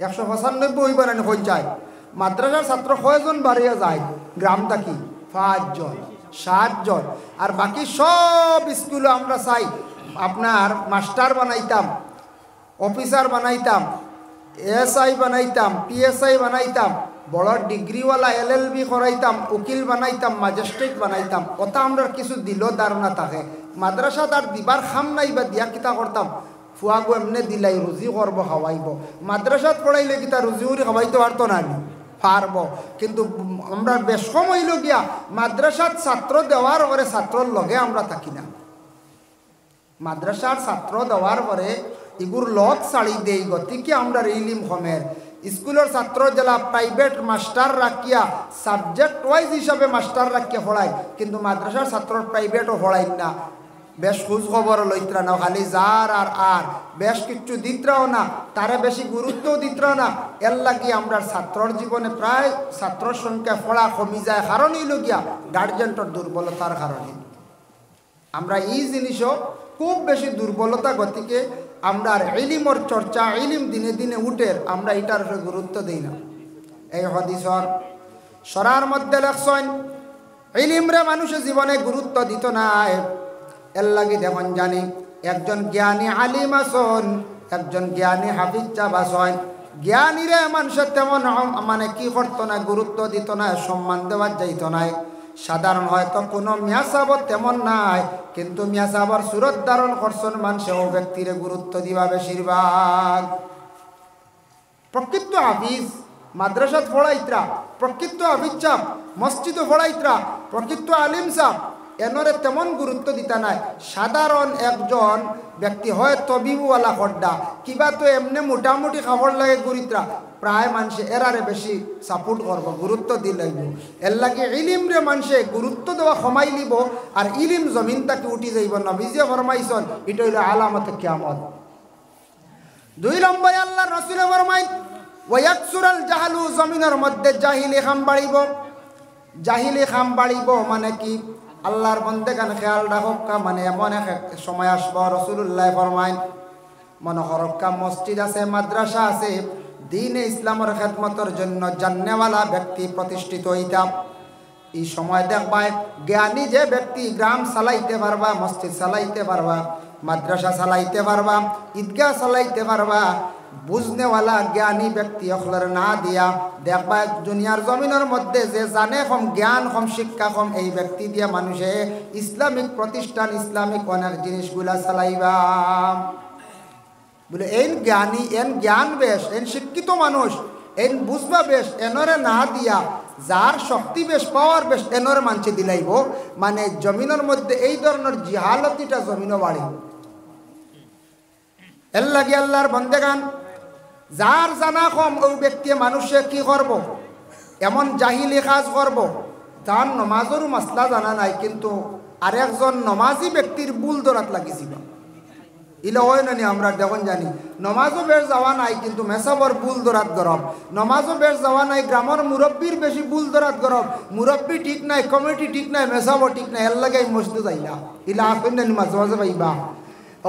195 হইব না হয়ে যায়। মাদ্রাসার ছাত্র কয়জন বাড়িয়ে যায়? গ্রামটা কি 5 জন 7 জন। আর বাকি সব স্কুলে আমরা চাই আপনার মাস্টার বানাইতাম, অফিসার বানাইতাম, এসআই বানাইতাম, পিএসআই বানাইতাম, বড় ডিগ্রিওয়ালা LLB করাইতাম, উকিল বানাইতাম, ম্যাজিস্ট্রেট বানাইতাম। ওটা আমরা কিছু দিল ধারণা থাকে। মাদ্রাসা তার দিবার খাম নাই বা দিয়া কিতা করতাম, ফুয়াগো এমনি দিলাই রুজি করব, খাওয়াইব। মাদ্রাসাত পড়াইলে কিতা রুজি উরি খাওয়াইতে পারতো না, পারব। কিন্তু আমরা বেশ কম হইল গিয়া মাদ্রাসাত ছাত্র দেওয়ার পরে ছাত্রর লগে আমরা থাকি না। মাদ্রাসার ছাত্র দেওয়ার পরে এগুর লগ ছাড়ি দেই, গতিকে আমরা ইলিম কমের। স্কুলের ছাত্র জেলা প্রাইভেট মাস্টার রাখিয়া সাবজেক্ট ওয়াইজ হিসাবে মাস্টার রাখিয়া পড়ায়, কিন্তু মাদ্রাসার ছাত্র প্রাইভেটও পড়াই না। বেশ খোঁজ খবর লইত্রা না, খালি যার আর বেশ কিছু দিত্রাও না, তারে বেশি গুরুত্বও দিত্রাও না। এর লাগি আমরা ছাত্রর জীবনে প্রায় ছাত্রর সংখ্যা পড়া কমি যায়। কারণ হইল গিয়া গার্জেন্টর দুর্বলতার কারণে। আমরা এই জিনিসও খুব বেশি দুর্বলতা, গতিকে আমরা ইলিমর চর্চা, ইলিম দিনে দিনে উঠের, আমরা এটার উপরে গুরুত্ব দিই না। এই হাদিসর সরার মধ্যে লেখছেন ইলিমরে মানুষের জীবনে গুরুত্ব দিত না। এর লাগি দেখুন জানি একজন জ্ঞানী আলিম আসন, একজন জ্ঞানী হাফিজ সাহেব আসন। জ্ঞানীরে মানুষের তেমন মানে কি করতো না, গুরুত্ব দিত না, সম্মান দেওয়ার যাইত নাই। সাধারণ হয়তো কোনো মিয়া সাহেব তেমন নাই, কিন্তু মিয়া সাহেবর সুরত ধারণ করছেন মানুষে ও ব্যক্তিরে গুরুত্ব দিবা বেশিরভাগ। প্রকৃত হাফিজ মাদ্রাসাত পড়াইত্রা, প্রকৃত হাফিজ সাহেব মসজিদ পড়াইত্রা, প্রকৃত আলিম সাহেব এনরে তেমন গুরুত্ব দিতা নাই। সাধারণ একজন ব্যক্তি হয় তবিবওয়ালা খড্ডা, কিবা তো এমনি মোটামুটি খাবার লাগে গুরিত্রা, প্রায় মানুষে এরারে বেশি সাপোর্ট করব, গুরুত্ব দি লাগব। এর লাগে ইলিমরে মানুষে গুরুত্ব দেওয়া কমাই লিব, আর ইলিম জমিন তাকে উঠি যাইব। নবীজি ফরমাইছেন এটা হইল আলামতে কিয়ামত। 2 নম্বরে আল্লাহ রাসূল ফরমাই ওয়ায়াকসুরাল জাহালু, জমিনের মধ্যে জাহিলি খাম বাড়িব। জাহিলি খাম বাড়িব মানে কি? আল্লাহর বন্দেগান খেয়াল রাখক্কা, মানে এমন এক সময় আসব, রাসূলুল্লাহ ফরমাইন মনে করক্কা মসজিদ আছে, মাদ্রাসা আছে, দ্বীনে ইসলামের খেদমতের জন্য জান্নেওয়ালা ব্যক্তি প্রতিষ্ঠিত হইতাম। এই সময় দেখবা জ্ঞানী যে ব্যক্তি গ্রাম চালাইতে পারবা, মসজিদ চালাইতে পারবা, মাদ্রাসা চালাইতে পারবা, ঈদগাহ চালাইতে পারবা, বুঝনেওয়ালা জ্ঞানী ব্যক্তি অখলার না দিয়া দেখবা দুনিয়ার জমিনের মধ্যে যে জানে কম, জ্ঞান কম, শিক্ষা কম, এই ব্যক্তি দিয়া মানুষে ইসলামিক প্রতিষ্ঠান, ইসলামিক অনেক জিনিসগুলা চালাইবা। বলে এন জ্ঞানী, এন জ্ঞান বেশ, এন শিক্ষিত মানুষ এন বুঝবা বেশ এনরে না দিয়া যার শক্তি বেশ পাওয়ার বেশ এনরে মানছে দিলাইব মানে জমিনের মধ্যে এই ধরনের জিহালতিটা জমিনও বাড়ে এর লাগে আল্লাহর বন্দেগান যার জানা কম ওই ব্যক্তি মানুষে কি করব এমন জাহিলি কাজ করব যার নমাজেরও মাসলা জানা নাই কিন্তু আরেকজন নমাজি ব্যক্তির ভুল ধরাত লাগিছিল ইলে হয় না আমরা দেখুন জানি নমাজও বেশ যাওয়া নাই কিন্তু মেসাবর ভুল ধরাত গরব নমাজও বেশ যাওয়া নাই গ্রামের মুরব্বীর বেশি ভুল ধরাত গরব মুরব্বী ঠিক নাই কমিটি ঠিক নাই মেসাবও ঠিক নাই এর লাগে মসজিদ যাইলা ইলা আসেন না মাঝে মাঝে পাইবা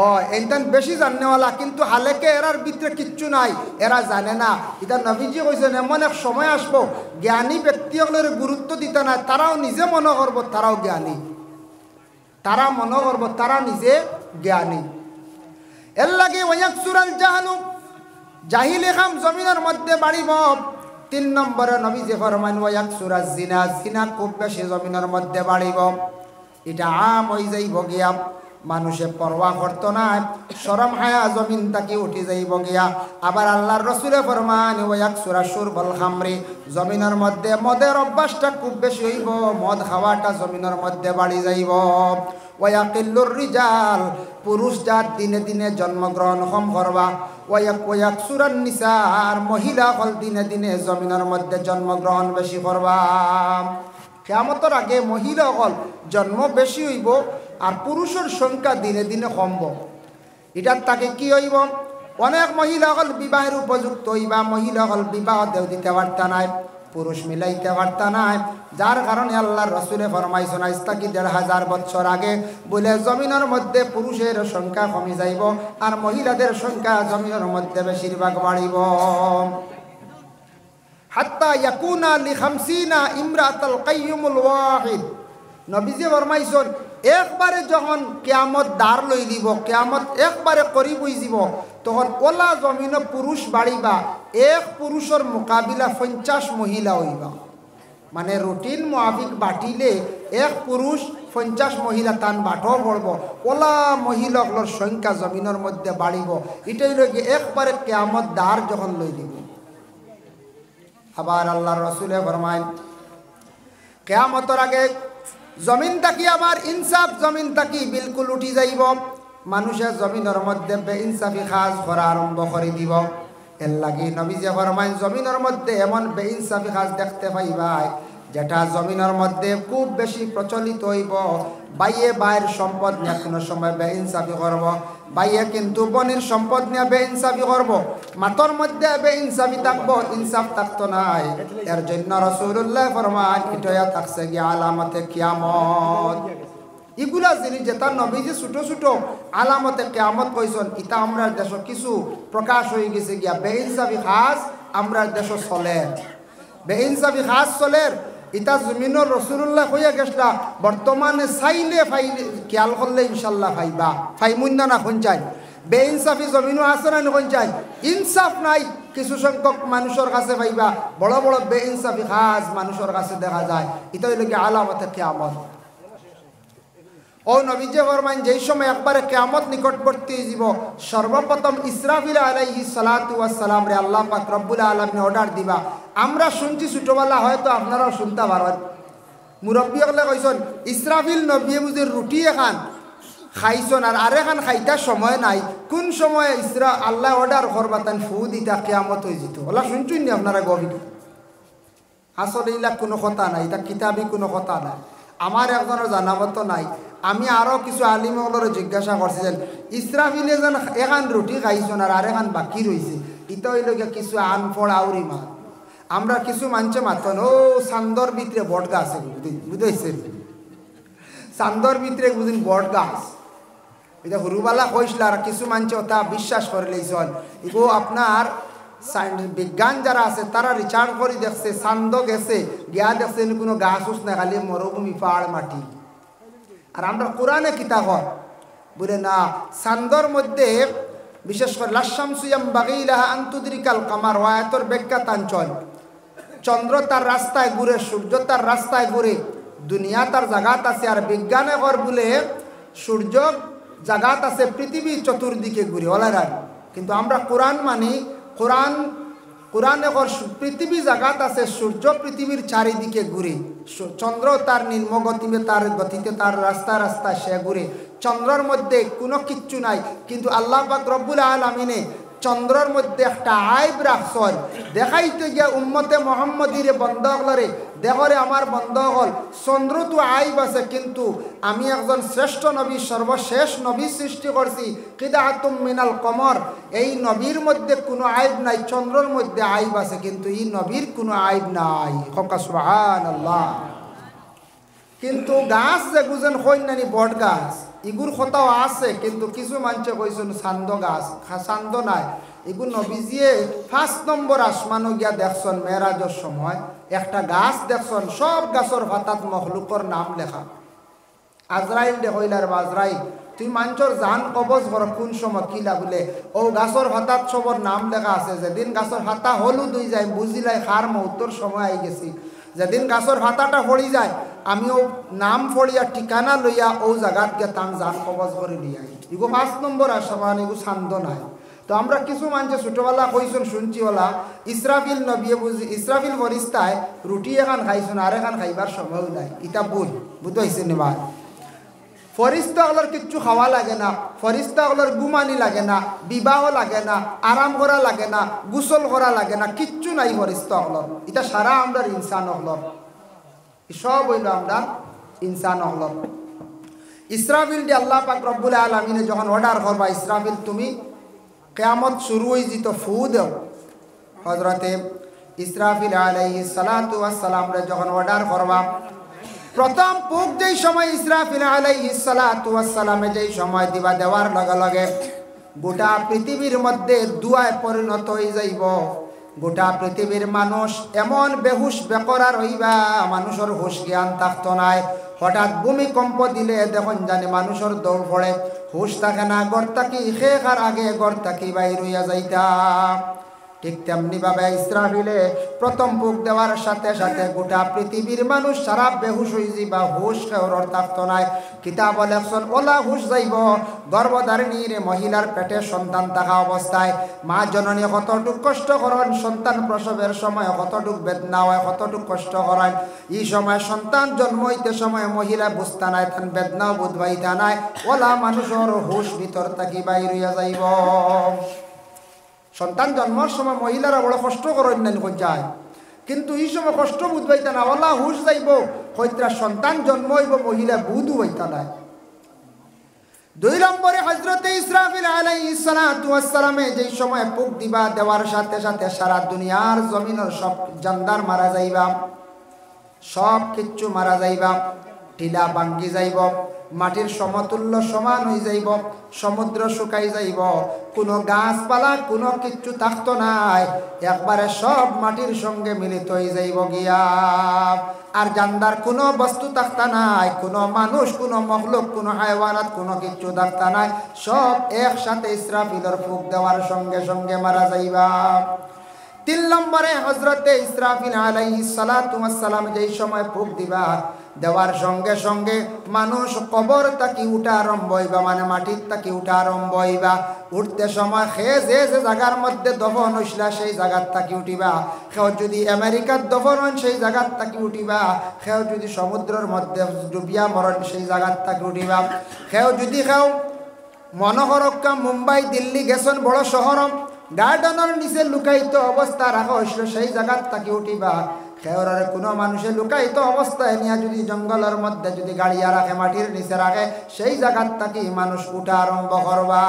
ও এইটান বেশি জানেওয়ালা কিন্তু হালেকে এরার ভিতরে কিচ্ছু নাই এরা জানে না এটা নবীজি কইছেন এমন এক সময় আসবো জ্ঞানী ব্যক্তিগুলোর গুরুত্ব দিতে না তারাও নিজে মনে করব তারাও জ্ঞানী তারা মনে করব তারা নিজে জ্ঞানী এর লাগে ওয়াকসুরাল জাহালু জাহিলি কাম জমিনের মধ্যে বাড়িব 3 নম্বরে নবীজি ফরমান ওয়াকসুরাজ জিনা জিনা খুব বেশি জমিনের মধ্যে বাড়িব এটা আম হই যাইব গিয়া মানুষে পরোয়া করতো না শরম হায়া জমিন তাকে উঠে যাইব গিয়া আবার আল্লাহর রাসূলে ফরমান ওয়াকসুরা শুরবুল খামরি জমিনের মধ্যে মদের অভ্যাসটা খুব বেশি হইব মদ খাওয়াটা জমিনের মধ্যে বাড়ি যাইব ওয়াকিল্লুর রিজাল পুরুষ জাত দিনে দিনে জন্মগ্রহণ কম করবা ওয়াকসুরান নিসা আর মহিলা হল দিনে দিনে জমিনের মধ্যে জন্মগ্রহণ বেশি করবা কিয়ামতের আগে মহিলা হল জন্ম বেশি হইব আর পুরুষের সংখ্যা দিনে দিনে কমব এটার তাকে কি হইব অনেক মহিলা হল বিবাহের উপযুক্ত হইবা মহিলা হল বিবাহ দেও দিতে পারতা নাই পুরুষ মিলাইতে পারতা নাই যার কারণে আল্লাহর রাসূলে ফরমাইছেন আজ থেকে ১৫০০ বছর আগে বলে জমিনের মধ্যে পুরুষের সংখ্যা কমে যাইব আর মহিলাদের সংখ্যা জমিনের মধ্যে বেশিরভাগ বাড়িব হাত্তা ইয়াকুনা লি 50 ইমরাতাল কাইয়ুমুল ওয়াহিদ নবীজি ফরমাইছেন একবারে যখন কিয়ামত দ্বার লই দিব কিয়ামত একবারে করিবই যাব তখন ওলা জমিনে পুরুষ বাড়িবা এক পুরুষের মোকাবিলা 50 মহিলা হইবা মানে রুটিন মুআফিক বাটিলে এক পুরুষ 50 মহিলা তান বাটো পড়ব ওলা মহিলাগুলোর সংখ্যা জমিনের মধ্যে বাড়িব এটাই লগে একবারে কিয়ামত দ্বার যখন লই দিব আবার আল্লাহর রাসূলে ফরমায় কিয়ামতের আগে জমিন তাকি আবার ইনসাফ জমিন তাকি বিলকুল উঠি যাইব মানুষের জমিনের মধ্যে বেইনসাফি কাজ করা আরম্ভ করে দিব এর লাগি নবীজি ফরমায় জমিনের মধ্যে এমন বেইনসাফি কাজ দেখতে পাইবাই যেটা জমিনের মধ্যে খুব বেশি প্রচলিত হইব বাইয়ে বাইয়ের সম্পদ নিয়ে কোনো সময় বেইনসাফি করব বাইয়ে কিন্তু বনির সম্পদ নিয়ে বেইনসাফি করব মাতর মধ্যে বেইনসাফি থাকবো ইনসাফ থাকতো নাই এর জন্য রাসূলুল্লাহ ফরমান এটা থাকছে গিয়া আলামতে কিয়ামত এগুলা জিনিস যেটা নবীজি ছোট ছোট আলামতে কিয়ামত কইছেন এটা আমরা দেশ কিছু প্রকাশ হয়ে গেছে গিয়া বেইনসাফি খাস আমরা দেশ চলে বেইনসাফি খাস চলে ইতা জমিনের রাসূলুল্লাহ কইয়া গেছলা বর্তমানে চাইলে ফাইলে খেয়াল করলে ইনশাআল্লাহ ফাইবা ফাইমুন না কোন চাই বেইনসাফি জমিনও আছে না কোন চাই ইনসাফ নাই কিছু সংখ্যক মানুষের কাছে পাইবা বড় বড় বেইনসাফি খাস মানুষের কাছে দেখা যায় এটা হইল কি আলামতে কিয়ামত ও নবীজি ফরমান যেই সময় একবারে কিয়ামত নিকটবর্তী হইব সর্বপ্রথম ইসরাফিল আলাইহিস সালাতু ওয়াস সালাম রে আল্লাহ পাক রব্বুল আলামিন অর্ডার দিবা আমরা শুনছি ছোটবেলা হয়তো আপনারাও শুনতে পারেন মুরব্বীসকলে কইছেন ইসরাফিল নবী বুঝি রুটি এখান খাইছেন আর আরেখান খাইতার সময় নাই কোন সময় আল্লাহ অর্ডার করবা তান ফু দিতা কিয়ামত হয়ে যেত ওলা শুনছুন নি আপনারা গভীর আসলে এইলা কোনো কথা নাই এটা কিতাবি কোনো কথা নাই আমার একজনের জানাবত নাই আমি আরও কিছু আলিমগুলোর জিজ্ঞাসা করছিলেন ইসরাফিলে যেন এখান রুটি খাইছেন আর আরেখান বাকি রয়েছে এটা হইল কিছু আনফড় আউরি মা আমরা কিছু মানছে মাতন ও চান্দর ভিতরে বট গাছ বুঝেছেন চান্দর ভিতরে বুঝিন বট গাছ এটা হুরুবালা কইসল আর কিছু মানছে ওটা বিশ্বাস করে লইছেন এগো আপনার বিজ্ঞান যারা আছে তারা রিচার্জ করে দেখছে চান্দ গেছে গিয়া দেখছে কোনো গাছ উস না খালি মরুভূমি পাহাড় মাটি আর আমরা কোরআনে কিতাব বলে না চান্দর মধ্যে বিশেষ করে লাশামসুয়াম বাগিলাহা আন্তুদ্রিকাল কামার ওয়ায়াতর ব্যাখ্যা তাঞ্চল চন্দ্র তার রাস্তায় ঘুরে সূর্য তার রাস্তায় ঘুরে দুনিয়া তার জাগাত আছে আর বিজ্ঞানে কর বলে সূর্য জাগাত আছে পৃথিবী চতুর্দিকে ঘুরে ওলারার কিন্তু আমরা কোরআন মানি কোরআন কোরআনে পৃথিবী জাগাত আছে সূর্য পৃথিবীর চারিদিকে ঘুরে, চন্দ্র তার নিম্ন গতিতে তার গতিতে তার রাস্তা রাস্তা সে ঘুরে। চন্দ্রের মধ্যে কোনো কিচ্ছু নাই, কিন্তু আল্লাহ পাক রব্বুল আলামিনে চন্দ্রের মধ্যে একটা আইব রাখছেন, দেখাইতে গিয়া উম্মতে মোহাম্মদীরে বন্ধকলরে দেখরে আমার বন্ধকল চন্দ্র তো আইব আছে, কিন্তু আমি একজন শ্রেষ্ঠ নবী সর্বশেষ নবী সৃষ্টি করছি কিদাতুম মিনাল কমর। এই নবীর মধ্যে কোনো আইব নাই, চন্দ্রের মধ্যে আইব আছে, কিন্তু এই নবীর কোনো আইব নাই। হকা সুবহানাল্লাহ। কিন্তু গাছ যে গুজন হইন নানি বট গাছ এগুর কথাও আছে, কিন্তু কিছু মানুষে কইছেন চান্দ গাছ, চান্দ নাই। এগুলো নবীজিয়ে 5 নম্বর আসমানও গিয়া দেখছেন মেরাজের সময়, একটা গাছ দেখছেন, সব গাছের পাতাত মখলুকর নাম লেখা। আজরাইল দেখইলার আজরাইল তুই মানুষের জান কবজ কর কোন সময় কি লাগলে, ও গাছের পাতাত সবর নাম লেখা আছে। যেদিন গাছের পাতা হলুদ হয়ে যায় বুঝিলাই খার মৌতর সময় আই গেছি। যেদিন গাছের পাতাটা ফড়ি যায় আমিও নাম ফড়িয়া ঠিকানা লইয়া ও জায়গাত গিয়ে তান জান কবজ করে লিয়া। এগো 5 নম্বর আসমান, এগো ছান্দ নাই। তো আমরা কিছু মানুষ ছোটবেলা কইছেন শুনছি ওলা ইসরাফিল নবী বুঝি ইসরাফিল ফরিস্তায় রুটি এখান খাইছেন আর এখান খাইবার সময় নাই। ইটা বুঝতে হয়েছে নেবা। ফরিস্তাগুলোর কিচ্ছু খাওয়া লাগে না, ফরিস্তাগুলোর গুমানি লাগে না, বিবাহ লাগে না, আরাম করা লাগে না, গোসল করা লাগে না, কিচ্ছু নাই ফরিস্তাগুলোর। এটা সারা আমরা ইনসান হলর, সব হইল আমরা ইনসান হলর। ইসরাফিল দিয়ে আল্লাহ পাক রব্বুল আলামিনে যখন অর্ডার করবা ইসরাফিল তুমি কিয়ামত শুরু হয়ে যেত ফু দেও, হযরতে ইসরাফিল আলাইহিস সালাতু ওয়াস সালাম রে যখন অর্ডার করবা প্রথম পুক যেই সময় ইসরাফিল আলাইহিস সালাতু ওয়াস সালামে যেই সময় দিবা দেওয়ার লগে লগে গোটা পৃথিবীর মধ্যে দুয়ায় পরিণত হয়ে যাইব। গোটা পৃথিবীর মানুষ এমন বেহুশ বেকরার হইবা, মানুষের হুশ জ্ঞান থাকতো নাই। হঠাৎ ভূমিকম্প দিলে দেখুন জানি মানুষের দৌড় পড়ে, হুশ থাকে না, গড় থাকি শেখার আগে গড় থাকি বাইর হইয়া যাইতা। ঠিক তেমনি ভাবে ইসরাফিলে প্রথম পুক দেওয়ার সাথে সাথে গোটা পৃথিবীর মানুষ সারা বেহুশ হয়ে যাইবা, হুশ কেউর থাকতো নাই। কিতাব লেখছেন ওলা হুশ যাইব গর্ভধারিণীর মহিলার পেটে সন্তান থাকা অবস্থায় মা জননী কতটুক কষ্ট করেন, সন্তান প্রসবের সময় কতটুক বেদনা হয়, কতটুক কষ্ট করেন। এই সময় সন্তান জন্ম হইতে সময় মহিলা বুঝতা নাই, তান বেদনাও বুঝবাইতা নাই। ওলা মানুষের হুশ ভিতর থাকি বাইর হইয়া যাইব। সন্তান জন্মের সময় মহিলারা বড় কষ্ট করেন না যায়, কিন্তু এই সময় কষ্ট বুঝবাইতা না, ওলা হুশ যাইব হইতা সন্তান জন্ম হইব মহিলা বুধু হইতা নাই। 2 নম্বরে হযরতে ইসরাফিল আলাইহিস সালাতু ওয়াস সালামে যেই সময় পুক দিবা দেওয়ার সাথে সাথে সারা দুনিয়ার জমিনের সব জানদার মারা যাইবা, সব কিচ্ছু মারা যাইবা, টিলা ভাঙ্গি যাইব, মাটির সমতুল্য সমান হয়ে যাইব, সমুদ্র শুকাই যাইব, কোনো গাছপালা কোনো কিচ্ছু থাকতো নাই, একবারে সব মাটির সঙ্গে মিলিত হয়ে যাইব গিয়া। আর জানদার কোনো বস্তু থাকতা নাই, কোনো মানুষ কোনো মখলুক কোনো হায়ওয়ানাত কোনো কিচ্ছু থাকতা নাই, সব একসাথে ইসরাফিলের ফুক দেওয়ার সঙ্গে সঙ্গে মারা যাইবা। 3 নম্বরে হযরতে ইসরাফিল আলাইহিস সালাতু ওয়াস সালাম যেই সময় ফুক দিবা দেওয়ার সঙ্গে সঙ্গে মানুষ কবর তাকি উঠা আরম্ভ হইবা, মানে মাটির তাকি উঠা আরম্ভ হইবা। উঠতে সময় যে জায়গার মধ্যে দফন হইসলা সেই জায়গার তাকি উঠিবা। কেউ যদি আমেরিকার দফন হন সেই জায়গার তাকি উঠিবা, কেউ যদি সমুদ্রের মধ্যে ডুবিয়া মরণ সেই জায়গার তাকি উঠিবা, কেউ যদি মনোহরক্কা মুম্বাই দিল্লি গেছেন বড় শহর গার্ডেনের নিচে লুকায়িত অবস্থা রাখা হয়েছিল সেই জায়গার তাকে উঠিবা। খেওরের কোনো মানুষের লুকায়িত অবস্থায় নিয়ে যদি জঙ্গলের মধ্যে যদি গাড়িয়া রাখে মাটির নিচে রাখে সেই জায়গার তাকে মানুষ উঠা আরম্ভ করবা।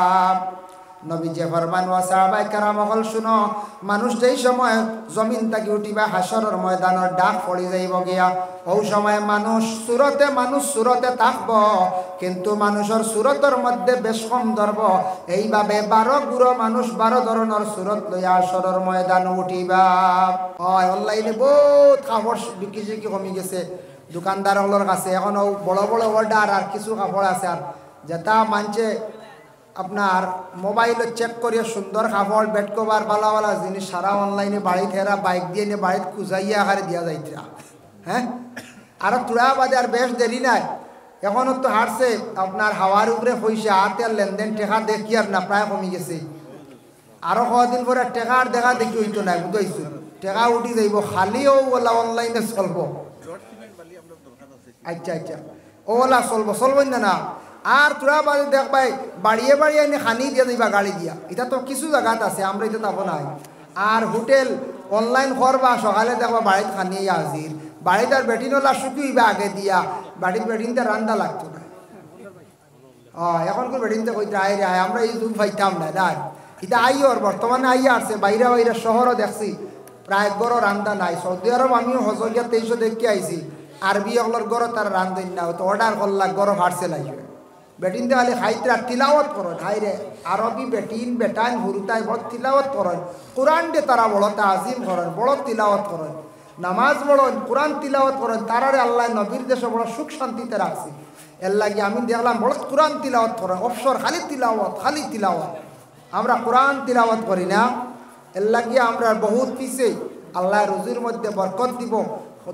নবীজি ফরমান ওয়া সাহাবায়ে কেরাম হল শুনো, মানুষ যেই সময় জমিন তাকে উঠিবা হাসরের ময়দানের ডাক পড়ে যাইব গিয়া, ওই সময় মানুষ সুরতে থাকব, কিন্তু মানুষের সুরতের মধ্যে বেশ কম ধরব। এইভাবে 12 গুরো মানুষ 12 ধরনের সুরত লইয়া হাসরের ময়দান উঠিবা। অনলাইনে বহুত কাপড় বিক্রি কমে গেছে দোকানদারগুলোর কাছে, এখন বড় বড় অর্ডার আর কিছু কাপড় আছে আর যেটা মানছে আপনার মোবাইলে চেক করিয়া সুন্দর কাপড় বেড কভার ভালো জিনিস সারা অনলাইনে বাড়িতে এরা বাইক দিয়ে নিয়ে বাড়িতে খুঁজাইয়া আকারে দিয়া যাইতে। হ্যাঁ, আর তোরা বাদে আর বেশ দেরি নাই, এখনও তো হারছে আপনার হাওয়ার উপরে পয়সা হাতে আর লেনদেন টেকা দেখি আর না প্রায় কমে গেছে। আরো কদিন পরে টেকার দেখা দেখি হইতো না বুঝাইছো টেকা উঠি যাইব খালিও ওলা অনলাইনে চলবো আচ্ছা আচ্ছা ওলা চলবো না আর তোরা বাজে দেখবাই বাড়িয়ে বাড়িয়ে এনে খানি দিয়ে দিবা গাড়ি দিয়া এটা তো কিছু জায়গাত আছে আমরা এটা তাবো নাই আর হোটেল অনলাইন করবা সকালে দেখবা বাড়িতে খানিয়ে হাজির বাড়িতে আর বেটিনলা শুকিবা আগে দিয়া বাড়ির বেটিনতে রান্দা লাগতো না এখন করে বেটিনতে কইতে আয় রে আমরা এই যুগ পাইতাম না দেখ এটা আইয়র বর্তমানে আইয়া আসছে বাইরে বাইরে শহরও দেখছি প্রায় গড় রান্দা নাই সৌদি আরব আমিও হজরিয়া 2300 দেখে আইছি আরবি অগলর গড় তার রান্ধেন না তো অর্ডার করলা গড় ভার্সেল আইবে বেটিন দে খালি খাইতরা তিলাওয়াত করেন হাই রে আরবি বেটিন বেটান হুরুতাই বড় তিলাওয়াত করেন কোরআন দে তারা বড় তাজিম করেন বড় তিলাওয়াত করেন নামাজ পড়েন কোরআন তিলাওয়াত করেন তারারে আল্লাহ নবীর দেশে বড় সুখ শান্তিতে রাখছি এর লাগি আমি দেখলাম বড় কোরআন তিলাওয়াত করেন অবসর খালি তিলাওয়াত আমরা কোরআন তিলাওয়াত করি না এর লাগি আমরা বহুত পিছে আল্লাহ রুজির মধ্যে বরকত দিব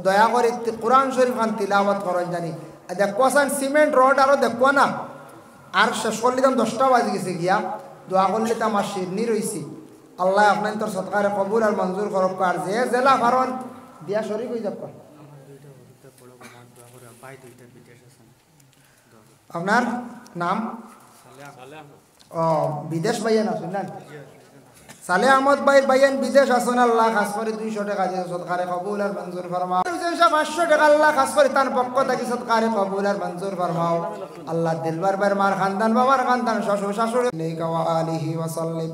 দয়া করে কোরআন শরীফ খান তিলাওয়াত করেন জানি দেখো সিমেন্ট রড আরও দেখো না আর শেষ করলে তো 10টা বাজে গেছে গিয়া দোয়া করলে তো আমার শিরনি রয়েছি আল্লাহ আপনার তোর সৎকারে কবুল আর মঞ্জুর করক আর যে জেলা কারণ দিয়া শরীফ হয়ে যাব আপনার নাম বিদেশ ভাইয়া না শুনলেন সালে আহমদ ভাই ভাইয়ান বিদেশ আসুন আল্লাহ খাস করে 200 টাকা দিয়ে সৎকারে কবুল আর মঞ্জুর ফরমাও 500 টাকা আল্লাহ খাস করে তার পক্ষ থেকে সৎকারে কবুল আর মঞ্জুর ফরমাও আল্লাহ দিলবার বার মার খানদান বাবার খানদান শ্বশুর শাশুড়ি নেকা ওয়া আলিহি ওয়া সাল্লিম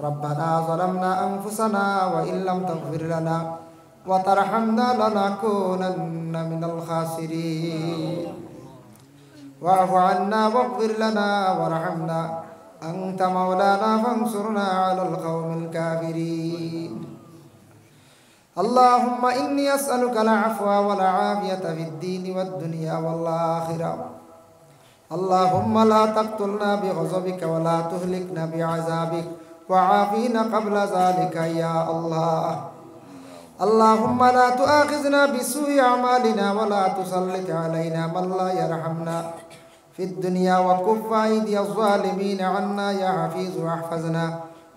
ربنا ظلمنا أنفسنا وإن لم تغفر لنا وترحمنا لنكونن من الخاسرين واعف عنا واغفر لنا وارحمنا أنت مولانا فانصرنا على القوم الكافرين اللهم إني أسألك العفو والعافية في الدين والدنيا والآخرة اللهم لا تقتلنا بغضبك ولا تهلكنا بعذابك وعافينا قبل ذلك يا الله اللهم لا تؤاخذنا بسوء أعمالنا ولا تسلط علينا من لا يرحمنا في الدنيا وكف أيدي الظالمين عنا يا حفيظ واحفظنا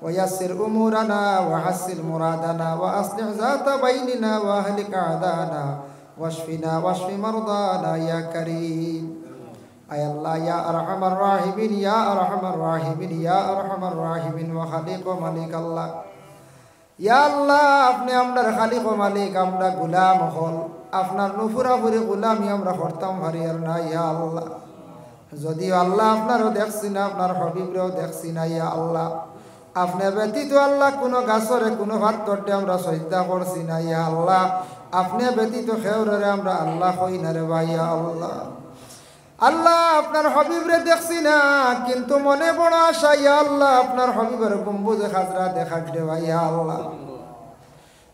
ويسر أمورنا وحسن مرادنا وأصلح ذات بيننا وأهلك أعداءنا واشفنا واشف مرضانا يا كريم أي الله يا أرحم الراحمين يا أرحم الراحمين يا أرحم الراحمين وخالق وملك الله يا الله আপনি আমরার খালিক ও মালিক আমরা গোলাম হল আপনার নুফুরাফুরি গোলামি আমরা করতাম হারিয়ার না ইয়া আল্লাহ যদিও আল্লাহ আপনারও দেখছি না আপনার হবিবরেও দেখছি না ইয়া আল্লাহ আপনি ব্যতীত আল্লাহ কোনো গাছরে কোনো ভাতটে আমরা সজ্জা করছি না ইয়া আল্লাহ আপনি ব্যতীত খেউরে আমরা আল্লাহ হই না রে ভাইয়া আল্লাহ আল্লাহ আপনার হবিবরে দেখছি না কিন্তু মনে বড় আশা ইয়া আল্লাহ আপনার হবিবের গম্বুজে খাজরা দেখার দে ভাইয়া আল্লাহ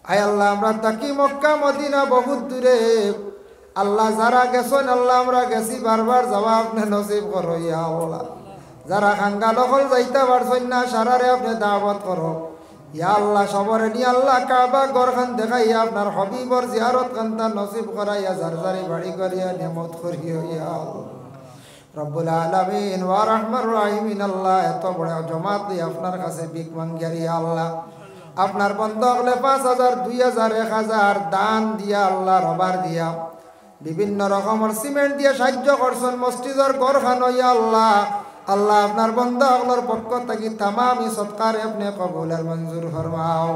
আয় আল্লাহ আমরা তাকি মক্কা মদিনা বহুত দূরে আল্লাহ যারা গেছেন আল্লাহ আমরা গেছি বারবার যাওয়া আপনি নসিব করো ইয়া আল্লাহ যারা খাঙ্গা দখল যাইতে পারছেন না সারারে আপনি দাওয়াত করো ইয়া আল্লাহ সবরে নি আল্লাহ কাবা ঘরখান দেখাইয়া আপনার হবিবর জিয়ারত কান্তা নসিব করাইয়া জারজারি বাড়ি করিয়া নেমত করিও ইয়া আল্লাহ রব্বুল আলামিন ওয়া রাহমার রাহিমিন আল্লাহ এত বড় জমাত দিয়ে আপনার কাছে ভিক মাঙ্গিয়ারি আল্লাহ আপনার বন্ধ হলে 5000 2000 1000 দান দিয়া আল্লাহ রবার দিয়া বিভিন্ন রকমের সিমেন্ট দিয়ে সাহায্য করছেন মসজিদের ঘরখান ইয়া আল্লাহ আল্লাহ আপনার বন্ধা হলোর পক্ষ থেকে তামামি সৎকার আপনি কবুল আর মঞ্জুর ফরমাও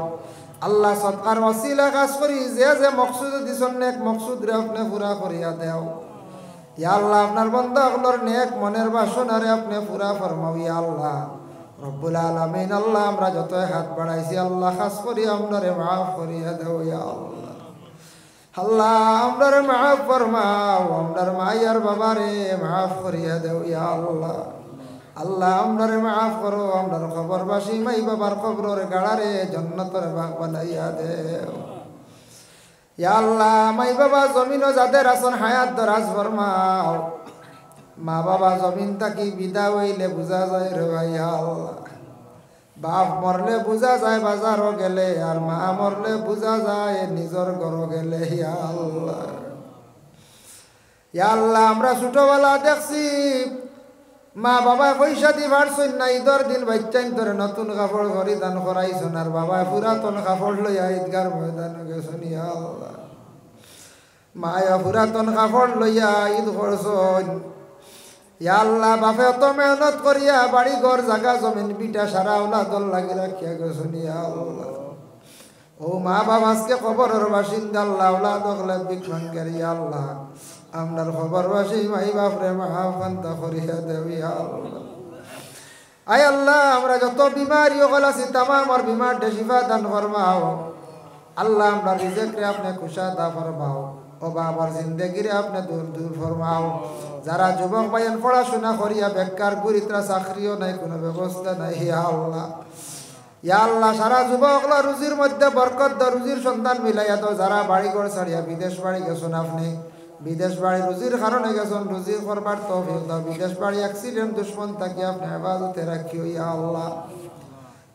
আল্লাহ সৎকার ওসিলা কাজ করি যে যে মকসুদ দিছেন নেক মকসুদ রে আপনি পুরা করিয়া দেও ইয়া আল্লাহ আপনার বন্ধা হলোর নেক মনের বাসনারে আপনি পুরা ফরমাও ইয়া আল্লাহ রব্বুল আলামিন আল্লাহ আমরা যত হাত বাড়াইছি আল্লাহ খাস করি আমরারে মাফ করিয়া দেও ইয়া আল্লাহ আল্লাহ আমরারে মাফ ফরমাও আমরার মায়ের বাবারে মাফ করিয়া দেও ইয়া আল্লাহ আল্লাহ আমরারে মাফ করো আমরার খবরবাসী মাই বাবার কবরের গাড়ারে জান্নাতের বাগ বানাইয়া দেও ইয়া আল্লাহ মাই বাবা জমিনও যাদের আছেন হায়াত দরাজ ফরমাও মা বাবা জমিন থাকি বিদায় হইলে বুঝা যায় রে ভাই আল্লাহ বাপ মরলে বুঝা যায় বাজারও গেলে আর মা মরলে বুঝা যায় নিজের ঘর গেলে ইয়া আল্লাহ ইয়া আল্লাহ আমরা ছোটবেলা দেখছি মা বাবা পয়সা দি পারছই না ঈদর দিন বাচ্চাইন ধরে নতুন কাপড় পরিধান করাইছন আর বাবা পুরাতন কাপড় লইয়া ঈদগার ময়দান গেছন ইয়া আল্লাহ মায়া পুরাতন কাপড় লইয়া ঈদ করছন ইয়া আল্লাহ বাপে অত মেহনত করিয়া বাড়ি ঘর জায়গা জমিন বিটা সারা ওলাদল লাগি রাখিয়া গেছন ইয়া আল্লাহ ও মা বাবা আজকে খবরের বাসিন্দা আল্লাহ ওলাদ হলে বিক্ষণকারী আল্লাহ আমরার খবর বাসি মাই বাপরে মাহাফান্তা করিয়া দেও ইয়া আল্লাহ আয় আল্লাহ আমরা যত বিমারি হল আছি তামাম বিমার শিফা দান ফরমাও আল্লাহ আমরা রিজেকরে আপনি কুশাদা ফরমাও ও বাবার জিন্দেগিরে আপনি দূর দূর ফরমাও যারা যুবক ভাইয়ের পড়াশোনা করিয়া বেকার গুরিত্রা চাকরিও নাই কোনো ব্যবস্থা নাই ইয়া আল্লাহ ইয়া আল্লাহ সারা যুবকলা রুজির মধ্যে বরকত দাও রুজির সন্ধান মিলাইয়া দাও যারা বাড়ি ঘর ছাড়িয়া বিদেশ বাড়ি গেছেন আপনি বিদেশ বাড়ি রুজির কারণে গেছেন রুজি করবার তৌফিক দাও বিদেশ বাড়ি অ্যাক্সিডেন্ট দুশ্মন থাকি আপনি হেফাজতে রাখিও ইয়া আল্লাহ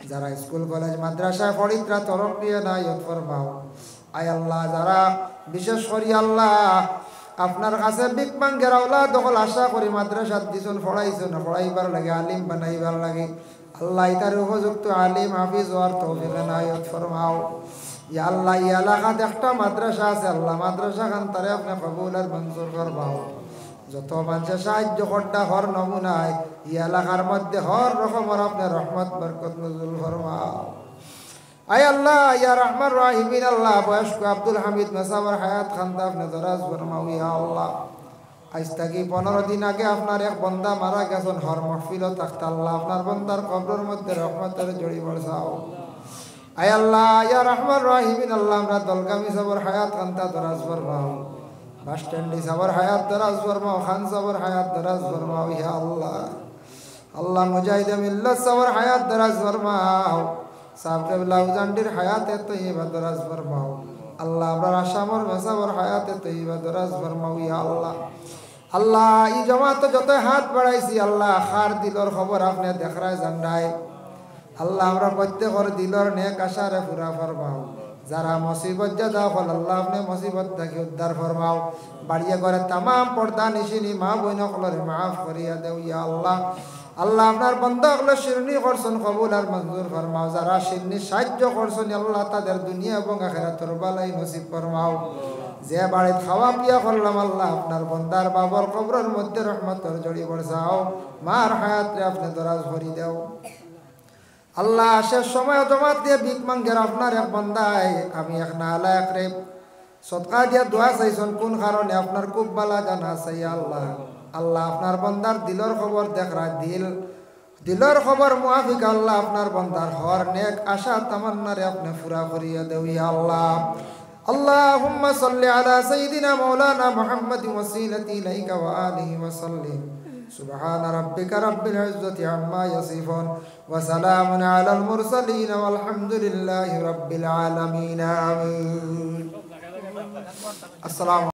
যারা স্কুল কলেজ মাদ্রাসায় পড়িত্রা তরফ নিয়ে না ইয়ত ফরমাও আয় আল্লাহ যারা বিশেষ করি আল্লাহ আপনার কাছে বিগ বাঙ্গের আওলাদ দখল আশা করি মাদ্রাসাত দিছুন পড়াইছুন পড়াইবার লাগে আলিম বানাইবার লাগে আল্লাহ ইতার উপযুক্ত আলিম হাফিজ হওয়ার তৌফিক নায়ত ফরমাও ইয়া আল্লাহ এই এলাকাতে একটা মাদ্রাসা আছে আল্লাহ মাদ্রাসা খান তারে আপনি কবুল আর মঞ্জুর করবাও যত মানুষের সাহায্য করটা হর নমুনায় এই এলাকার মধ্যে হর রকমের আপনার রহমত বরকত নজুল ফরমাও আয় আল্লাহ ইয়া রহমান রাহিমিন আল্লাহ বয়স্ক আব্দুল হামিদ মেসাবর হায়াত খান্দা আপনি দরাজ ফরমাও ইয়া আল্লাহ আজ থেকে 15 দিন আগে আপনার এক বন্দা মারা গেছেন হর মাহফিলত থাকতে আল্লাহ আপনার বন্দার কবরের মধ্যে রহমতের জড়ি বর্ষাও আয় আল্লাহ ইয়া রহমান রাহিমিন আল্লাহ আমরা দলগামী সবর হায়াত খান্দা দরাজ ফরমাও বাস স্ট্যান্ডে সবর হায়াত দরাজ ফরমাও খান সবর হায়াত দরাজ ফরমাও ইয়া আল্লাহ আল্লাহ মুজাহিদ মিল্লাত সবর হায়াত দরাজ ফরমাও সাহেব লাউজান্ডির হায়াতে তৈবা দরাজ ফরমাও আল্লাহ আমরা আসামর মেসাবর হায়াতে তৈবা দরাজ ফরমাও ইয়া আল্লাহ আল্লাহ এই জমাত যত হাত বাড়াইছি আল্লাহ খার দিলর খবর আপনি দেখরায় জান্ডায় আল্লাহ আমরা প্রত্যেকর দিলর নেক আশারে পুরা ফরমাও যারা মুসিবত জাদা হল আল্লাহ আপনি মুসিবত থেকে উদ্ধার ফরমাও বাড়িয়ে করে তামাম পর্দা নিশিনি মা বোন সকলরে মাফ করিয়া দেও ইয়া আল্লাহ আল্লাহ আপনার বন্ধা হলো শিরনি করছেন কবুল আর মঞ্জুর ফরমাও যারা শিরনি সাহায্য করছেন আল্লাহ তাদের দুনিয়া এবং আখিরাতের বালাই নসিব ফরমাও যে বাড়িতে খাওয়া পিয়া করলাম আল্লাহ আপনার বন্দার বাবার কবরের মধ্যে রহমতের জড়ি বর্ষাও মার হায়াতে আপনি দরাজ ভরি দেও আল্লাহ শেষ সময় জমাত দিয়ে ভিক মাঙ্গের আপনার এক বন্দায় আমি এক নালা এক রে সদকা দিয়া দোয়া চাইছেন কোন কারণে আপনার খুব বালা জানা চাই আল্লাহ আল্লাহ আপনার বন্দার দিলর খবর দেখরা দিলর খবর মুআফিক আল্লাহ আপনার বন্দার হর নেক আশা তামান্নারে আপনি পুরা করিয়া দেও ইয়া আল্লাহ আল্লাহুম্মা সাল্লি আলা সাইয়্যিদিনা মাওলানা মুহাম্মাদিন ওয়াসিলাতি ইলাইকা ওয়া আলিহি ওয়া সাল্লিম সুবহানা রাব্বিকা রাব্বিল ইজ্জাতি আম্মা ইয়াসিফুন ওয়া সালামুন আলাল মুরসালিন ওয়ালহামদুলিল্লাহি রাব্বিল আলামিন আমিন আসসালামু